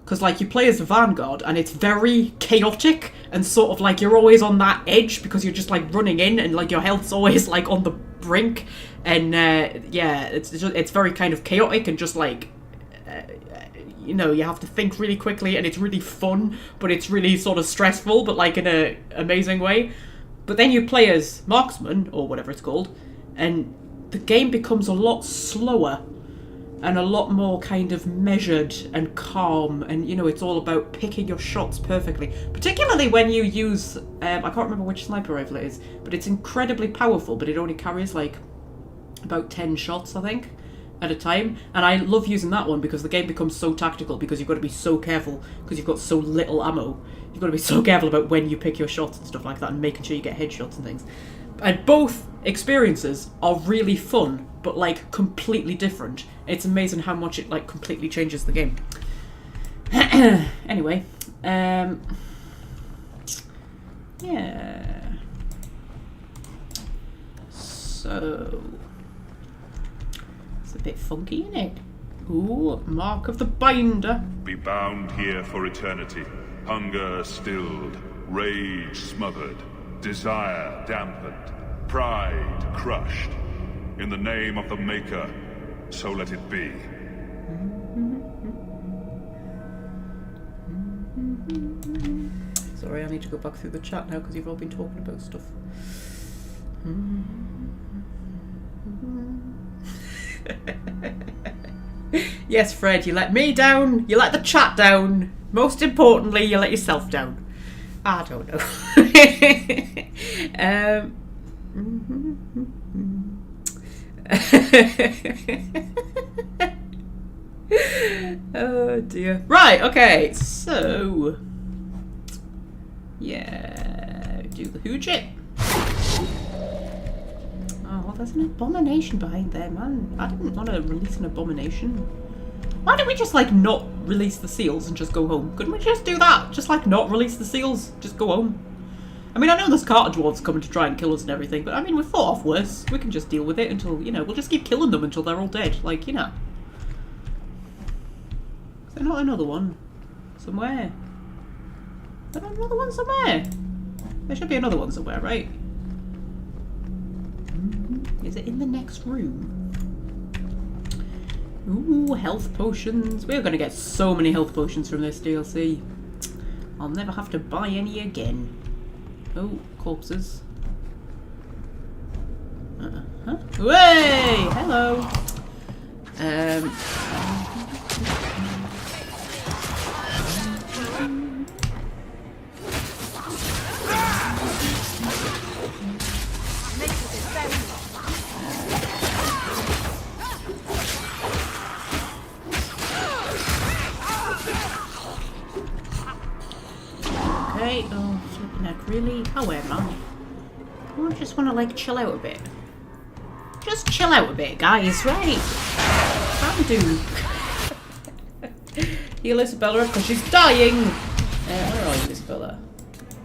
Because, like, you play as the Vanguard, and it's very chaotic, and sort of, like, you're always on that edge, because you're just, like, running in, and, like, your health's always, like, on the brink. And, yeah, it's very kind of chaotic, and just, like, you know, you have to think really quickly, and it's really fun, but it's really sort of stressful, but, like, in a amazing way. But then you play as Marksman, or whatever it's called, and the game becomes a lot slower. And a lot more kind of measured and calm, and you know, it's all about picking your shots perfectly. Particularly when you use, I can't remember which sniper rifle it is, but it's incredibly powerful, but it only carries like about 10 shots, I think, at a time. And I love using that one because the game becomes so tactical, because you've got to be so careful, because you've got so little ammo. You've got to be so careful about when you pick your shots and stuff like that, and making sure you get headshots and things. And both experiences are really fun, but like completely different. It's amazing how much it like completely changes the game. Anyway, yeah. So it's a bit funky, isn't it? Ooh, mark of the binder. Be bound here for eternity. Hunger stilled, rage smothered, desire dampened, pride crushed. In the name of the Maker, so let it be. Sorry, I need to go back through the chat now because you've all been talking about stuff. Yes, Fred, you let me down, you let the chat down. Most importantly, you let yourself down. I don't know. Oh dear. Right, okay, so yeah, do the hoojit. Oh, there's an abomination behind there, man. I didn't want to release an abomination. Why don't we just like not release the seals and just go home? Couldn't we just do that? Just like not release the seals, just go home. I mean, I know there's Carter dwarves coming to try and kill us and everything, but I mean, we've fought off worse. We can just deal with it until, you know, we'll just keep killing them until they're all dead. Like, you know. Is there not another one somewhere? Is there not another one somewhere? There should be another one somewhere, right? Is it in the next room? Ooh, health potions. We're going to get so many health potions from this DLC. I'll never have to buy any again. Oh, corpses. Huh? Way! Hello! Okay, oh, flipping heck, really? Oh, where am I? I just want to, like, chill out a bit. Just chill out a bit, guys, right? Can do. Heal Isabella because she's dying! Where are you, Isabella?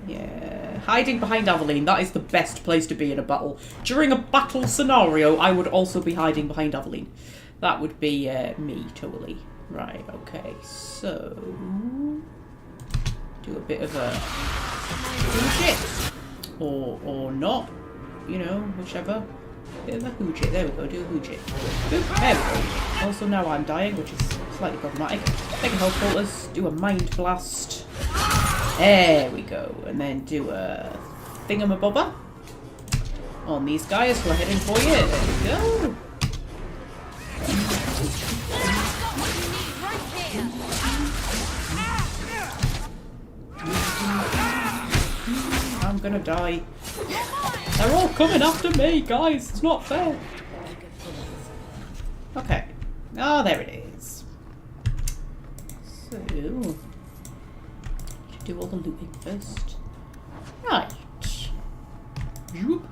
Yeah. Hiding behind Aveline. That is the best place to be in a battle. During a battle scenario, I would also be hiding behind Aveline. That would be me, totally. Right, okay, so... do a bit of a hoojit. Or not. You know, whichever. Bit of a hoojit. There we go, do a hoojit. Boop, there we go. Also now I'm dying, which is slightly problematic. Take a health bolters, do a mind blast. There we go. And then do a thingamabobber on these guys who are heading for you. There we go. I'm gonna die. They're all coming after me, guys. It's not fair. Okay. Oh, there it is. So, should do all the looting first. Right. Zoop.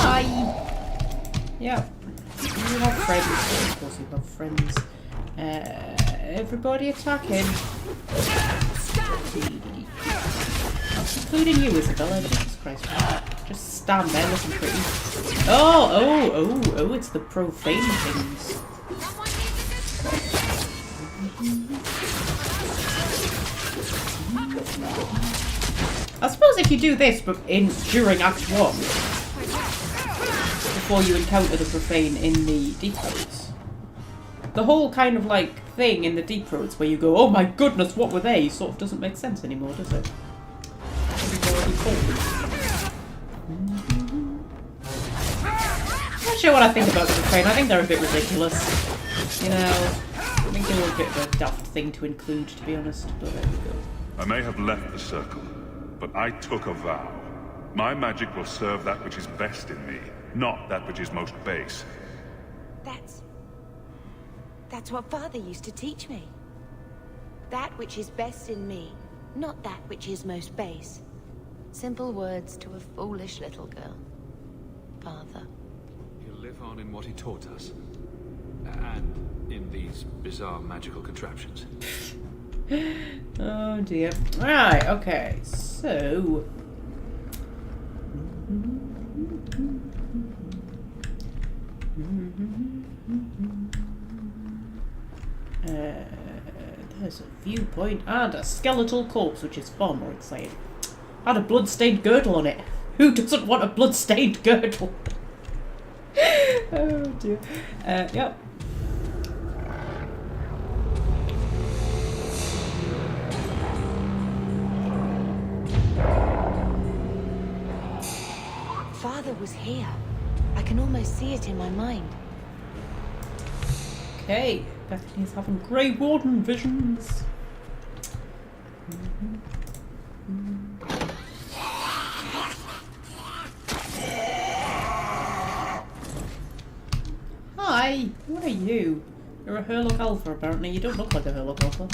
Hi! Yeah. You have friends. Of course you have friends. Everybody attack him. Including you, Isabella. Jesus Christ. Just stand there looking pretty. Oh, it's the profane things. I suppose if you do this, but during Act 1, before you encounter the profane in the deep roads, the whole kind of like thing in the deep roads where you go, oh my goodness, what were they, sort of doesn't make sense anymore, does it? I'm not sure what I think about the profane. I think they're a bit ridiculous. You know, I think they were a bit of a daft thing to include, to be honest, but there we go. I may have left the circle, but I took a vow. My magic will serve that which is best in me, not that which is most base. That's what Father used to teach me. That which is best in me, not that which is most base. Simple words to a foolish little girl. Father. He'll live on in what he taught us. And in these bizarre magical contraptions. Oh dear. Right, okay, so... there's a viewpoint and a skeletal corpse, which is far more exciting. Had a blood-stained girdle on it. Who doesn't want a blood-stained girdle? Oh dear. Yep. Father was here. I can almost see it in my mind. Okay, Bethany's having Grey Warden visions. Hi, what are you? You're a Herlock Alpha, apparently. You don't look like a Herlock Alpha.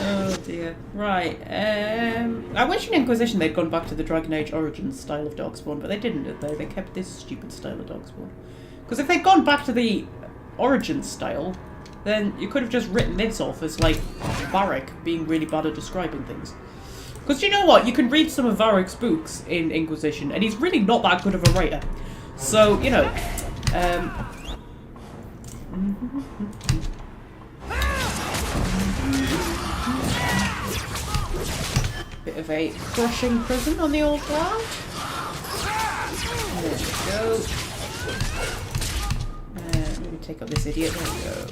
Oh dear. Right. I wish in Inquisition they'd gone back to the Dragon Age Origins style of Darkspawn, but they didn't, did they? They kept this stupid style of Darkspawn. Because if they'd gone back to the Origins style, then you could have just written this off as, like, Varric being really bad at describing things. Because you know what? You can read some of Varric's books in Inquisition, and he's really not that good of a writer. So, you know... Bit of a crushing prison on the old lad. There we go. Let me take up this idiot. There we go.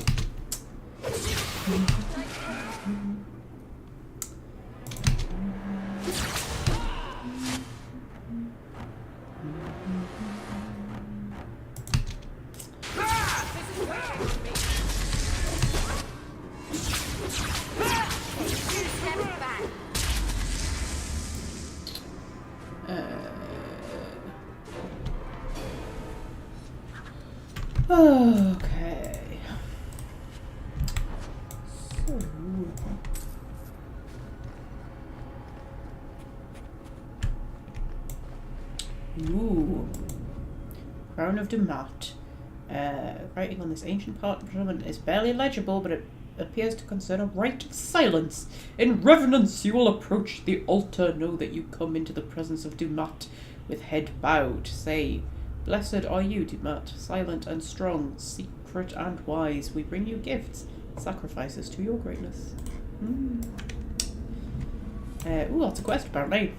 Okay. So. Ooh. Crown of Dumat. Writing on this ancient parchment is barely legible, but it appears to concern a rite of silence. In reverence you will approach the altar. Know that you come into the presence of Dumat with head bowed. Say, blessed are you, Dumat, silent and strong, secret and wise. We bring you gifts, sacrifices to your greatness. Ooh, that's a quest, apparently.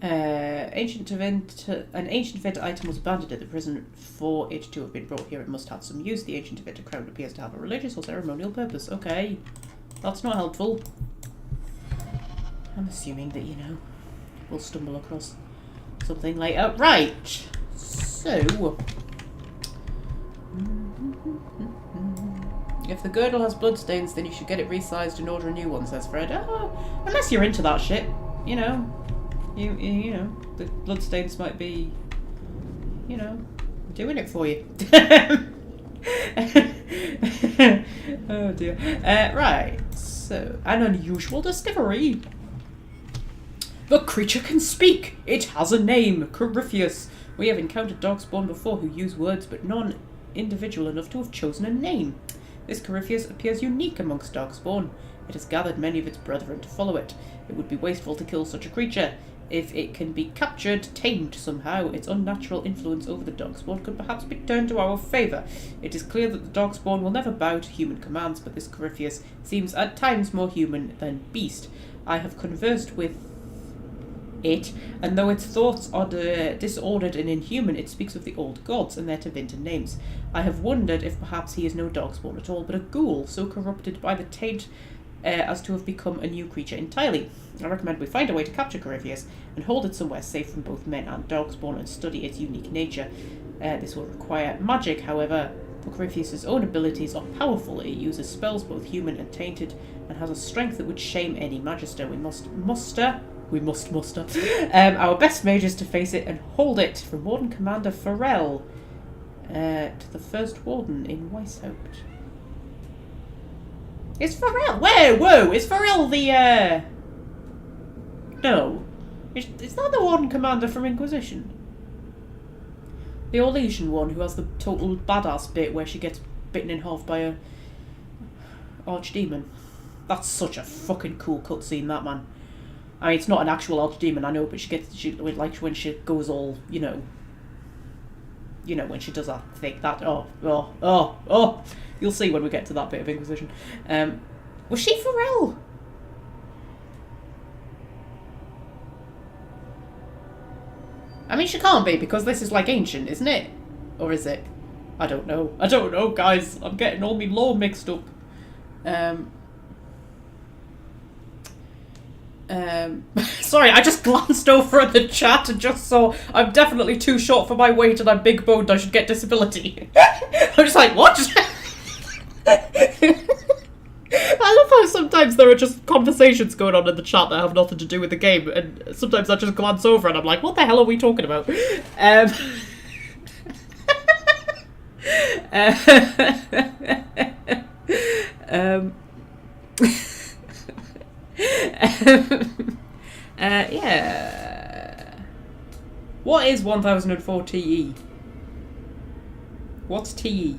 An ancient event item was abandoned at the prison. For it to have been brought here, it must have some use. The ancient event crown appears to have a religious or ceremonial purpose. Okay, that's not helpful. I'm assuming that, you know, we'll stumble across something later. Right, so... If the girdle has bloodstains, then you should get it resized and order a new one, says Fred. Oh, unless you're into that shit, you know. You know, the bloodstains might be, you know, doing it for you. Oh dear. Right, so, an unusual discovery. The creature can speak! It has a name, Corypheus. We have encountered Darkspawn before who use words, but none individual enough to have chosen a name. This Corypheus appears unique amongst Darkspawn. It has gathered many of its brethren to follow it. It would be wasteful to kill such a creature. If it can be captured, tamed somehow, its unnatural influence over the Darkspawn could perhaps be turned to our favour. It is clear that the Darkspawn will never bow to human commands, but this Corypheus seems at times more human than beast. I have conversed with it, and though its thoughts are disordered and inhuman, it speaks of the old gods and their Tevinter names. I have wondered if perhaps he is no Darkspawn at all, but a ghoul, so corrupted by the taint as to have become a new creature entirely. I recommend we find a way to capture Corypheus and hold it somewhere safe from both men and Darkspawn and study its unique nature. This will require magic, however, for Corypheus' own abilities are powerful. It uses spells both human and tainted and has a strength that would shame any magister. We must muster we must muster. Our best mage is to face it and hold it from Warden Commander Farrell to the first Warden in Weishaupt. Is Farrell? Whoa! Is Farrell the, No. Is that the Warden Commander from Inquisition? The Orlesian one who has the total badass bit where she gets bitten in half by a archdemon. That's such a fucking cool cutscene, that, man. I mean, it's not an actual archdemon, I know, but like when she goes all, you know, when she does that thing, that, oh, you'll see when we get to that bit of Inquisition. Was she Farrell? I mean, she can't be, because this is, like, ancient, isn't it? Or is it? I don't know. I don't know, guys. I'm getting all my lore mixed up. Sorry, I just glanced over at the chat and just saw I'm definitely too short for my weight and I'm big boned, I should get disability. I'm just like, what? I love how sometimes there are just conversations going on in the chat that have nothing to do with the game, and sometimes I just glance over and I'm like, what the hell are we talking about? Yeah. What is 1004 TE? What's TE?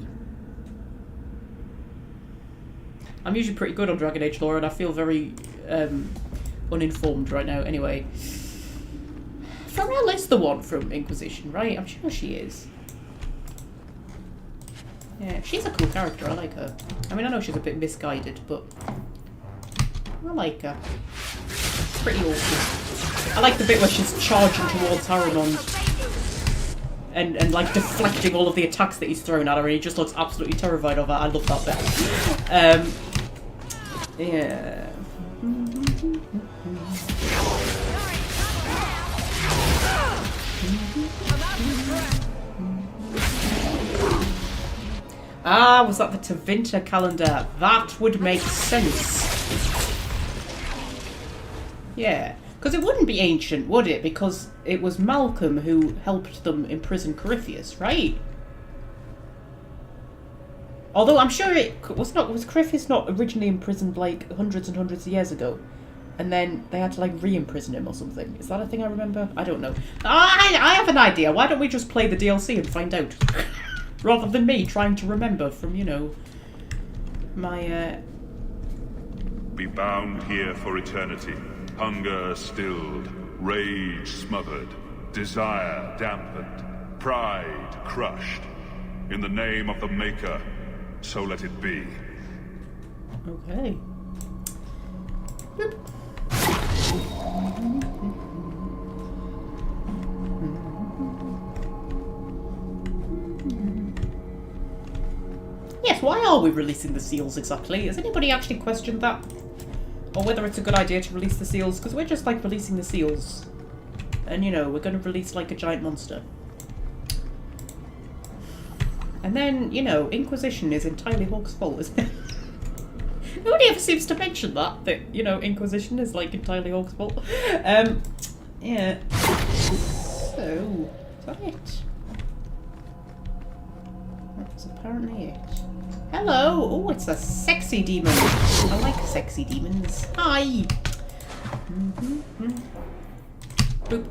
I'm usually pretty good on Dragon Age lore, and I feel very uninformed right now. Anyway, Farrell is the one from Inquisition, right? I'm sure she is. Yeah, she's a cool character. I like her. I mean, I know she's a bit misguided, but I like her. Pretty awesome. I like the bit where she's charging towards Harriman and like deflecting all of the attacks that he's thrown at her, and he just looks absolutely terrified of her. I love that bit. Yeah. Ah, was that the Tevinter calendar? That would make sense. Yeah, because it wouldn't be ancient, would it? Because it was Malcolm who helped them imprison Corypheus, right? Although I'm sure it was Corypheus not originally imprisoned like hundreds and hundreds of years ago, and then they had to like re-imprison him or something. Is that a thing I remember? I don't know. I have an idea. Why don't we just play the DLC and find out, rather than me trying to remember from, you know, my. Be bound here for eternity. Hunger stilled, rage smothered, desire dampened, pride crushed. In the name of the Maker, so let it be. Okay. Boop. Yes, why are we releasing the seals exactly? Has anybody actually questioned that? Or whether it's a good idea to release the seals? Because we're just like releasing the seals. And you know, we're going to release like a giant monster. And then, you know, Inquisition is entirely Hawke's fault, isn't it? Nobody ever seems to mention that, you know, Inquisition is like entirely Hawke's fault. Yeah. So, is that it? That's apparently it. Hello! Oh, it's a sexy demon. I like sexy demons. Hi! Boop.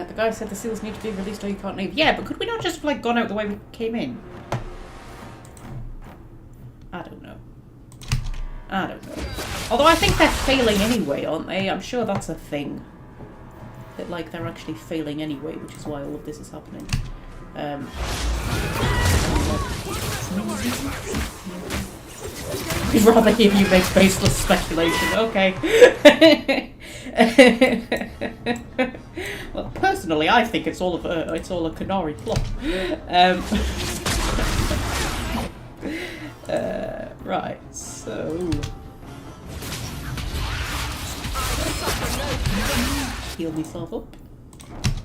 The guy said the seals need to be released or you can't leave. Yeah, but could we not just have like gone out the way we came in? I don't know. I don't know. Although I think they're failing anyway, aren't they? I'm sure that's a thing. That like they're actually failing anyway, which is why all of this is happening. I'd rather hear you make baseless speculation. Okay. Well, personally, I think it's all a Canary plot. Right, so heal myself up.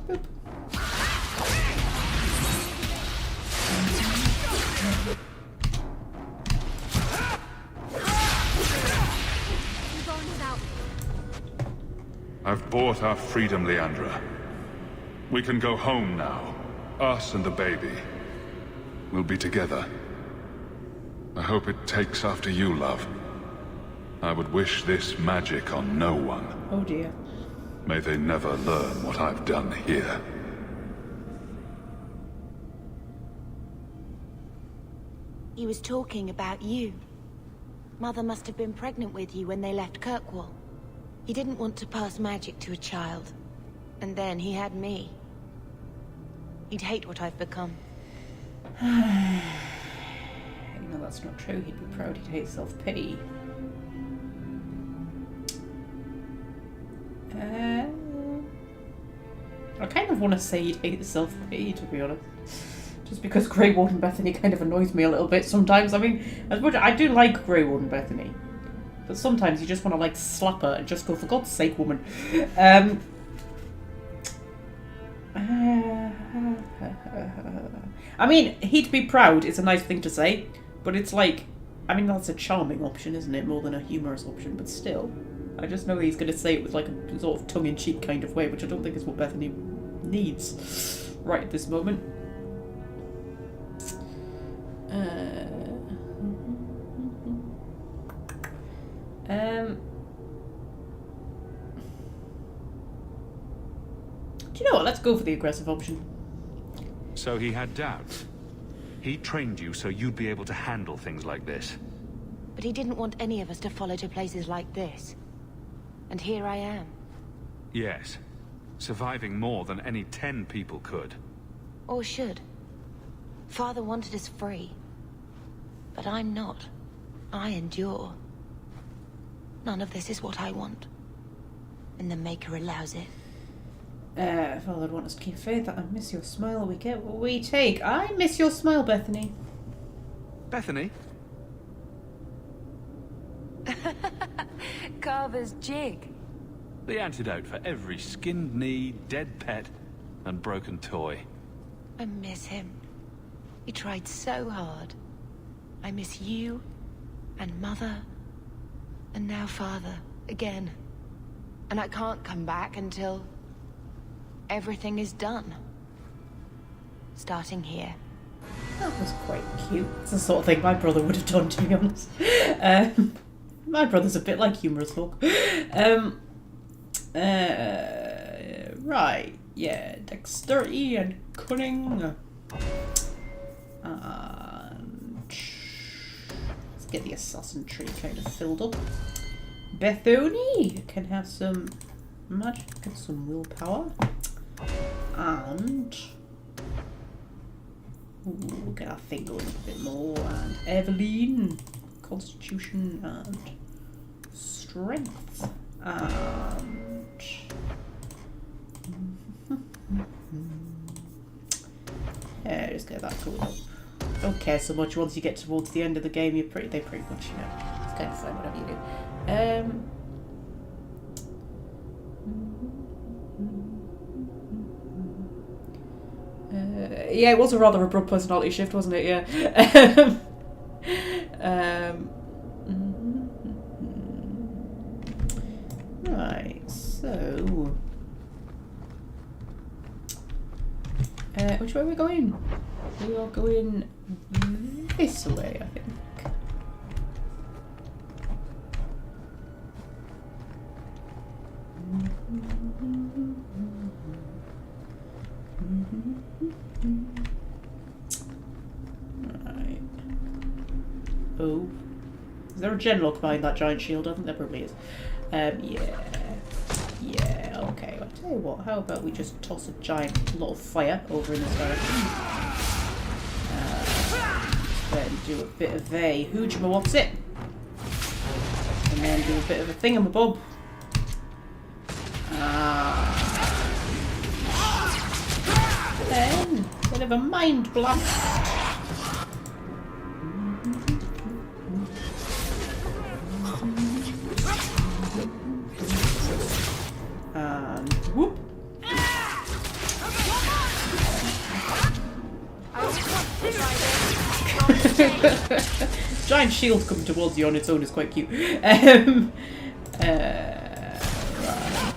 Boop. I've bought our freedom, Leandra. We can go home now. Us and the baby. We'll be together. I hope it takes after you, love. I would wish this magic on no one. Oh dear. May they never learn what I've done here. He was talking about you. Mother must have been pregnant with you when they left Kirkwall. He didn't want to pass magic to a child. And then he had me. He'd hate what I've become. No, that's not true. He'd be proud. He'd hate self-pity. I kind of want to say he'd hate self-pity, to be honest. Just because Grey Warden Bethany kind of annoys me a little bit sometimes. I mean, as much I do like Grey Warden Bethany, but sometimes you just want to like slap her and just go, for God's sake, woman. I mean, he'd be proud is a nice thing to say, but it's like, I mean, that's a charming option, isn't it? More than a humorous option, but still. I just know he's going to say it with like a sort of tongue-in-cheek kind of way, which I don't think is what Bethany needs right at this moment. Do you know what? Let's go for the aggressive option. So he had doubts. He trained you so you'd be able to handle things like this. But he didn't want any of us to follow to places like this. And here I am. Yes. Surviving more than any 10 people could. Or should. Father wanted us free. But I'm not. I endure. None of this is what I want. And the Maker allows it. Father would want us to keep faith. I miss your smile. We get what we take. I miss your smile, Bethany. Bethany? Carver's jig. The antidote for every skinned knee, dead pet, and broken toy. I miss him. He tried so hard. I miss you, and Mother, and now Father, again. And I can't come back until everything is done. Starting here. That was quite cute. It's the sort of thing my brother would have done, to be honest. My brother's a bit like humorous Hawke. Right, yeah, dexterity and cunning. And let's get the assassin tree kind of filled up. Bethany can have some magic and some willpower. And we'll get our thing going a bit more. And Evelyn, constitution and strength. And yeah, just get that going up. Don't care so much once you get towards the end of the game. They pretty much, you know, it's kind of fun whatever you do. Yeah, it was a rather abrupt personality shift, wasn't it? Yeah. Right, so which way are we going? We are going this way, I think. Right. Oh. Is there a genlock behind that giant shield? I think there probably is. Yeah, okay. I'll tell you what, how about we just toss a giant lot of fire over in this direction. Then do a bit of a hoojama-what's it? And then do a bit of a thingamabob. Then, bit of a mind blast. And whoop. Giant shield coming towards you on its own is quite cute. Right,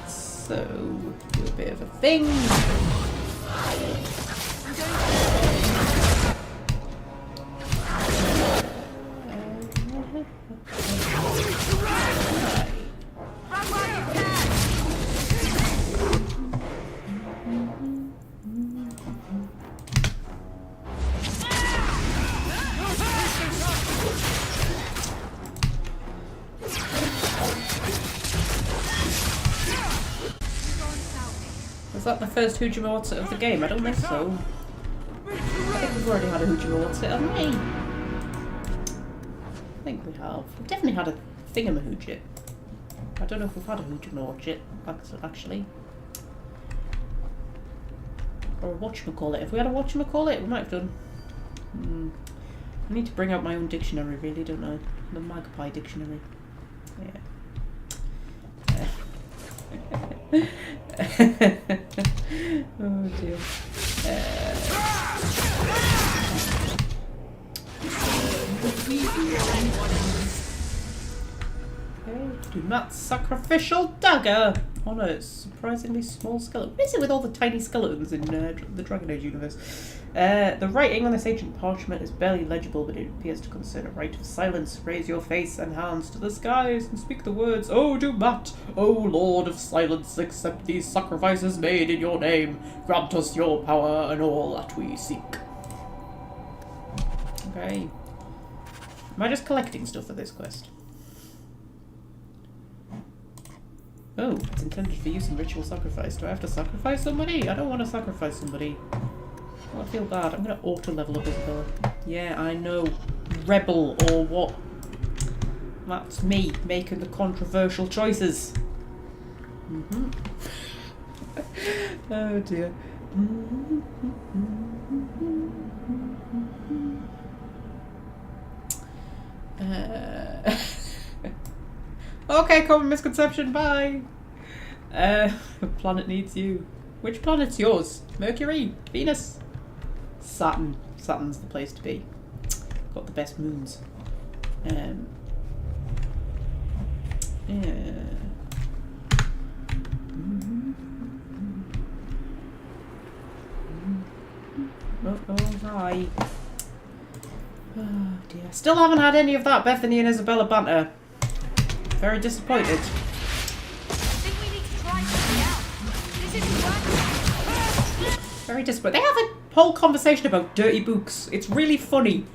so do a bit of a thing. Was that the first Hujima of the game? I don't think so. I think we've already had a Hujima, haven't we? I think we have. We've definitely had a thingamahoochit. I don't know if we've had a Hujima actually. Or a whatchamacallit. If we had a whatchamacallit, we might have done. I need to bring out my own dictionary, really, don't I? The Magpie dictionary. Yeah. Oh dear. Okay, do not sacrificial dagger on a surprisingly small skeleton. What is it with all the tiny skeletons in the Dragon Age universe? The writing on this ancient parchment is barely legible, but it appears to concern a rite of silence. Raise your face and hands to the skies and speak the words, "Oh, do not, O Lord of Silence, accept these sacrifices made in your name. Grant us your power and all that we seek." Okay. Am I just collecting stuff for this quest? Oh, it's intended for use in ritual sacrifice. Do I have to sacrifice somebody? I don't want to sacrifice somebody. I feel bad. I'm going to auto-level up Isabella. Yeah, I know. Rebel or what? That's me making the controversial choices. Oh dear. Okay, common misconception, bye! Planet needs you. Which planet's yours? Mercury? Venus? Saturn. Saturn's the place to be. Got the best moons. Yeah. Oh, hi. Oh dear. Still haven't had any of that Bethany and Isabella banter. Very disappointed. Very disappointed. They have a whole conversation about dirty books. It's really funny.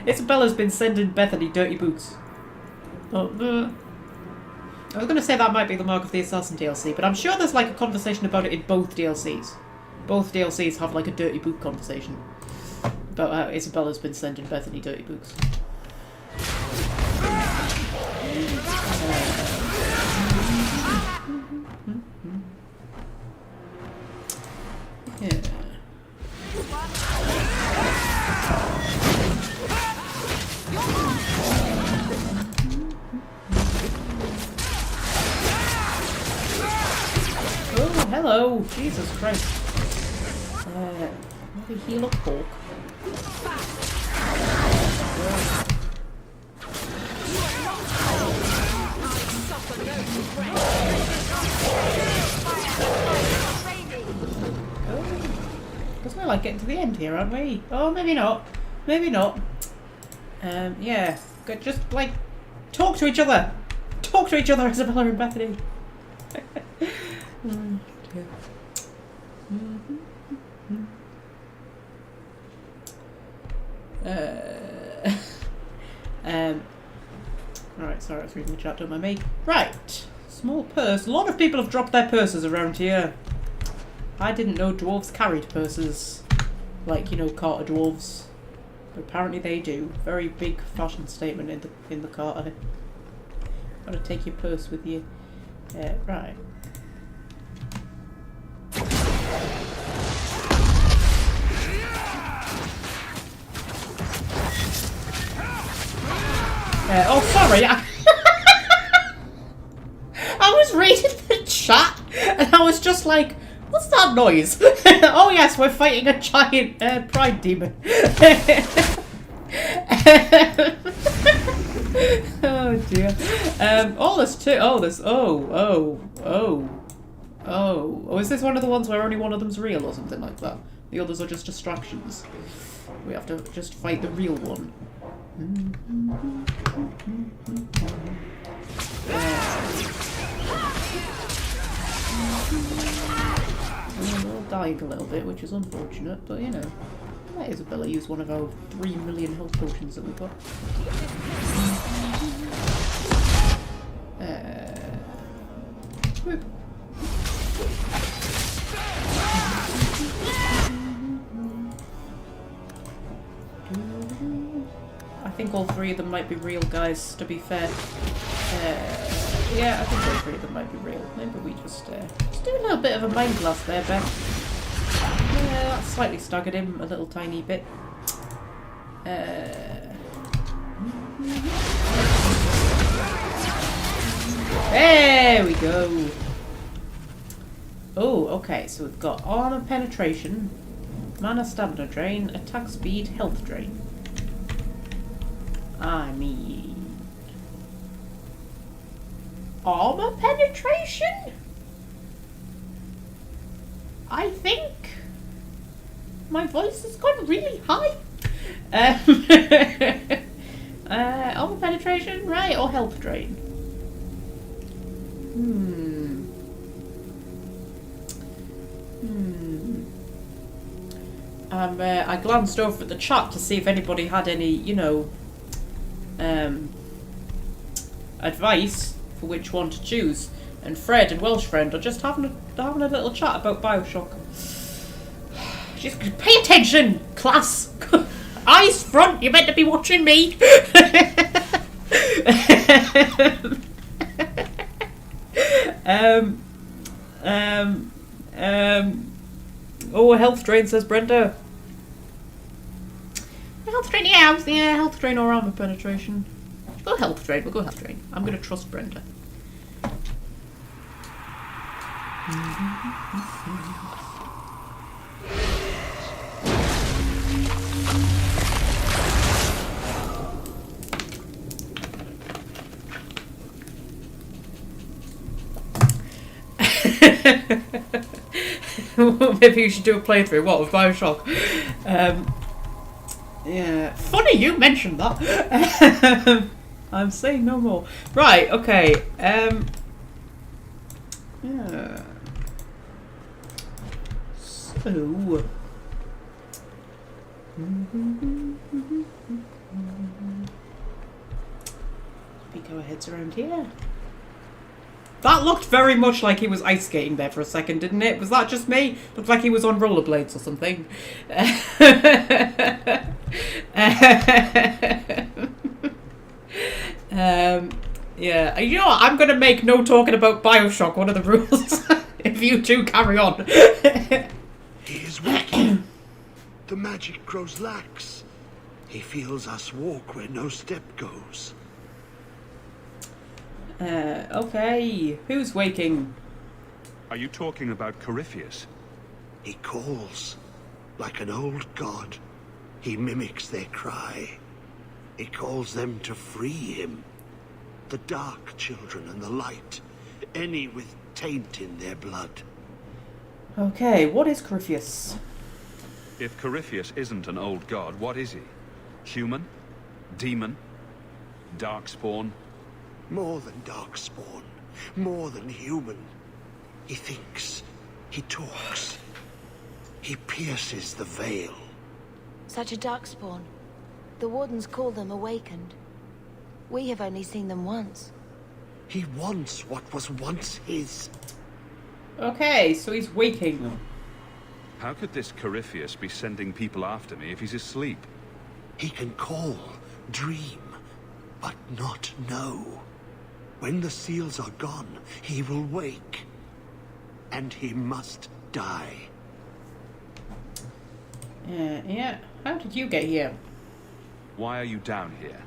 Isabella's been sending Bethany dirty books. I was going to say that might be the Mark of the Assassin DLC, but I'm sure there's like a conversation about it in both DLCs. Both DLCs have like a dirty book conversation about how Isabella's been sending Bethany dirty books. Yeah. Oh, hello! Jesus Christ. Maybe heal up Hawke. Because we're like getting to the end here, aren't we? Oh, maybe not. Maybe not. Yeah. Just like talk to each other. Talk to each other, Isabella and Bethany. Alright, sorry, I was reading the chat, don't mind me. Right, small purse. A lot of people have dropped their purses around here. I didn't know dwarves carried purses. Like, you know, Carter dwarves. But apparently they do. Very big fashion statement in the Carter. Gotta take your purse with you. Right. Oh, sorry. I was reading the chat and I was just like, what's that noise? Oh yes, we're fighting a giant pride demon. Oh dear. Oh, there's two. Oh, there's. Oh, is this one of the ones where only one of them's real or something like that? The others are just distractions. We have to just fight the real one. We're all dying a little bit, which is unfortunate, but you know, that is Isabella use one of our 3 million health potions that we've got. Whoop. I think all three of them might be real, guys, to be fair. Yeah, I think all three of them might be real. Maybe we just do a little bit of a mind blast there, Ben. Yeah, that slightly staggered him a little tiny bit. There we go. Oh, okay, so we've got armor penetration, mana stamina drain, attack speed, health drain. I mean, armor penetration? I think my voice has gone really high. Armor penetration, right, or health drain? I glanced over at the chat to see if anybody had any, you know, advice for which one to choose. And Fred and Welsh Friend are just having a little chat about Bioshock. Just pay attention, class. Eyes front. You're meant to be watching me. Oh, health drain, says Brenda. Health drain, yeah, health drain or armor penetration. Go health drain. We'll go health drain. I'm gonna trust Brenda. Maybe you should do a playthrough. What, with Bioshock? Yeah. Funny you mentioned that. I'm saying no more. Right, okay. Yeah. So. Peek our heads around here. That looked very much like he was ice skating there for a second, didn't it? Was that just me? Looked like he was on rollerblades or something. Yeah. You know what? I'm going to make no talking about Bioshock one of the rules. If you two carry on. He is weak. The magic grows lax. He feels us walk where no step goes. Okay. Who's waking? Are you talking about Corypheus? He calls. Like an old god. He mimics their cry. He calls them to free him. The dark children and the light. Any with taint in their blood. Okay, what is Corypheus? If Corypheus isn't an old god, what is he? Human? Demon? Darkspawn? More than darkspawn. More than human. He thinks. He talks. He pierces the veil. Such a darkspawn. The Wardens call them awakened. We have only seen them once. He wants what was once his. Okay, so he's waking. How could this Corypheus be sending people after me if he's asleep? He can call, dream, but not know. When the seals are gone, he will wake. And he must die. Yeah. How did you get here? Why are you down here?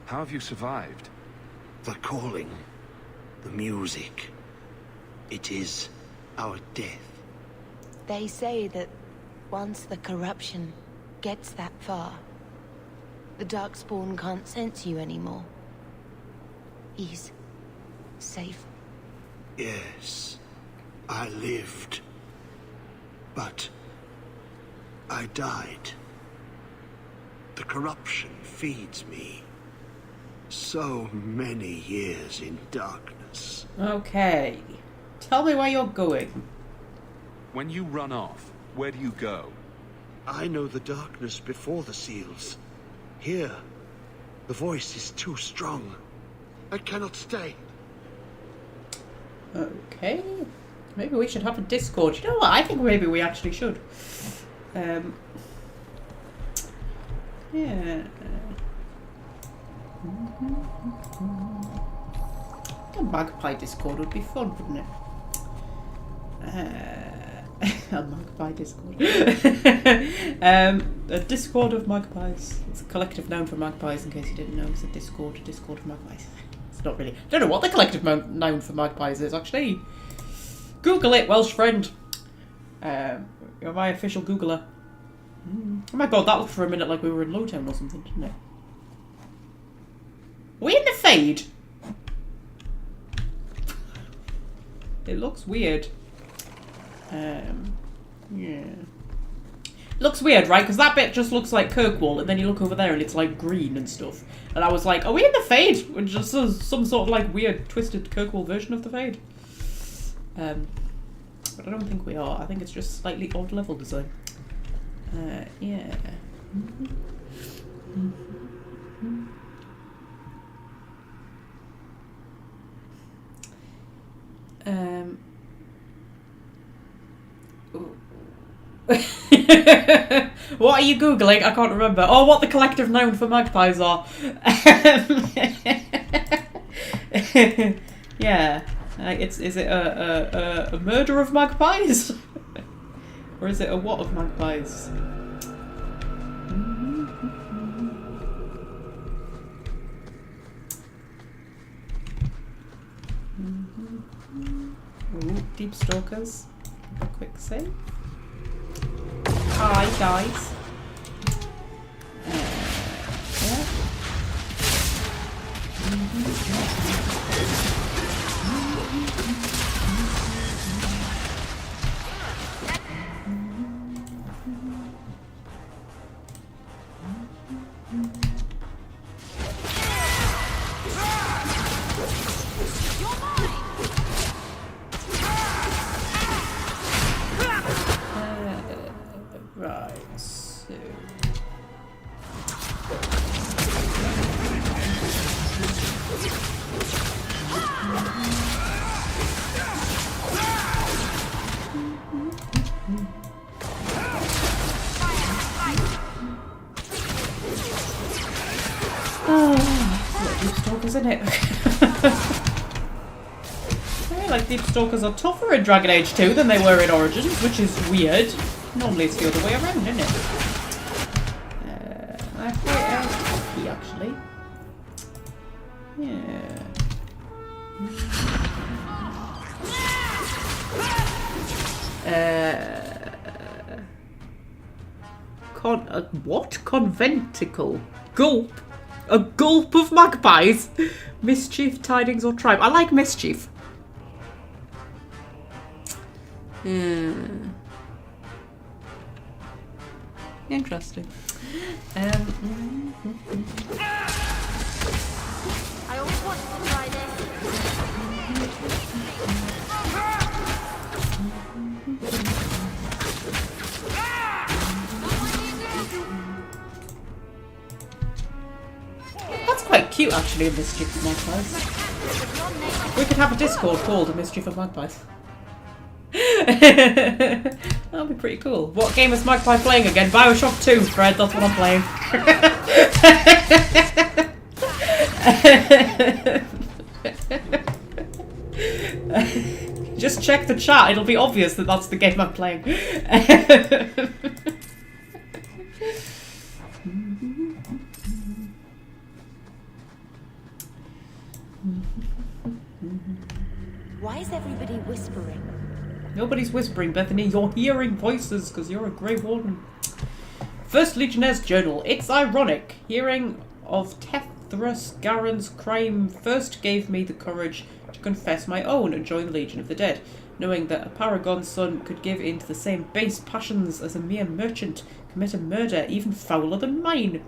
How have you survived? The calling. The music. It is our death. They say that once the corruption gets that far, the Darkspawn can't sense you anymore. He's safe. Yes, I lived. But I died. The corruption feeds me. So many years in darkness. Okay. Tell me where you're going. When you run off, where do you go? I know the darkness before the seals. Here, the voice is too strong. I cannot stay. Okay. Maybe we should have a Discord. You know what? I think maybe we actually should. Yeah. A Magpie Discord would be fun, wouldn't it? A Magpie Discord. A Discord of magpies. It's a collective noun for magpies, in case you didn't know. It's a Discord of magpies. It's not really. I don't know what the collective noun for magpies is, actually. Google it, Welsh friend. You're my official Googler. Oh my god, that looked for a minute like we were in Lowtown or something, didn't it? Are we in the Fade? It looks weird. Yeah. It looks weird, right? Because that bit just looks like Kirkwall, and then you look over there and it's like green and stuff. And I was like, are we in the Fade? Which just some sort of like weird, twisted Kirkwall version of the Fade. But I don't think we are. I think it's just slightly odd level design. Yeah. What are you Googling? I can't remember. Oh, what the collective noun for magpies are. Yeah. Is it a murder of magpies? Or is it a what of magpies? Ooh, deep stalkers. A quick save. Hi guys. Yeah. Right, so... Oh, deep stalkers, isn't it? I feel like deep stalkers are tougher in Dragon Age 2 than they were in Origins, which is weird. Normally it's the other way around, isn't it? I quite happy actually. Yeah. What? Conventicle? Gulp? A gulp of magpies? Mischief, tidings, or tribe? I like mischief. Interesting. I always wanted to try this. That's quite cute actually, a Mischief of Magpies. We could have a Discord called a Mischief of Magpies. That'll be pretty cool. What game is Magpie playing again? BioShock 2, Fred, that's what I'm playing. check the chat, it'll be obvious that that's the game I'm playing. Why is everybody whispering? Nobody's whispering, Bethany. You're hearing voices because you're a Grey Warden. First Legionnaire's Journal. It's ironic. Hearing of Tethras Garen's crime first gave me the courage to confess my own and join the Legion of the Dead. Knowing that a paragon's son could give in to the same base passions as a mere merchant, commit a murder even fouler than mine.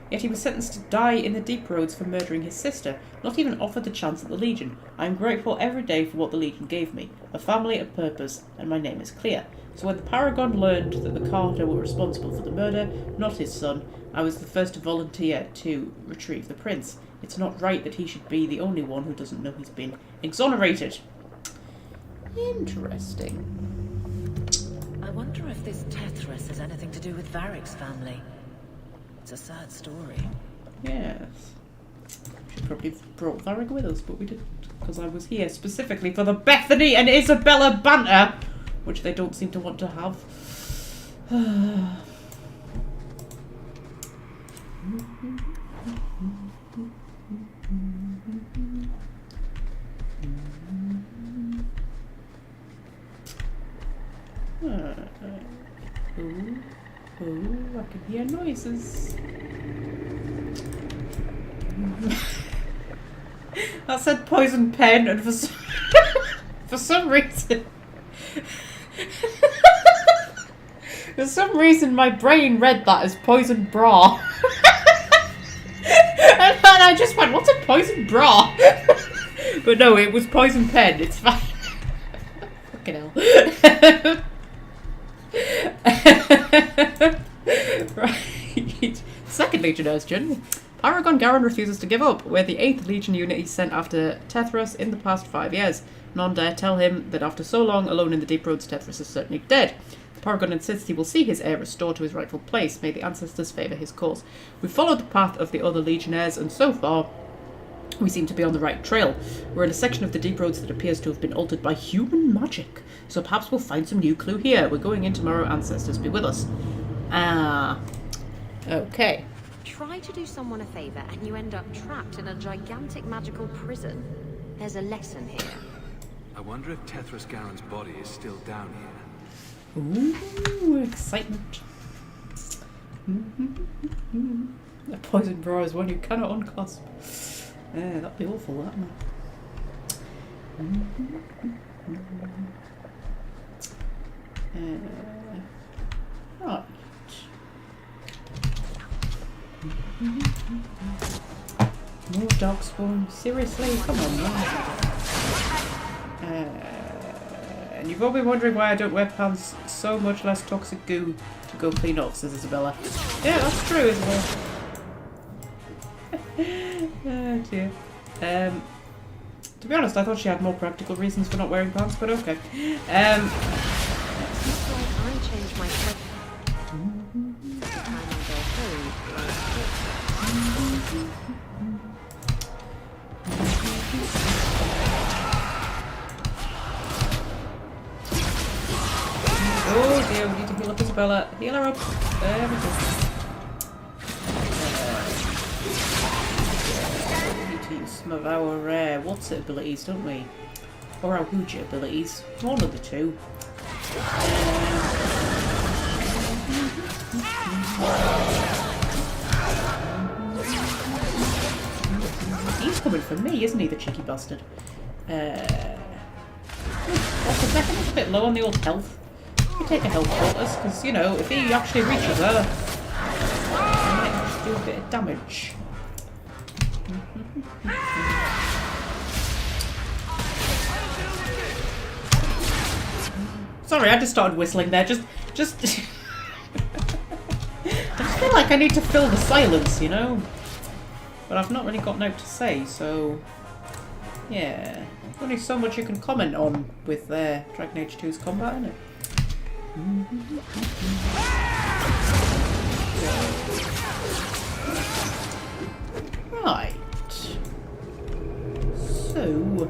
Yet he was sentenced to die in the deep roads for murdering his sister, not even offered the chance at the Legion. I am grateful every day for what the Legion gave me, a family, a purpose, and my name is clear. So when the Paragon learned that the Carter were responsible for the murder, not his son, I was the first to volunteer to retrieve the prince. It's not right that he should be the only one who doesn't know he's been exonerated. Interesting. I wonder if this Tethras has anything to do with Varric's family. It's a sad story. Yes. Should probably have brought Varric with us, but we didn't, because I was here specifically for the Bethany and Isabella banter, which they don't seem to want to have. Oh, I can hear noises. That said poison pen, and for some reason, my brain read that as poison bra, and I just went, "What's a poison bra?" But no, it was poison pen. It's fine. Fucking hell. Right. Second Legionnaire's Journal. Paragon Garen refuses to give up. We're the 8th Legion unit he sent after Tethras in the past 5 years. None dare tell him that after so long alone in the deep roads, Tethras is certainly dead. The Paragon insists he will see his heir restored to his rightful place. May the ancestors favour his cause. We followed the path of the other Legionnaires, and so far we seem to be on the right trail. We're in a section of the deep roads that appears to have been altered by human magic, so perhaps we'll find some new clue here. We're going in tomorrow. Ancestors be with us. Okay. Try to do someone a favour and you end up trapped in a gigantic magical prison. There's a lesson here. I wonder if Tethras Garen's body is still down here. Ooh, excitement. A poison bra is one you cannot unclasp. That'd be awful, that man. Right. More darkspawn. Seriously? Come on, man. And you've all been wondering why I don't wear pants. So much less toxic goo to go clean off, says Isabella. Yeah, that's true, Isabella. Oh dear. To be honest, I thought she had more practical reasons for not wearing pants, but okay. I changed my Oh dear, we need to heal up Isabella. Heal her up. There we go. We need to use some of our what's it abilities, don't we? Or our Hooja abilities. One of the two. He's coming for me, isn't he, the cheeky bastard? What's a second? It's a bit low on the old health. We take a health tortoise, because, you know, if he actually reaches her, he might actually do a bit of damage. Sorry, I just started whistling there. Just I just feel like I need to fill the silence, you know? But I've not really got note to say, so yeah. Only so much you can comment on with Dragon Age 2's combat, isn't it? Right. So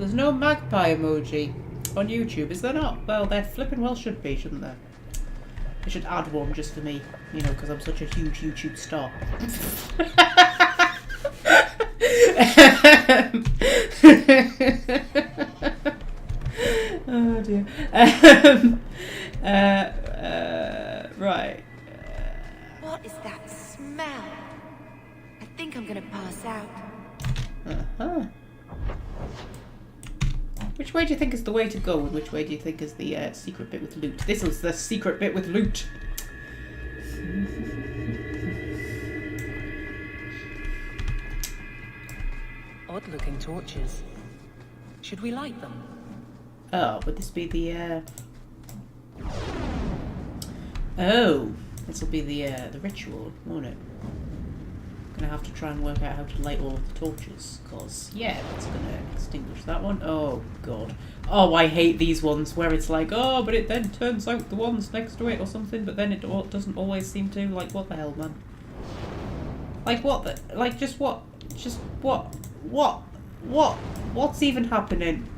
There's no magpie emoji on YouTube, is there not? Well, there flipping well should be, shouldn't there? I should add one just for me, you know, because I'm such a huge YouTube star. Oh dear. Right. What is that smell? I think I'm gonna pass out. Uh-huh. Which way do you think is the way to go, and which way do you think is the secret bit with loot? This is the secret bit with loot. Odd-looking torches. Should we light them? Oh, would this be the Oh, this will be the ritual, won't it? Gonna have to try and work out how to light all of the torches, cause yeah, that's gonna extinguish that one. Oh god. Oh, I hate these ones where it's like, oh, but it then turns out the ones next to it or something, but then it doesn't always seem to. Like, what the hell, man? Like, what the, like, what's even happening?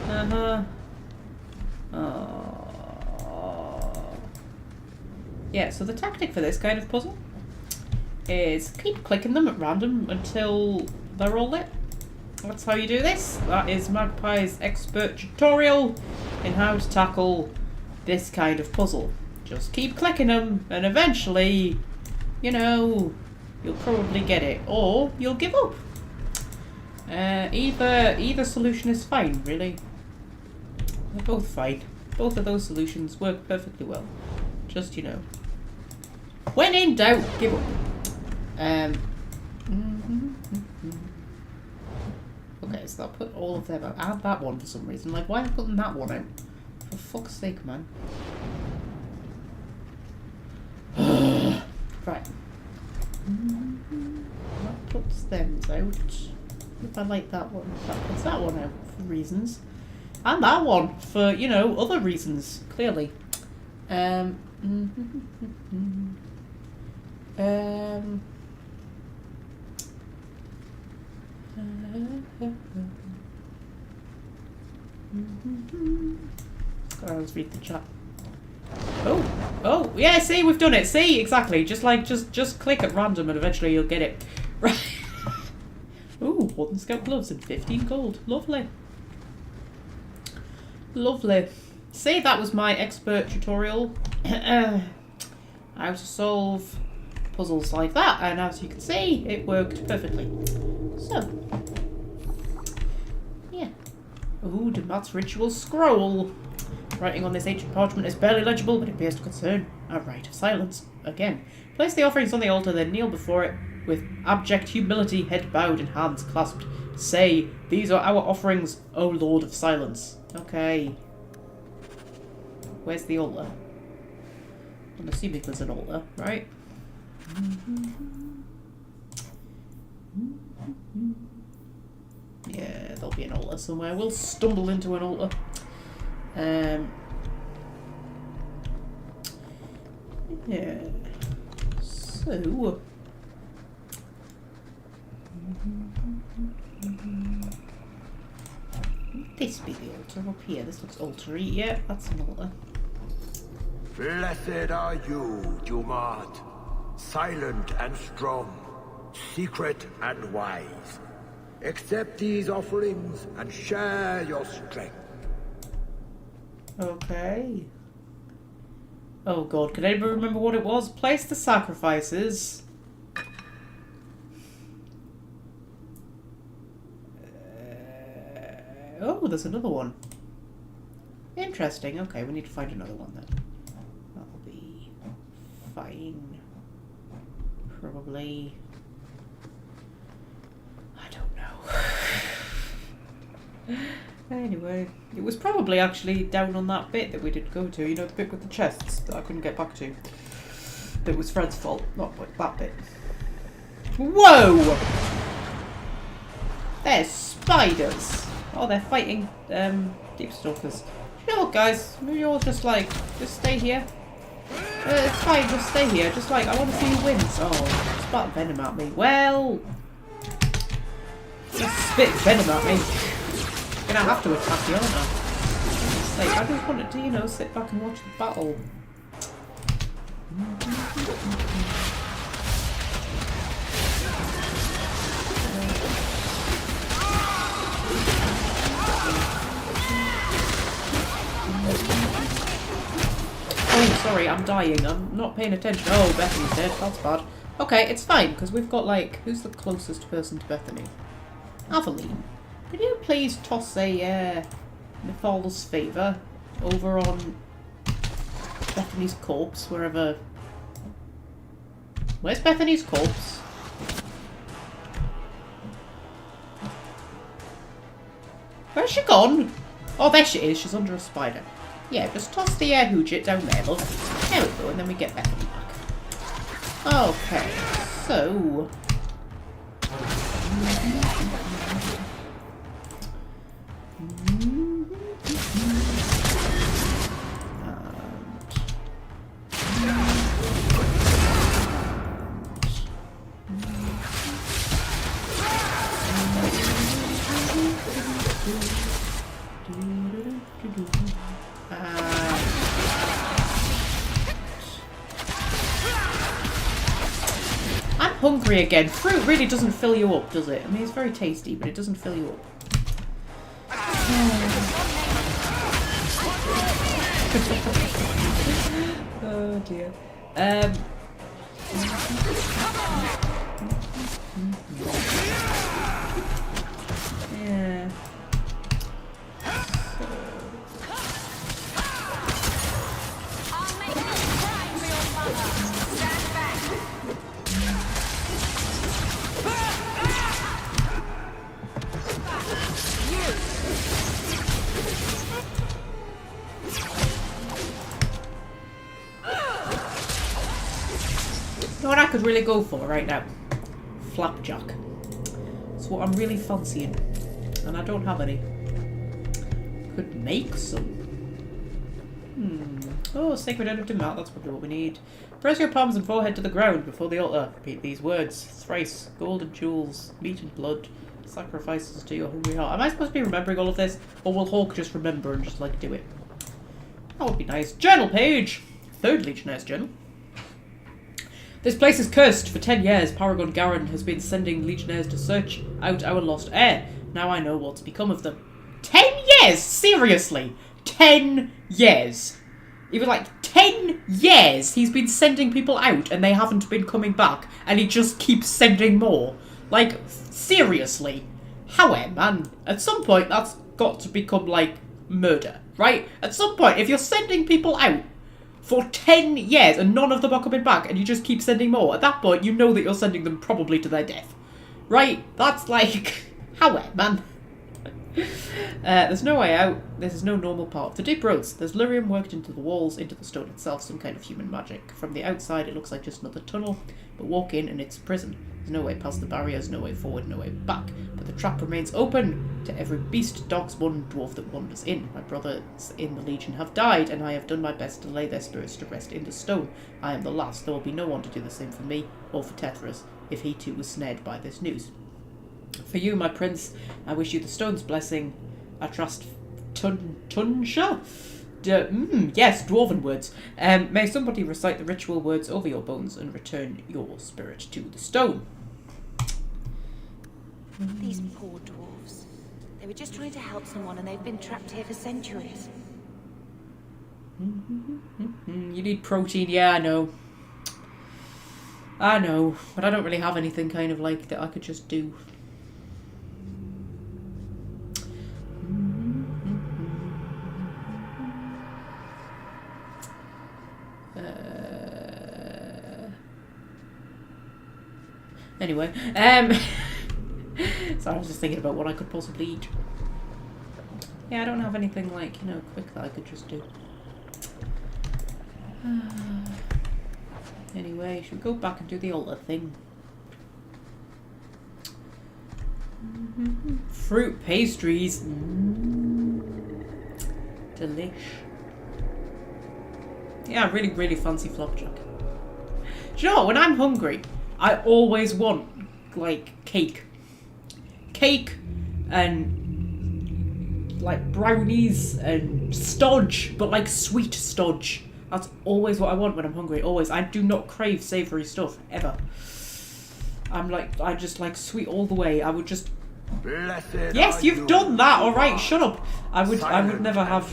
Uh-huh. Yeah, so the tactic for this kind of puzzle is keep clicking them at random until they're all lit. That's how you do this. That is Magpie's expert tutorial in how to tackle this kind of puzzle. Just keep clicking them and eventually, you know, you'll probably get it. Or you'll give up. Either solution is fine, really. They're both fine. Both of those solutions work perfectly well. Just, you know, when in doubt, give up. Okay, so I'll put all of them out. Add that one for some reason. Like, why am I putting that one out? For fuck's sake, man. Right. That puts them out. If I like that one, that puts that one out for reasons. And that one for, you know, other reasons, clearly. Let's read the chat. Oh, yeah, see, we've done it. See, exactly. Just click at random and eventually you'll get it. Right. Ooh, Warden Scout gloves and 15 gold. Lovely. Lovely. See, that was my expert tutorial. How to solve puzzles like that, and as you can see, it worked perfectly. So, yeah. Ooh, Demat's ritual scroll. Writing on this ancient parchment is barely legible, but it appears to concern a rite of silence. Again, place the offerings on the altar, then kneel before it with abject humility, head bowed and hands clasped. Say, these are our offerings, O Lord of Silence. Okay. Where's the altar? I'm assuming there's an altar, right? Yeah, there'll be an altar somewhere. We'll stumble into an altar. Yeah. So. Would this be the altar up here? This looks altar-y. Yeah, that's an altar. Blessed are you, Dumart. Silent and strong, secret and wise. Accept these offerings and share your strength. Okay. Oh god, can anybody remember what it was? Place the sacrifices. Oh, there's another one. Interesting. Okay, we need to find another one then. That'll be fine. Probably. I don't know. Anyway, it was probably actually down on that bit that we did go to. You know, the bit with the chests that I couldn't get back to. That was Fred's fault, not that bit. Whoa! There's spiders! Oh, they're fighting deep stalkers. You know what, guys? Maybe you'll just stay here. It's fine, just stay here. Just I want to see who wins. Oh, spat venom at me. Well, Just spit venom at me. Gonna have to attack you, aren't I? It's like, I just wanted to, you know, sit back and watch the battle. Oh, sorry, I'm dying. I'm not paying attention. Oh, Bethany's dead. That's bad. Okay, it's fine, because we've got, like, who's the closest person to Bethany? Aveline. Could you please toss a, Nithal's favour over on Bethany's corpse, wherever... Where's Bethany's corpse? Where's she gone? Oh, there she is. She's under a spider. Yeah, just toss the hoojit down there, love. There we go, and then we get Bethany back. Okay, so... I'm hungry again. Fruit really doesn't fill you up, does it? I mean, it's very tasty, but it doesn't fill you up. Oh dear. Yeah. You know what I could really go for right now? Flapjack. It's what I'm really fancying. And I don't have any. Could make some. Oh, sacred energy mount, that's probably what we need. Press your palms and forehead to the ground before the altar. Repeat these words. Thrice. Gold and jewels. Meat and blood. Sacrifices to your hungry heart. Am I supposed to be remembering all of this? Or will Hawke just remember and just, like, do it? That would be nice. Journal page! 3rd Legionnaire's journal. This place is cursed. For 10 years, Paragon Garen has been sending Legionnaires to search out our lost heir. Now I know what's become of them. 10 years? Seriously? 10 years? It was like 10 years he's been sending people out and they haven't been coming back. And he just keeps sending more. Like, seriously. How, man? At some point, that's got to become, like, murder, right? At some point, if you're sending people out for 10 years and none of them are coming back and you just keep sending more, at that point, you know that you're sending them probably to their death. Right? That's like... How, man? There's no way out. There's no normal path. The deep roads. There's lyrium worked into the walls, into the stone itself, some kind of human magic. From the outside, it looks like just another tunnel, but walk in and it's a prison. There's no way past the barriers, no way forward, no way back. But the trap remains open to every beast, dogsman, dwarf that wanders in. My brothers in the Legion have died, and I have done my best to lay their spirits to rest in the stone. I am the last. There will be no one to do the same for me, or for Tethras, if he too was snared by this news. For you, my prince, I wish you the stone's blessing. I trust Tunsha? Yes, dwarven words. May somebody recite the ritual words over your bones and return your spirit to the stone. These poor dwarves. They were just trying to help someone and they've been trapped here for centuries. You need protein, yeah, I know. I know, but I don't really have anything kind of like that I could just do. Anyway, so I was just thinking about what I could possibly eat. Yeah, I don't have anything like, you know, quick that I could just do. Anyway, should we go back and do the altar thing? Fruit pastries. Delish. Yeah, I really fancy flapjack. Do you know what? When I'm hungry, I always want, like, cake. cake and like brownies and stodge, but like sweet stodge. That's always what I want when I'm hungry. Always. I do not crave savoury stuff ever. I just like sweet all the way. I would just. Yes, you've done that. All right, shut up. I would never have.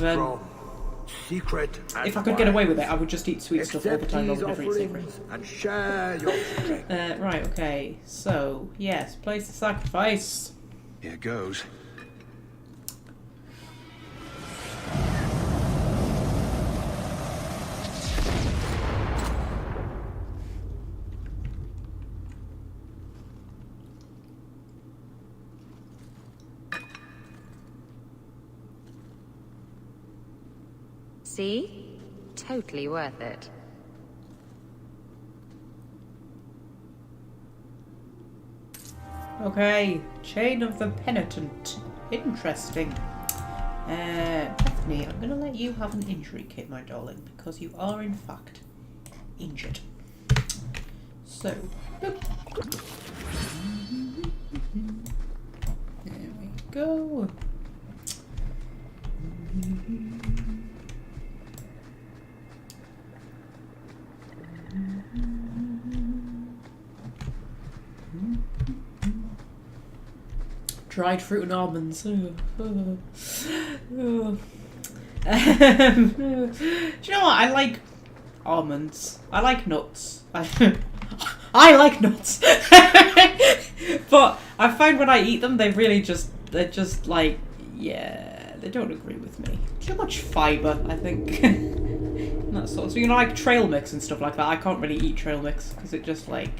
Secret. If I could get away with it, I would just eat sweet stuff all the time. I would never eat savoury. And share your strength. Right. Okay. So yes, place the sacrifice. Here goes. See? Totally worth it. Okay, Chain of the Penitent. Interesting. Bethany, I'm going to let you have an injury kit, my darling, because you are in fact injured. So, boop. There we go. Dried fruit and almonds. Do you know what? I like almonds. I like nuts. I like nuts. But I find when I eat them, they're just like, yeah, they don't agree with me. Too much fibre, I think. That sort of, so, you know, like trail mix and stuff like that. I can't really eat trail mix because it just like.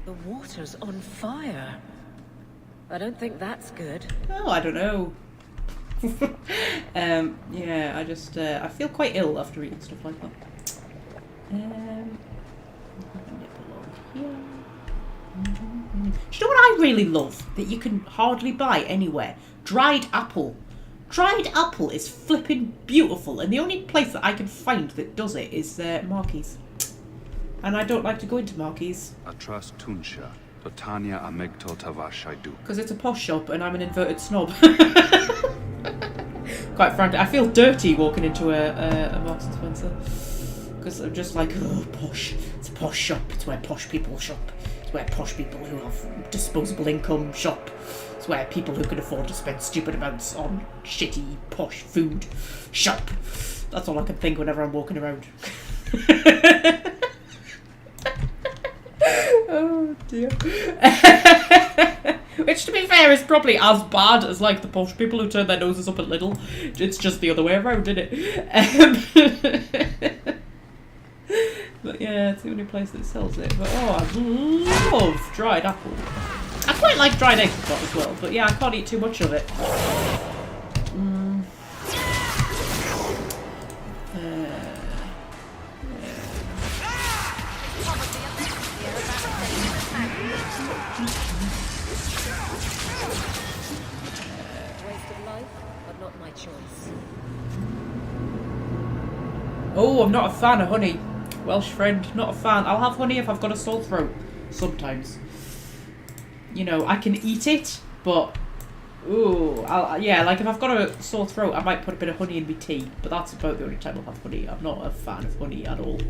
The water's on fire. I don't think that's good. Oh, I don't know. Yeah, I feel quite ill after eating stuff like that. Do you know what I really love that you can hardly buy anywhere? Dried apple. Dried apple is flipping beautiful, and the only place that I can find that does it is Marquis. And I don't like to go into Marquis. Atras Tunsha, Totania Amegto Tavashaidu. Because it's a posh shop and I'm an inverted snob. Quite frankly, I feel dirty walking into a Marks and Spencer. Because I'm just like, oh, posh. It's a posh shop. It's where posh people shop. It's where posh people who have disposable income shop. It's where people who can afford to spend stupid amounts on shitty, posh food shop. That's all I can think whenever I'm walking around. Oh dear. Which, to be fair, is probably as bad as like the posh people who turn their noses up at Lidl. It's just the other way around, isn't it? But yeah, it's the only place that sells it. But oh, I love dried apple. I quite like dried apricot as well, but yeah, I can't eat too much of it. Oh, I'm not a fan of honey. Welsh friend, not a fan. I'll have honey if I've got a sore throat. Sometimes. You know, I can eat it, but... Ooh, yeah, like if I've got a sore throat, I might put a bit of honey in my tea. But that's about the only time I'll have honey. I'm not a fan of honey at all.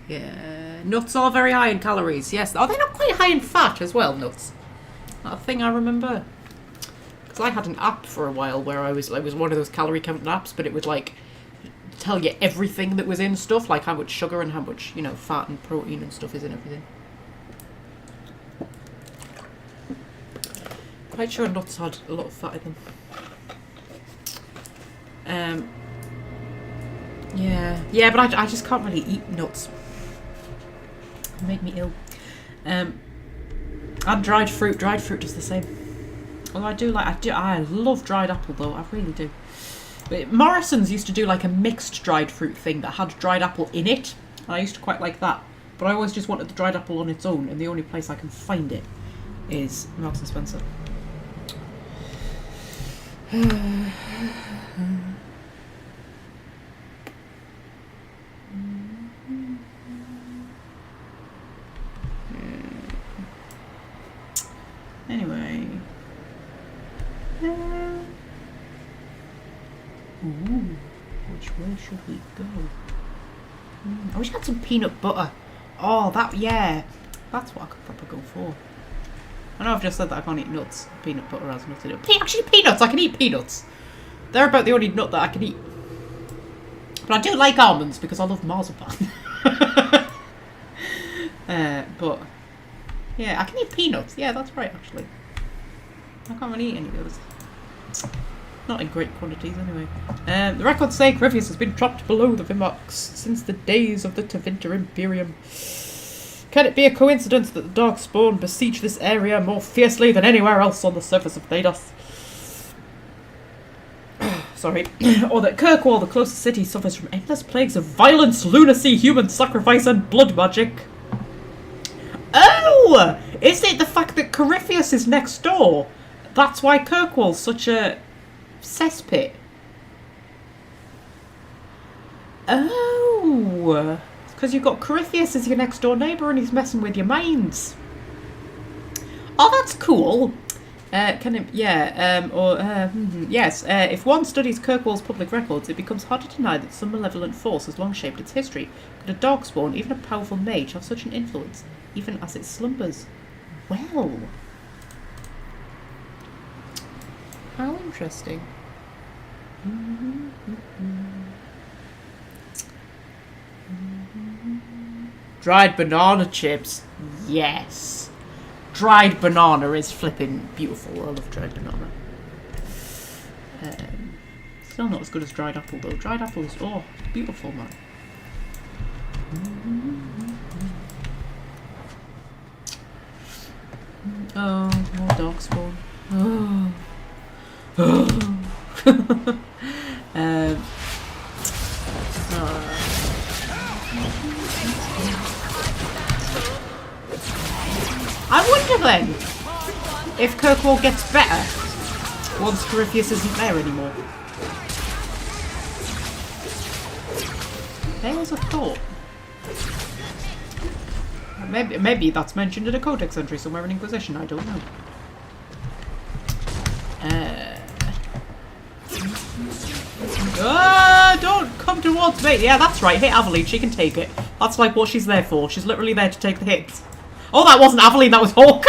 Yeah, nuts are very high in calories. Yes, are they not quite high in fat as well? Nuts. That thing I remember. Because I had an app for a while where it was one of those calorie counting apps, but it would like tell you everything that was in stuff, like how much sugar and how much, you know, fat and protein and stuff is in everything. Quite sure nuts had a lot of fat in them. Yeah, but I just can't really eat nuts. It made me ill. And dried fruit. Dried fruit does the same. Although I love dried apple though. I really do. But Morrison's used to do like a mixed dried fruit thing that had dried apple in it. And I used to quite like that. But I always just wanted the dried apple on its own, and the only place I can find it is Marks and Spencer. Anyway. Ooh, which way should we go? I wish I had some peanut butter. Oh, that, yeah. That's what I could probably go for. I know I've just said that I can't eat nuts. Peanut butter has nothing to do. Actually, peanuts! I can eat peanuts. They're about the only nut that I can eat. But I do like almonds because I love marzipan. But, yeah, I can eat peanuts. Yeah, that's right, actually. I can't really eat any of those. Not in great quantities, anyway. The record's sake, Rivius has been trapped below the Vimarks since the days of the Tevinter Imperium. Can it be a coincidence that the Darkspawn besiege this area more fiercely than anywhere else on the surface of Thedas? Sorry. Or that Kirkwall, the closest city, suffers from endless plagues of violence, lunacy, human sacrifice, and blood magic? Oh! Is it the fact that Corypheus is next door? That's why Kirkwall's such a cesspit. Oh! Because you've got Corypheus as your next door neighbour and he's messing with your mines. Oh, that's cool. Yes. If one studies Kirkwall's public records, it becomes hard to deny that some malevolent force has long shaped its history. Could a Darkspawn, even a powerful mage, have such an influence, even as it slumbers? Well. How interesting. Dried banana chips. Yes. Dried banana is flipping beautiful. I love dried banana. Still not as good as dried apple though. Dried apple is, oh, beautiful, man. Oh, more Darkspawn. Oh. I wonder then if Kirkwall gets better once Corypheus isn't there anymore. There's a thought. Maybe that's mentioned in a codex entry somewhere in Inquisition, I don't know. Don't come towards me. Yeah, that's right. Hit Aveline. She can take it. That's like what she's there for. She's literally there to take the hits. Oh, that wasn't Aveline. That was Hawke.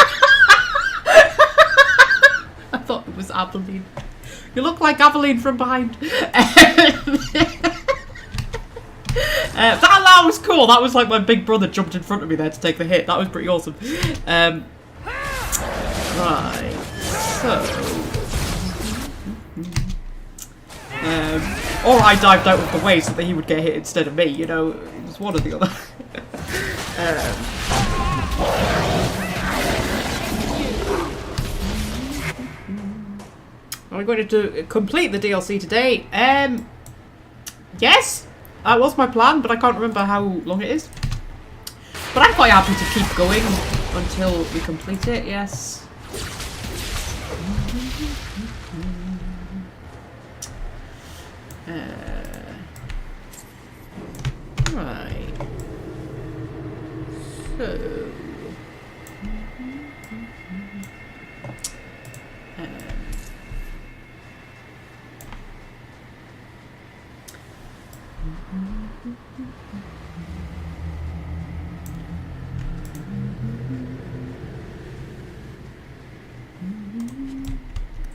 I thought it was Aveline. You look like Aveline from behind. That was cool. That was like my big brother jumped in front of me there to take the hit. That was pretty awesome. Right. So. Or I dived out of the way so that he would get hit instead of me, you know, it was one or the other. Are we going to complete the DLC today? Yes, that was my plan, but I can't remember how long it is. But I'm quite happy to keep going until we complete it, yes. Right. So.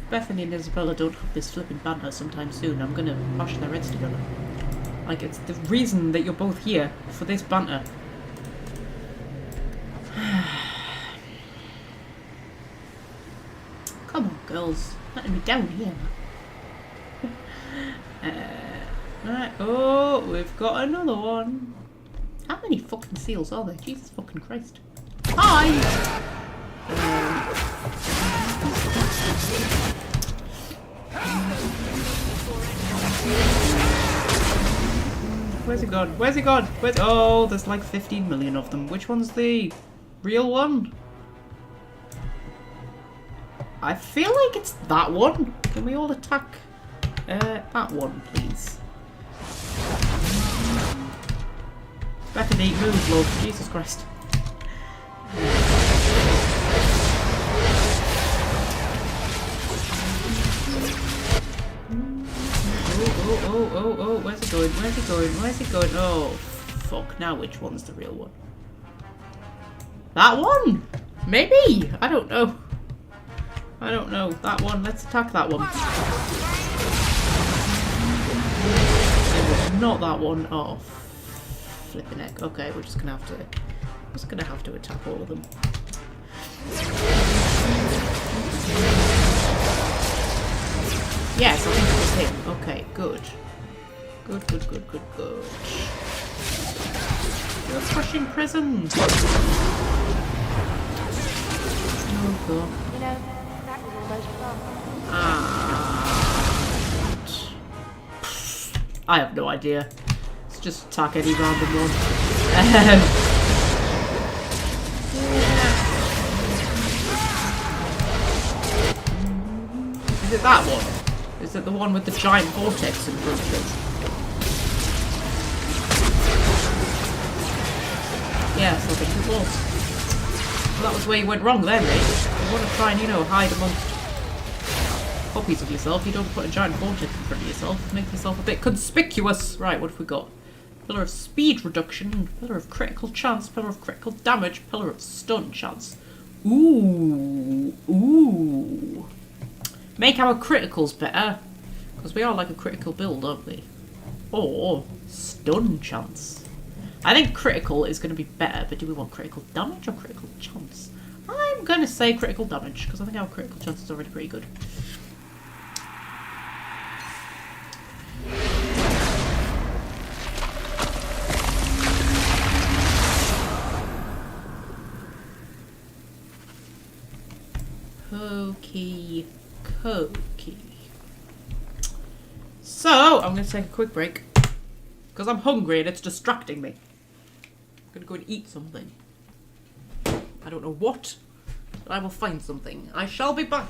Bethany and Isabella don't have this flipping banter sometime soon. I'm gonna bash their heads together. Like, it's the reason that you're both here, for this banter. Come on, girls. Letting me down here. Right. Oh, we've got another one. How many fucking seals are there? Jesus fucking Christ. Hi! Where's it gone? Where's it gone? Where's... Oh, there's like 15 million of them. Which one's the real one? I feel like it's that one. Can we all attack that one, please? Bethany, move, love. Jesus Christ. Oh, where's it going? Where's it going? Where's it going? Oh, fuck. Now which one's the real one? That one? Maybe? I don't know. I don't know. That one. Let's attack that one. It was not that one. Oh, flipping heck. Okay, we're just gonna have to attack all of them. Yes, I think it was him. Okay, good. Good. You're crushing prison. Oh god. You know, that was almost fun. I have no idea. Let's just attack any random one. Is it that one? Is it the one with the giant vortex in front of it? Yes, I think it was. Well, that was where you went wrong there, mate. You want to try and, you know, hide amongst copies of yourself. You don't put a giant vortex in front of yourself. Make yourself a bit conspicuous. Right, what have we got? Pillar of speed reduction, pillar of critical chance, pillar of critical damage, pillar of stun chance. Ooh. Make our criticals better. Because we are like a critical build, aren't we? Or stun chance. I think critical is going to be better, but do we want critical damage or critical chance? I'm going to say critical damage, because I think our critical chance is already pretty good. Okie dokie. So, I'm going to take a quick break. Because I'm hungry and it's distracting me. I'm going to go and eat something. I don't know what, but I will find something. I shall be back.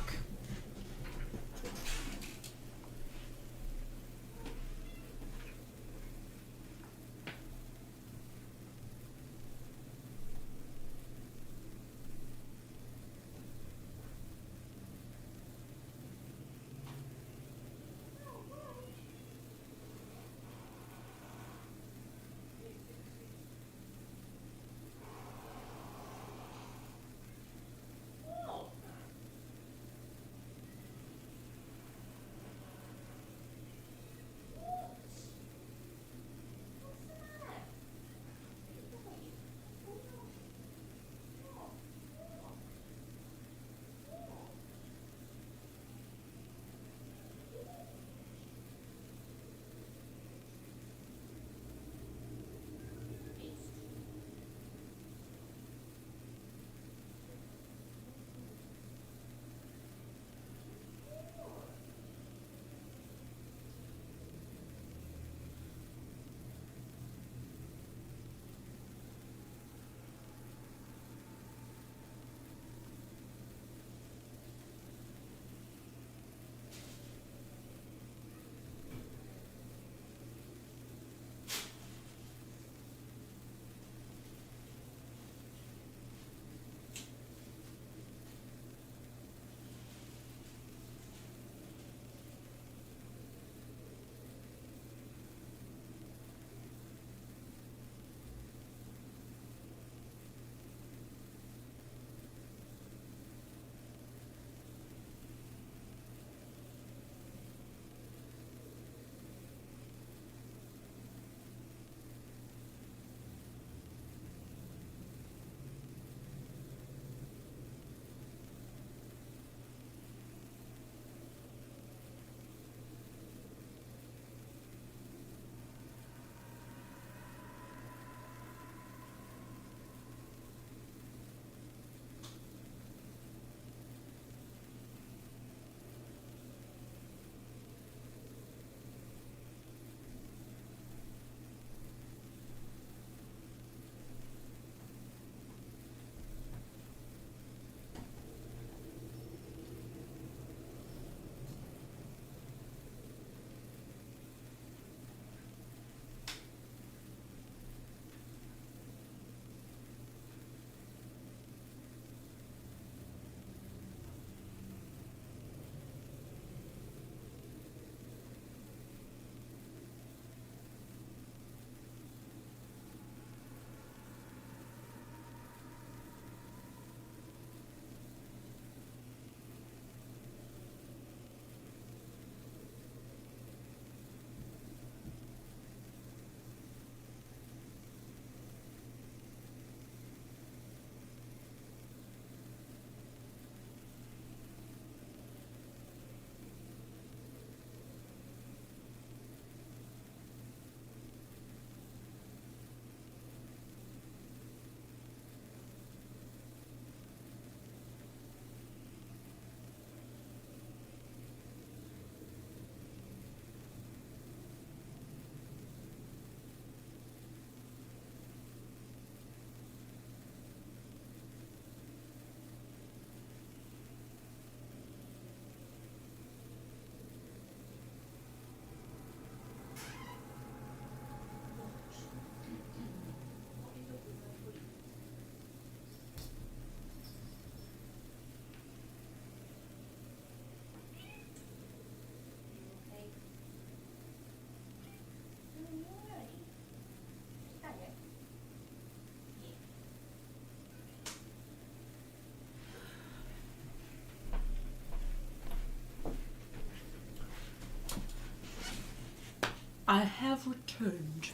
I have returned.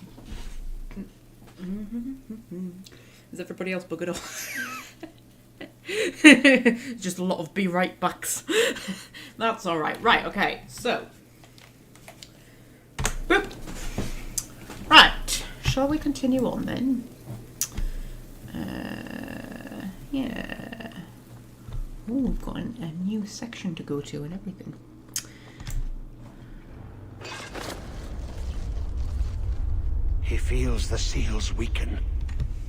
Is everybody else buggered off? Just a lot of be right backs. That's alright. Right, okay, so. Boop. Right, shall we continue on then? Yeah. Oh, we've got a new section to go to and everything. He feels the seals weaken.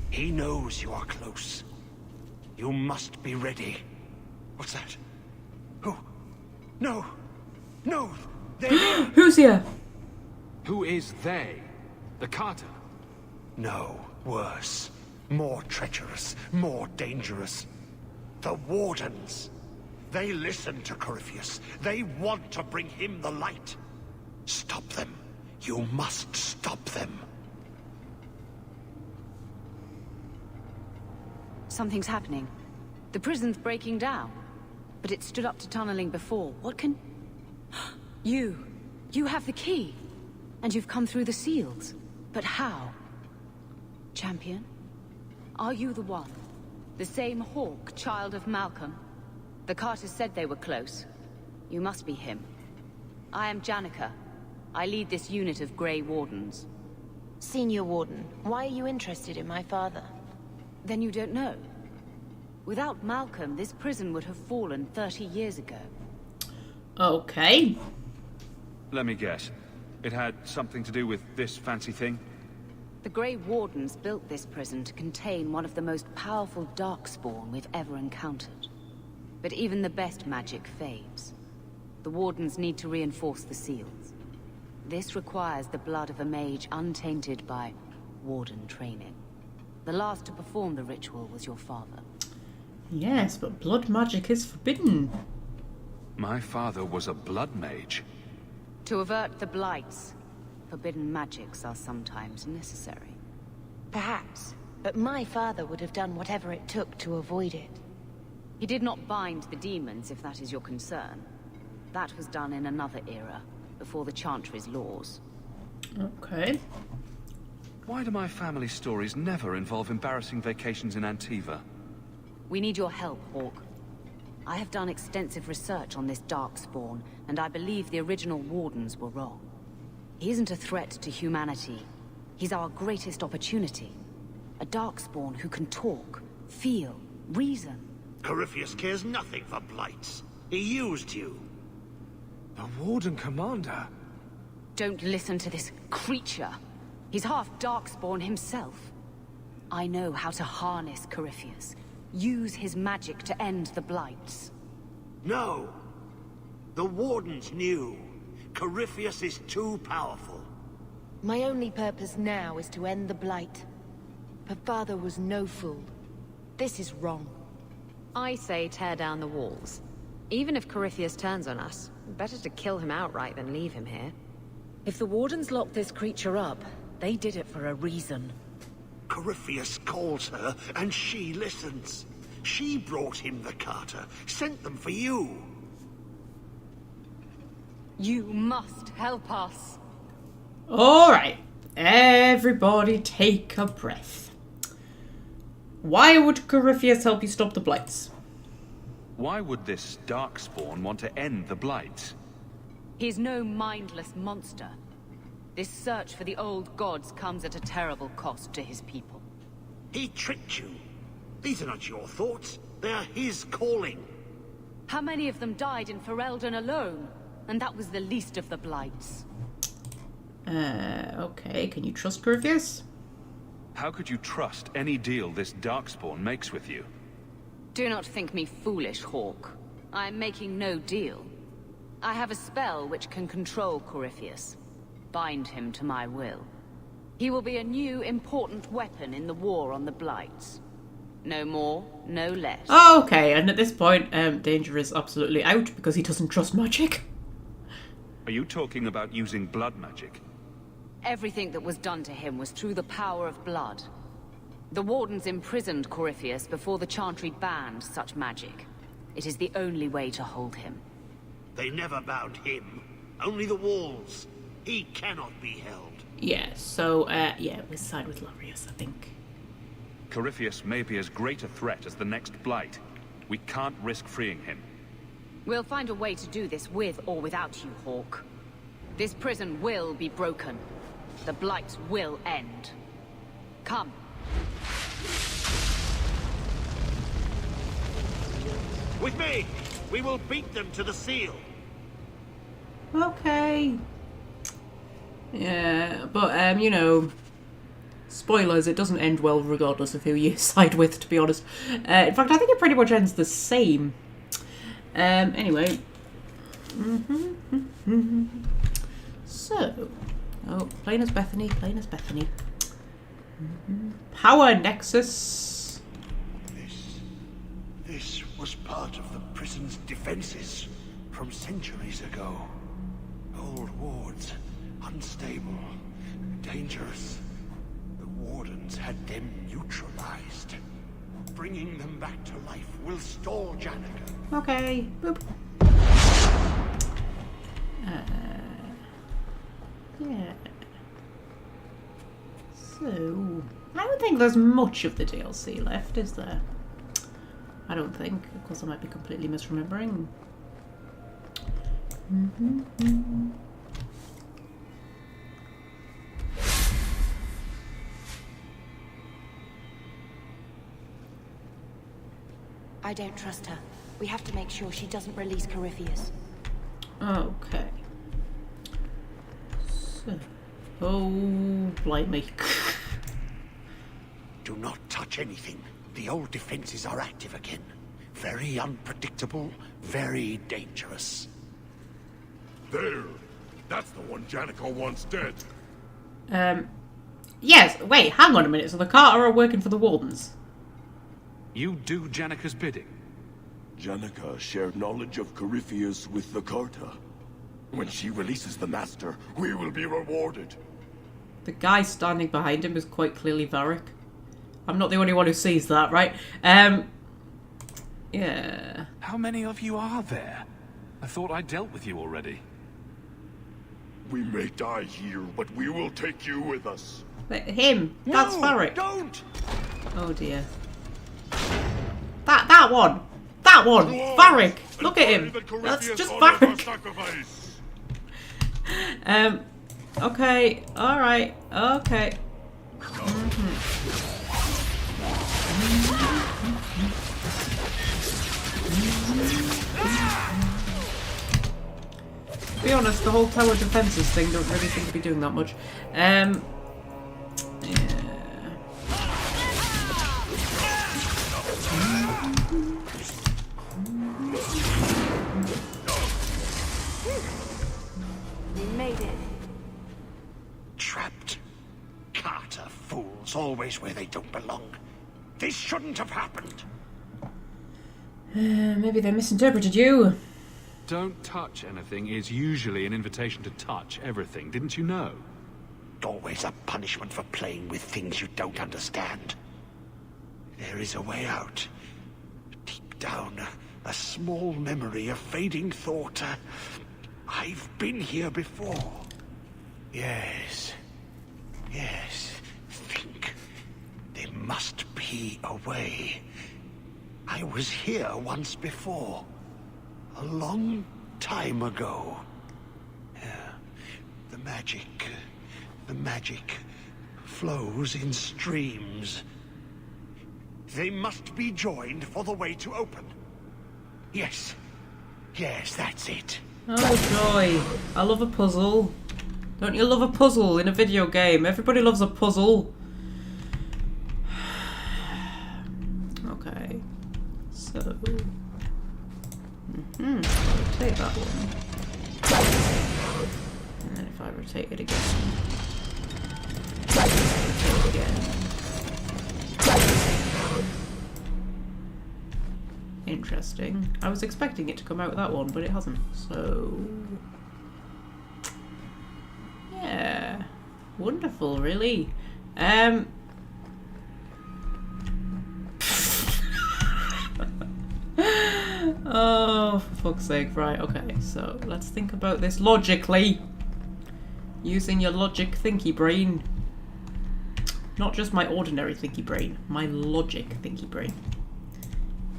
He knows you are close. You must be ready. What's that? Oh, no, no, they're here. Who's here? Who is they? The Carter? No, worse. More treacherous, more dangerous. The Wardens. They listen to Corypheus. They want to bring him the light. Stop them. You must stop them. Something's happening. The prison's breaking down. But it stood up to tunneling before. What can... You have the key. And you've come through the seals. But how? Champion? Are you the one? The same Hawke, child of Malcolm? The Carters said they were close. You must be him. I am Janica. I lead this unit of Grey Wardens. Senior Warden, why are you interested in my father? Then you don't know. Without Malcolm, this prison would have fallen 30 years ago. Okay. Let me guess. It had something to do with this fancy thing? The Grey Wardens built this prison to contain one of the most powerful Darkspawn we've ever encountered. But even the best magic fades. The Wardens need to reinforce the seals. This requires the blood of a mage untainted by Warden training. The last to perform the ritual was your father. Yes, but blood magic is forbidden. My father was a blood mage. To avert the blights, forbidden magics are sometimes necessary. Perhaps, but my father would have done whatever it took to avoid it. He did not bind the demons, if that is your concern. That was done in another era, before the Chantry's laws. Okay. Why do my family stories never involve embarrassing vacations in Antiva? We need your help, Hawke. I have done extensive research on this Darkspawn, and I believe the original Wardens were wrong. He isn't a threat to humanity. He's our greatest opportunity. A Darkspawn who can talk, feel, reason. Corypheus cares nothing for blights. He used you. The Warden Commander? Don't listen to this creature. He's half Darkspawn himself. I know how to harness Corypheus. Use his magic to end the blights. No. The Wardens knew. Corypheus is too powerful. My only purpose now is to end the blight. But father was no fool. This is wrong. I say tear down the walls. Even if Corypheus turns on us, better to kill him outright than leave him here. If the Wardens locked this creature up, they did it for a reason. Corypheus calls her, and she listens. She brought him the Carter, sent them for you. You must help us. Alright. Everybody take a breath. Why would Corypheus help you stop the blights? Why would this Darkspawn want to end the blights? He's no mindless monster. This search for the old gods comes at a terrible cost to his people. He tricked you. These are not your thoughts. They are his calling. How many of them died in Ferelden alone? And that was the least of the blights. Okay. Can you trust Corypheus? How could you trust any deal this Darkspawn makes with you? Do not think me foolish, Hawke. I am making no deal. I have a spell which can control Corypheus. Bind him to my will. He will be a new, important weapon in the war on the blights. No more, no less. Oh, okay, and at this point, Danger is absolutely out because he doesn't trust magic. Are you talking about using blood magic? Everything that was done to him was through the power of blood. The Wardens imprisoned Corypheus before the Chantry banned such magic. It is the only way to hold him. They never bound him. Only the walls. He cannot be held. Yeah, so, yeah, we'll side with Laureus, I think. Corypheus may be as great a threat as the next Blight. We can't risk freeing him. We'll find a way to do this with or without you, Hawke. This prison will be broken. The Blight will end. Come. With me! We will beat them to the seal. Okay. Yeah, but, you know, spoilers, it doesn't end well regardless of who you side with, to be honest. In fact, I think it pretty much ends the same. Anyway. So, oh, playing as Bethany, playing as Bethany. Power Nexus. This was part of the prison's defenses from centuries ago. Old wards, unstable, dangerous. The wardens had them neutralized. Bringing them back to life will stall Janica. Okay. Boop. Yeah. So, I don't think there's much of the DLC left, is there? I don't think. Of course, I might be completely misremembering. I don't trust her. We have to make sure she doesn't release Corypheus. Okay. So, oh, blimey. Do not touch anything. The old defenses are active again. Very unpredictable, very dangerous. There! That's the one Janica wants dead. Yes, wait, hang on a minute. So the Carter are working for the Wardens? You do Janica's bidding? Janica shared knowledge of Corypheus with the Carta. When she releases the Master, we will be rewarded. The guy standing behind him is quite clearly Varric. I'm not the only one who sees that, right? Yeah. How many of you are there? I thought I dealt with you already. We may die here, but we will take you with us. Him. That's Varric. Don't! Oh dear. That one. That one. Varric. Look at him. That's just Varric. Okay. Alright. Okay. To be honest, the whole tower defenses thing don't really seem to be doing that much. Yeah. We made it. Trapped. Carter fools, always where they don't belong. This shouldn't have happened. Maybe they misinterpreted you. Don't touch anything is usually an invitation to touch everything, didn't you know? Always a punishment for playing with things you don't understand. There is a way out. Deep down, a small memory, a fading thought. I've been here before. Yes. Yes. Think. There must be a way. I was here once before. A long time ago. The magic flows in streams. They must be joined for the way to open. Yes. Yes, that's it. Oh joy. I love a puzzle. Don't you love a puzzle in a video game? Everybody loves a puzzle. Okay. So... rotate that one. And then if I rotate it again. Rotate it again. Interesting. I was expecting it to come out that one, but it hasn't. So... yeah. Wonderful, really. Oh, for fuck's sake. Right, okay. So, let's think about this logically. Using your logic thinky brain. Not just my ordinary thinky brain, my logic thinky brain.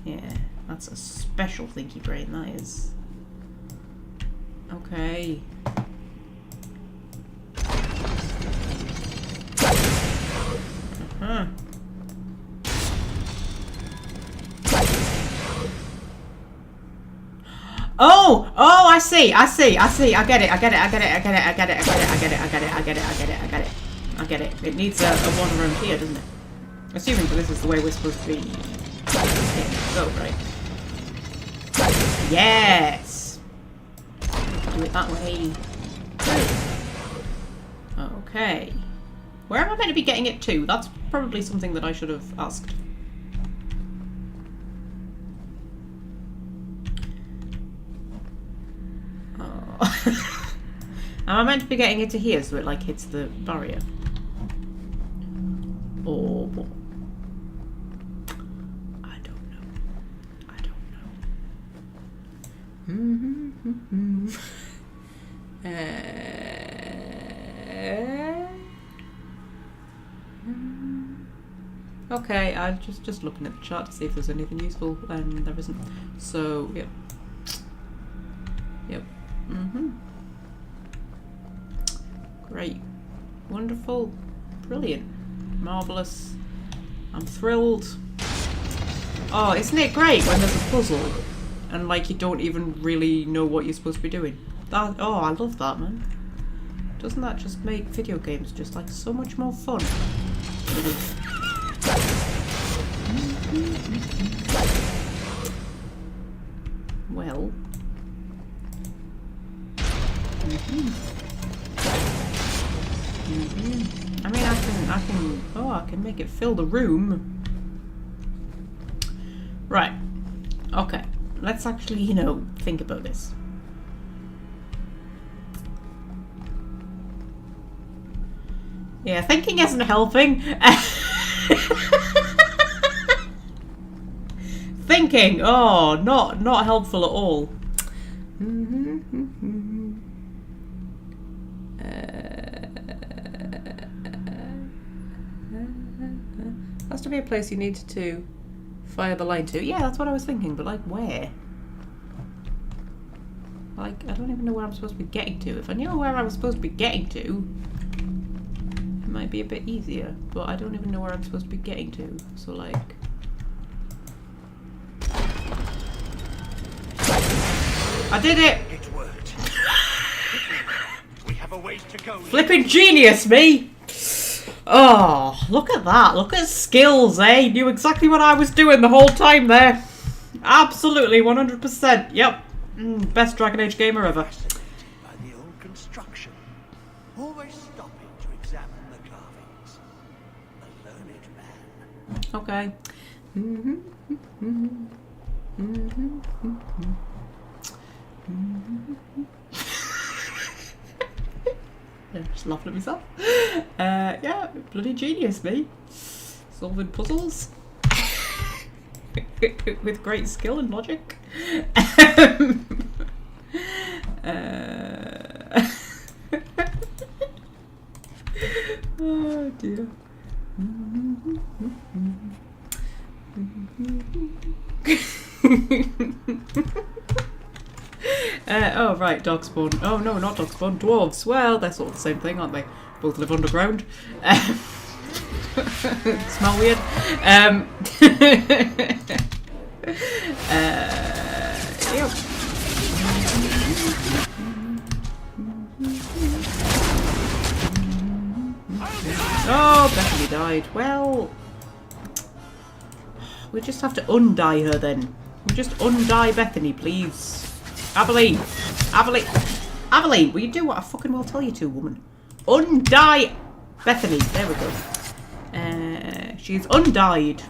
Yeah, that's a special thinky brain, that is. Okay. Uh-huh. Oh! Oh, I see! I get it. It needs a one around here, doesn't it? Assuming that this is the way we're supposed to be. Go, right? Yes! Do it that way. Okay. Where am I meant to be getting it to? That's probably something that I should have asked. Oh. Am I meant to be getting it to here so it like hits the barrier? Or what? I don't know. Okay, I'm just looking at the chart to see if there's anything useful, and there isn't. So, yep. Great. Wonderful. Brilliant. Marvellous. I'm thrilled. Oh, isn't it great when there's a puzzle and like you don't even really know what you're supposed to be doing? That, oh, I love that, man. Doesn't that just make video games just like so much more fun? Well. I mean, I can make it fill the room. Right. Okay. Let's actually, you know, think about this. Yeah, thinking isn't helping. Thinking, oh, not helpful at all. Has to be a place you need to fire the line to. Yeah, that's what I was thinking, but like where? Like, I don't even know where I'm supposed to be getting to. If I knew where I was supposed to be getting to, it might be a bit easier, but I don't even know where I'm supposed to be getting to. So like... I did it! It worked. We have a ways to go. Flipping genius, me! Oh, look at that. Look at skills, eh? Knew exactly what I was doing the whole time there. Absolutely, 100%. Yep. Best Dragon Age gamer ever. By the old construction. Always stopping to examine the carvings. A learned man. Okay. Yeah, just laughing at myself. Yeah, bloody genius, me. Solving puzzles. With great skill and logic. Oh dear. Oh right, Darkspawn. Oh no, not Darkspawn. Dwarves. Well, they're sort of the same thing, aren't they? Both live underground. Smell weird. Yep. Oh, Bethany died. Well, we just have to undie her then. We just undie Bethany, please. Aveline! Aveline! Aveline! Will you do what I fucking well tell you to, woman? Undie Bethany. There we go. She's undied.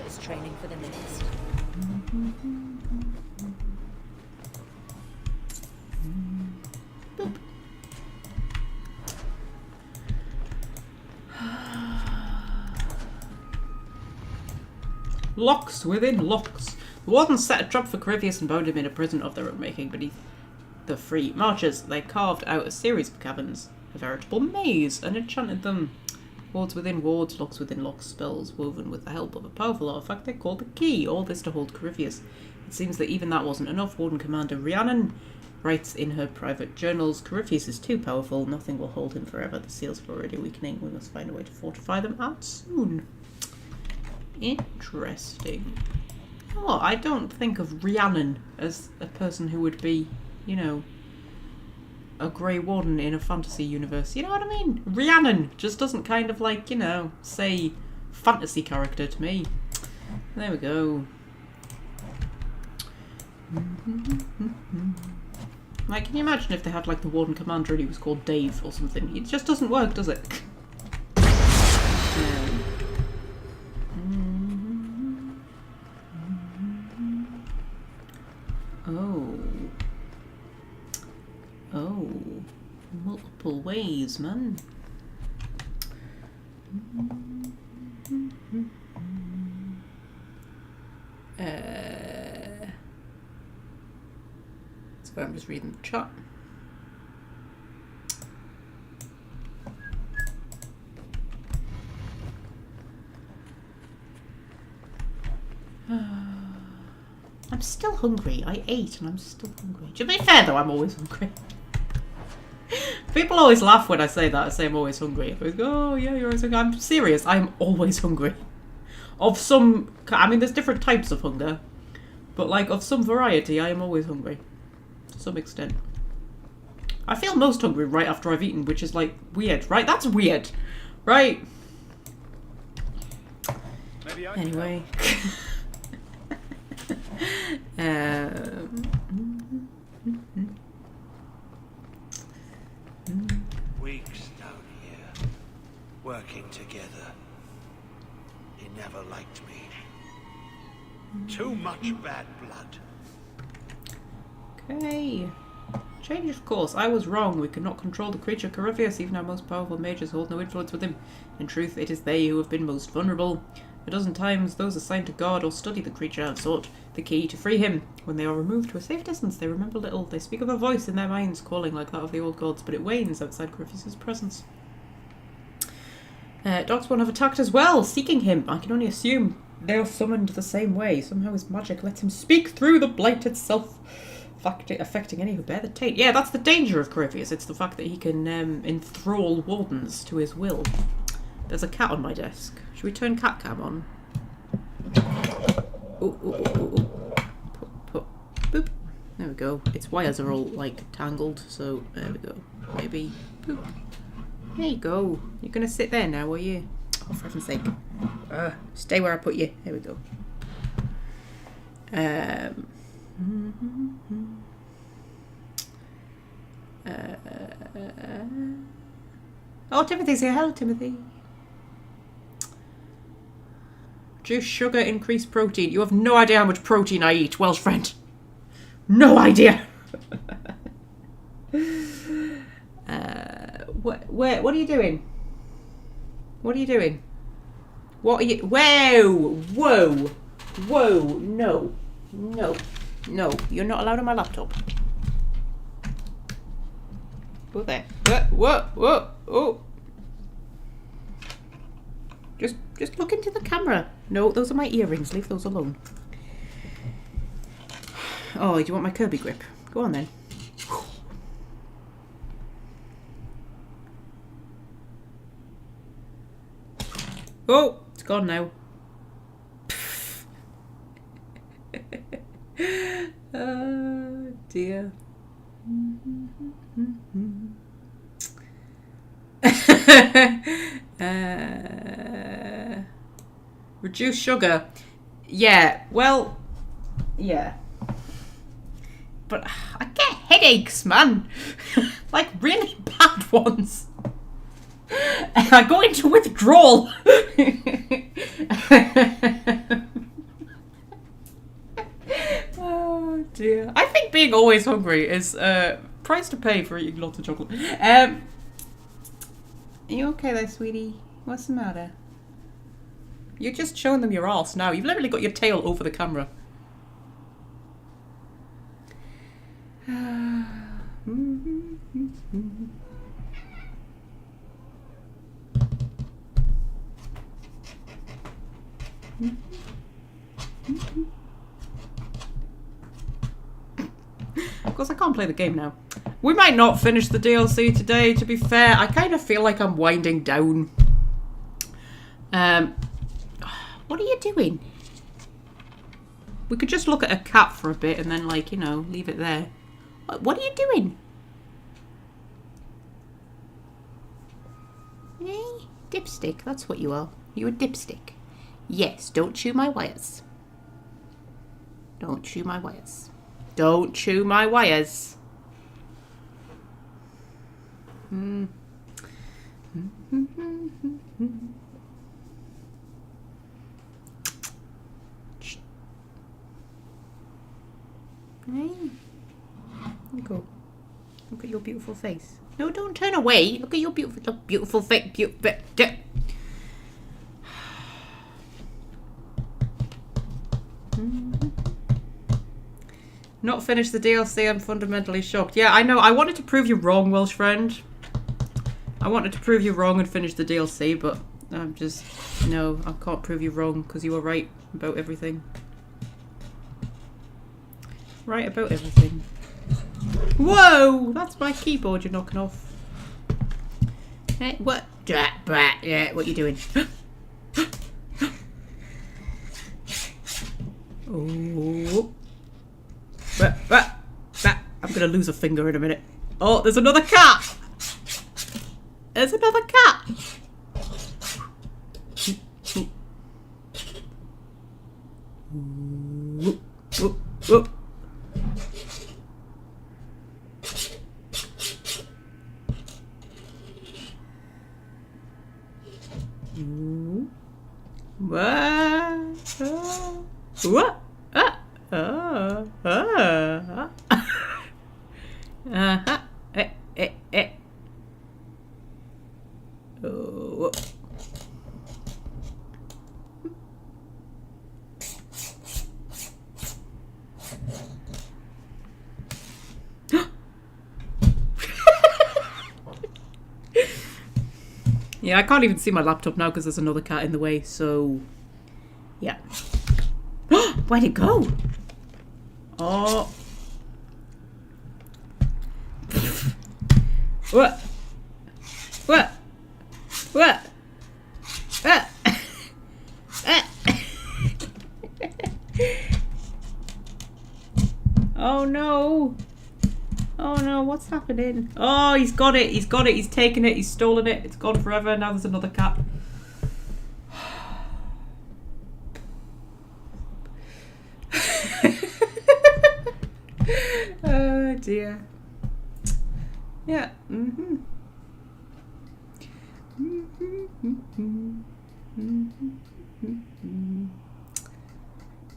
It's training for the next. Locks within locks. The wardens set a trap for Corypheus and bound him in a prison of their own making beneath the free marches. They carved out a series of caverns, a veritable maze, and enchanted them. Wards within wards, locks within locks, spells woven with the help of a powerful artifact they called the Key. All this to hold Corypheus. It seems that even that wasn't enough. Warden Commander Rhiannon writes in her private journals, Corypheus is too powerful. Nothing will hold him forever. The seals are already weakening. We must find a way to fortify them out soon. Interesting. Oh, I don't think of Rhiannon as a person who would be, you know, a Grey Warden in a fantasy universe. You know what I mean? Rhiannon just doesn't kind of like, you know, say fantasy character to me. There we go. Like, can you imagine if they had like the Warden Commander and he was called Dave or something? It just doesn't work, does it? Oh, multiple ways, man. So I'm just reading the chat. I'm still hungry. I ate and I'm still hungry. To be fair though, I'm always hungry. People always laugh when I say that. I say I'm always hungry. They go, oh yeah, you're always hungry. I'm serious. I'm always hungry. Of some... I mean, there's different types of hunger. But like, of some variety, I am always hungry. To some extent. I feel most hungry right after I've eaten, which is like, weird, right? That's weird. Right? Maybe I anyway. Weeks down here, working together. He never liked me. Too much bad blood. Okay. Change of course. I was wrong. We cannot control the creature Corypheus. Even our most powerful mages hold no influence with him. In truth, it is they who have been most vulnerable. A dozen times, those assigned to guard or study the creature have sought the key to free him. When they are removed to a safe distance, they remember little. They speak of a voice in their minds calling like that of the old gods, but it wanes outside Corypheus' presence. Dogspawn have attacked as well, seeking him. I can only assume they are summoned the same way. Somehow his magic lets him speak through the blight itself, affecting any who bear the taint. Yeah, that's the danger of Corypheus. It's the fact that he can enthrall wardens to his will. There's a cat on my desk. Should we turn cat cam on? Ooh, ooh, ooh, ooh. Boop. There we go. Its wires are all like tangled, so there we go. Maybe. Boop. There you go. You're gonna sit there now, are you? Oh, for heaven's sake. Stay where I put you. There we go. Oh, Timothy's here. Hello, Timothy. Juice, sugar, increased protein. You have no idea how much protein I eat, Welsh friend. No idea. What are you doing? What are you doing? What are you... Whoa! Whoa! Whoa! No. No. No. You're not allowed on my laptop. Go there. Whoa! Whoa! Oh! Just look into the camera. No, those are my earrings. Leave those alone. Oh, do you want my Kirby grip? Go on then. Oh, it's gone now. Oh dear. Reduce sugar. Yeah, well, yeah. But I get headaches, man. Like really bad ones. And I go into withdrawal. Oh dear. I think being always hungry is a price to pay for eating lots of chocolate. Are you okay there, sweetie? What's the matter? You're just showing them your arse now. You've literally got your tail over the camera. Of course, I can't play the game now. We might not finish the DLC today, to be fair. I kind of feel like I'm winding down. What are you doing? We could just look at a cat for a bit and then, like, you know, leave it there. What are you doing? Hey, dipstick, that's what you are. You're a dipstick. Yes, don't chew my wires. Don't chew my wires. Don't chew my wires. Hey. Look at your beautiful face. No, don't turn away. Look at your beautiful face. Not finished the DLC, I'm fundamentally shocked. Yeah, I know. I wanted to prove you wrong, Welsh friend. I wanted to prove you wrong and finish the DLC, but I'm just... No, I can't prove you wrong because you were right about everything. Right about everything. Whoa! That's my keyboard you're knocking off. Hey, what? Yeah, what are you doing? Oh. I'm gonna lose a finger in a minute. Oh, there's another cat! There's another cat! What? Oh. Yeah, I can't even see my laptop now because there's another cat in the way, so... Yeah. Where'd it go? Oh. What? What? What? What? Oh no. Oh no, what's happening? Oh, he's got it. He's got it. He's taken it. He's stolen it. It's gone forever. Now there's another cat. Oh dear. Yeah. Mm-hmm.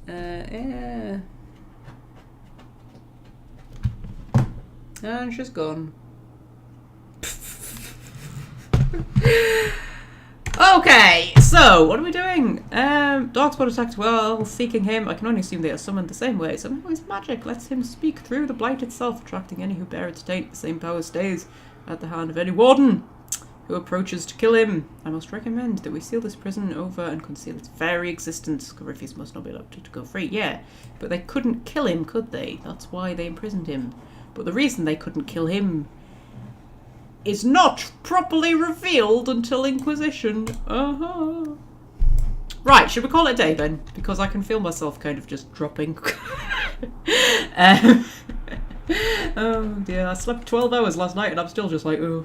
Yeah. And she's gone. Okay, so what are we doing? Darkspawn attacked well, seeking him. I can only assume they are summoned the same way. Somehow his magic lets him speak through the blight itself, attracting any who bear its taint. The same power stays at the hand of any warden who approaches to kill him. I must recommend that we seal this prison over and conceal its very existence. Corypheus must not be allowed to go free. Yeah, but they couldn't kill him, could they? That's why they imprisoned him. But the reason they couldn't kill him is not properly revealed until Inquisition. Right, should we call it a day then? Because I can feel myself kind of just dropping. Oh dear, I slept 12 hours last night and I'm still just like, oh.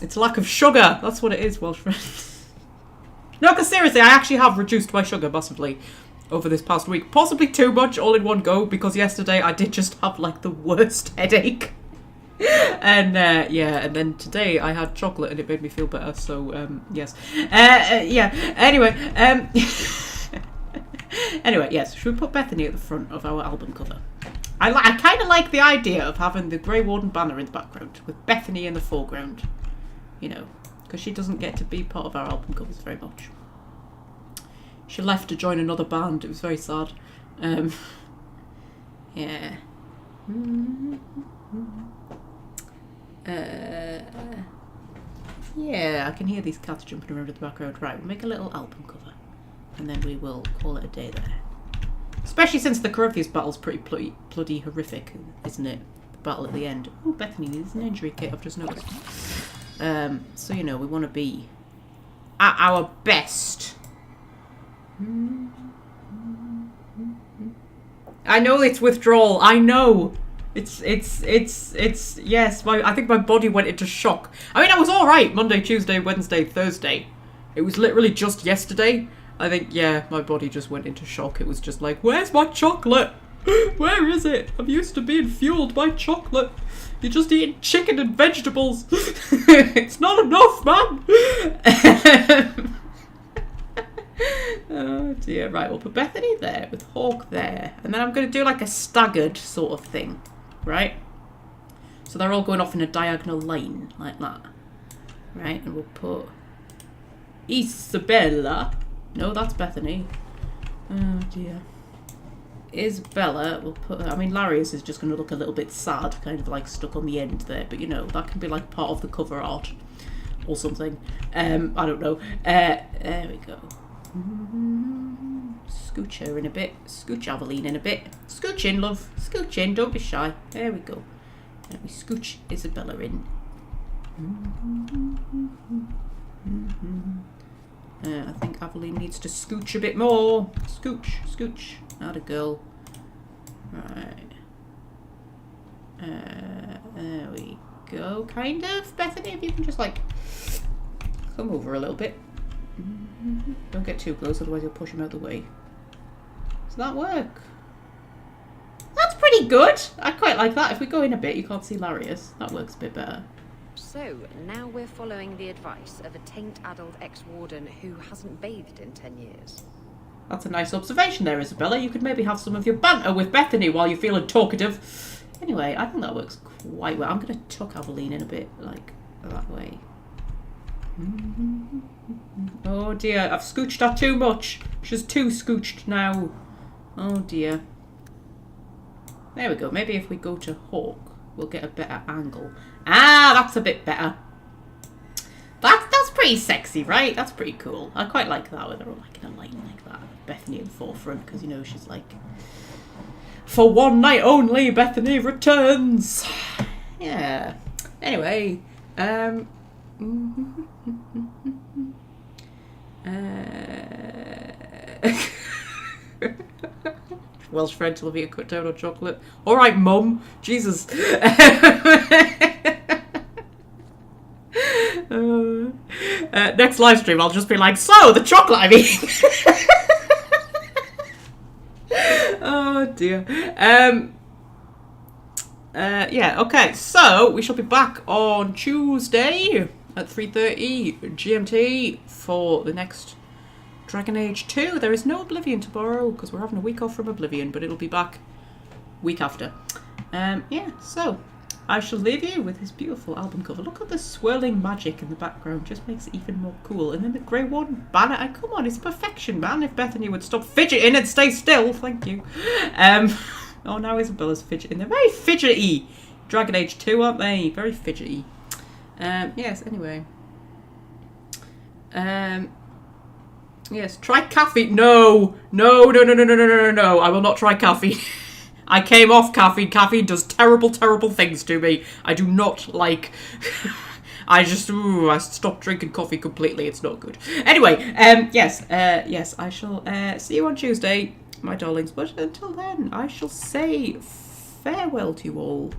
It's lack of sugar. That's what it is, Welsh friends. No, because seriously, I actually have reduced my sugar massively over this past week. Possibly too much all in one go, because yesterday I did just have like the worst headache. And yeah, and then today I had chocolate and it made me feel better, so yes. Yeah, anyway, anyway, yes, should we put Bethany at the front of our album cover? I kind of like the idea of having the Grey Warden banner in the background with Bethany in the foreground, you know, because she doesn't get to be part of our album covers very much. She left to join another band. It was very sad. Yeah. Yeah, I can hear these cats jumping around in the background. Right, we'll make a little album cover. And then we will call it a day there. Especially since the Corypheus battle's pretty bloody horrific, isn't it? The battle at the end. Oh, Bethany needs an injury kit, I've just noticed. So, you know, we want to be at our best. I know it's withdrawal. I know. It's yes, I think my body went into shock. I mean, I was alright Monday, Tuesday, Wednesday, Thursday. It was literally just yesterday. I think, yeah, my body just went into shock. It was just like, where's my chocolate? Where is it? I'm used to being fueled by chocolate. You're just eating chicken and vegetables. It's not enough, man. Oh dear. Right, we'll put Bethany there with Hawke there. And then I'm going to do like a staggered sort of thing. Right? So they're all going off in a diagonal line like that. Right? And we'll put Isabella. No, that's Bethany. Oh dear. Isabella, we'll put her. I mean, Larius is just going to look a little bit sad, kind of like stuck on the end there. But you know, that can be like part of the cover art or something. I don't know. There we go. Scooch her in a bit. Scooch Aveline in a bit. Scooch in, love. Scooch in. Don't be shy. There we go. Let me scooch Isabella in. I think Aveline needs to scooch a bit more. Scooch, scooch. Atta girl. Right. There we go. Kind of. Bethany, if you can just like come over a little bit. Don't get too close, otherwise you'll push him out the way. Does that work? That's pretty good. I quite like that. If we go in a bit, you can't see Larius. That works a bit better. So, now we're following the advice of a taint-addled ex-warden who hasn't bathed in 10 years. That's a nice observation there, Isabella. You could maybe have some of your banter with Bethany while you're feeling talkative. Anyway, I think that works quite well. I'm going to tuck Aveline in a bit, like, that way. Oh dear, I've scooched her too much. She's too scooched now. Oh dear. There we go. Maybe if we go to Hawke, we'll get a better angle. Ah, that's a bit better. That's pretty sexy, right? That's pretty cool. I quite like that when they're all like in a line like that. Bethany in the forefront, because you know she's like, for one night only, Bethany returns. Yeah. Anyway, Welsh friend will be a cut down on chocolate. Alright, Mum. Jesus. Next live stream I'll just be like, so, the chocolate I'm eating. Oh dear. Yeah, okay, so we shall be back on Tuesday at 3:30 GMT for the next Dragon Age 2. There is no Oblivion tomorrow because we're having a week off from Oblivion, but it'll be back week after. Yeah, so I shall leave you with this beautiful album cover. Look at the swirling magic in the background, just makes it even more cool. And then the Grey One banner, and come on, it's perfection, man. If Bethany would stop fidgeting and stay still, thank you. Oh, now Isabella's fidgeting. They're very fidgety. Dragon Age 2, aren't they? Very fidgety. Yes, anyway. Yes, try caffeine. No, I will not try caffeine. I came off caffeine. Caffeine does terrible, terrible things to me. I do not like... I stopped drinking coffee completely. It's not good. Anyway, yes, I shall see you on Tuesday, my darlings. But until then, I shall say farewell to you all.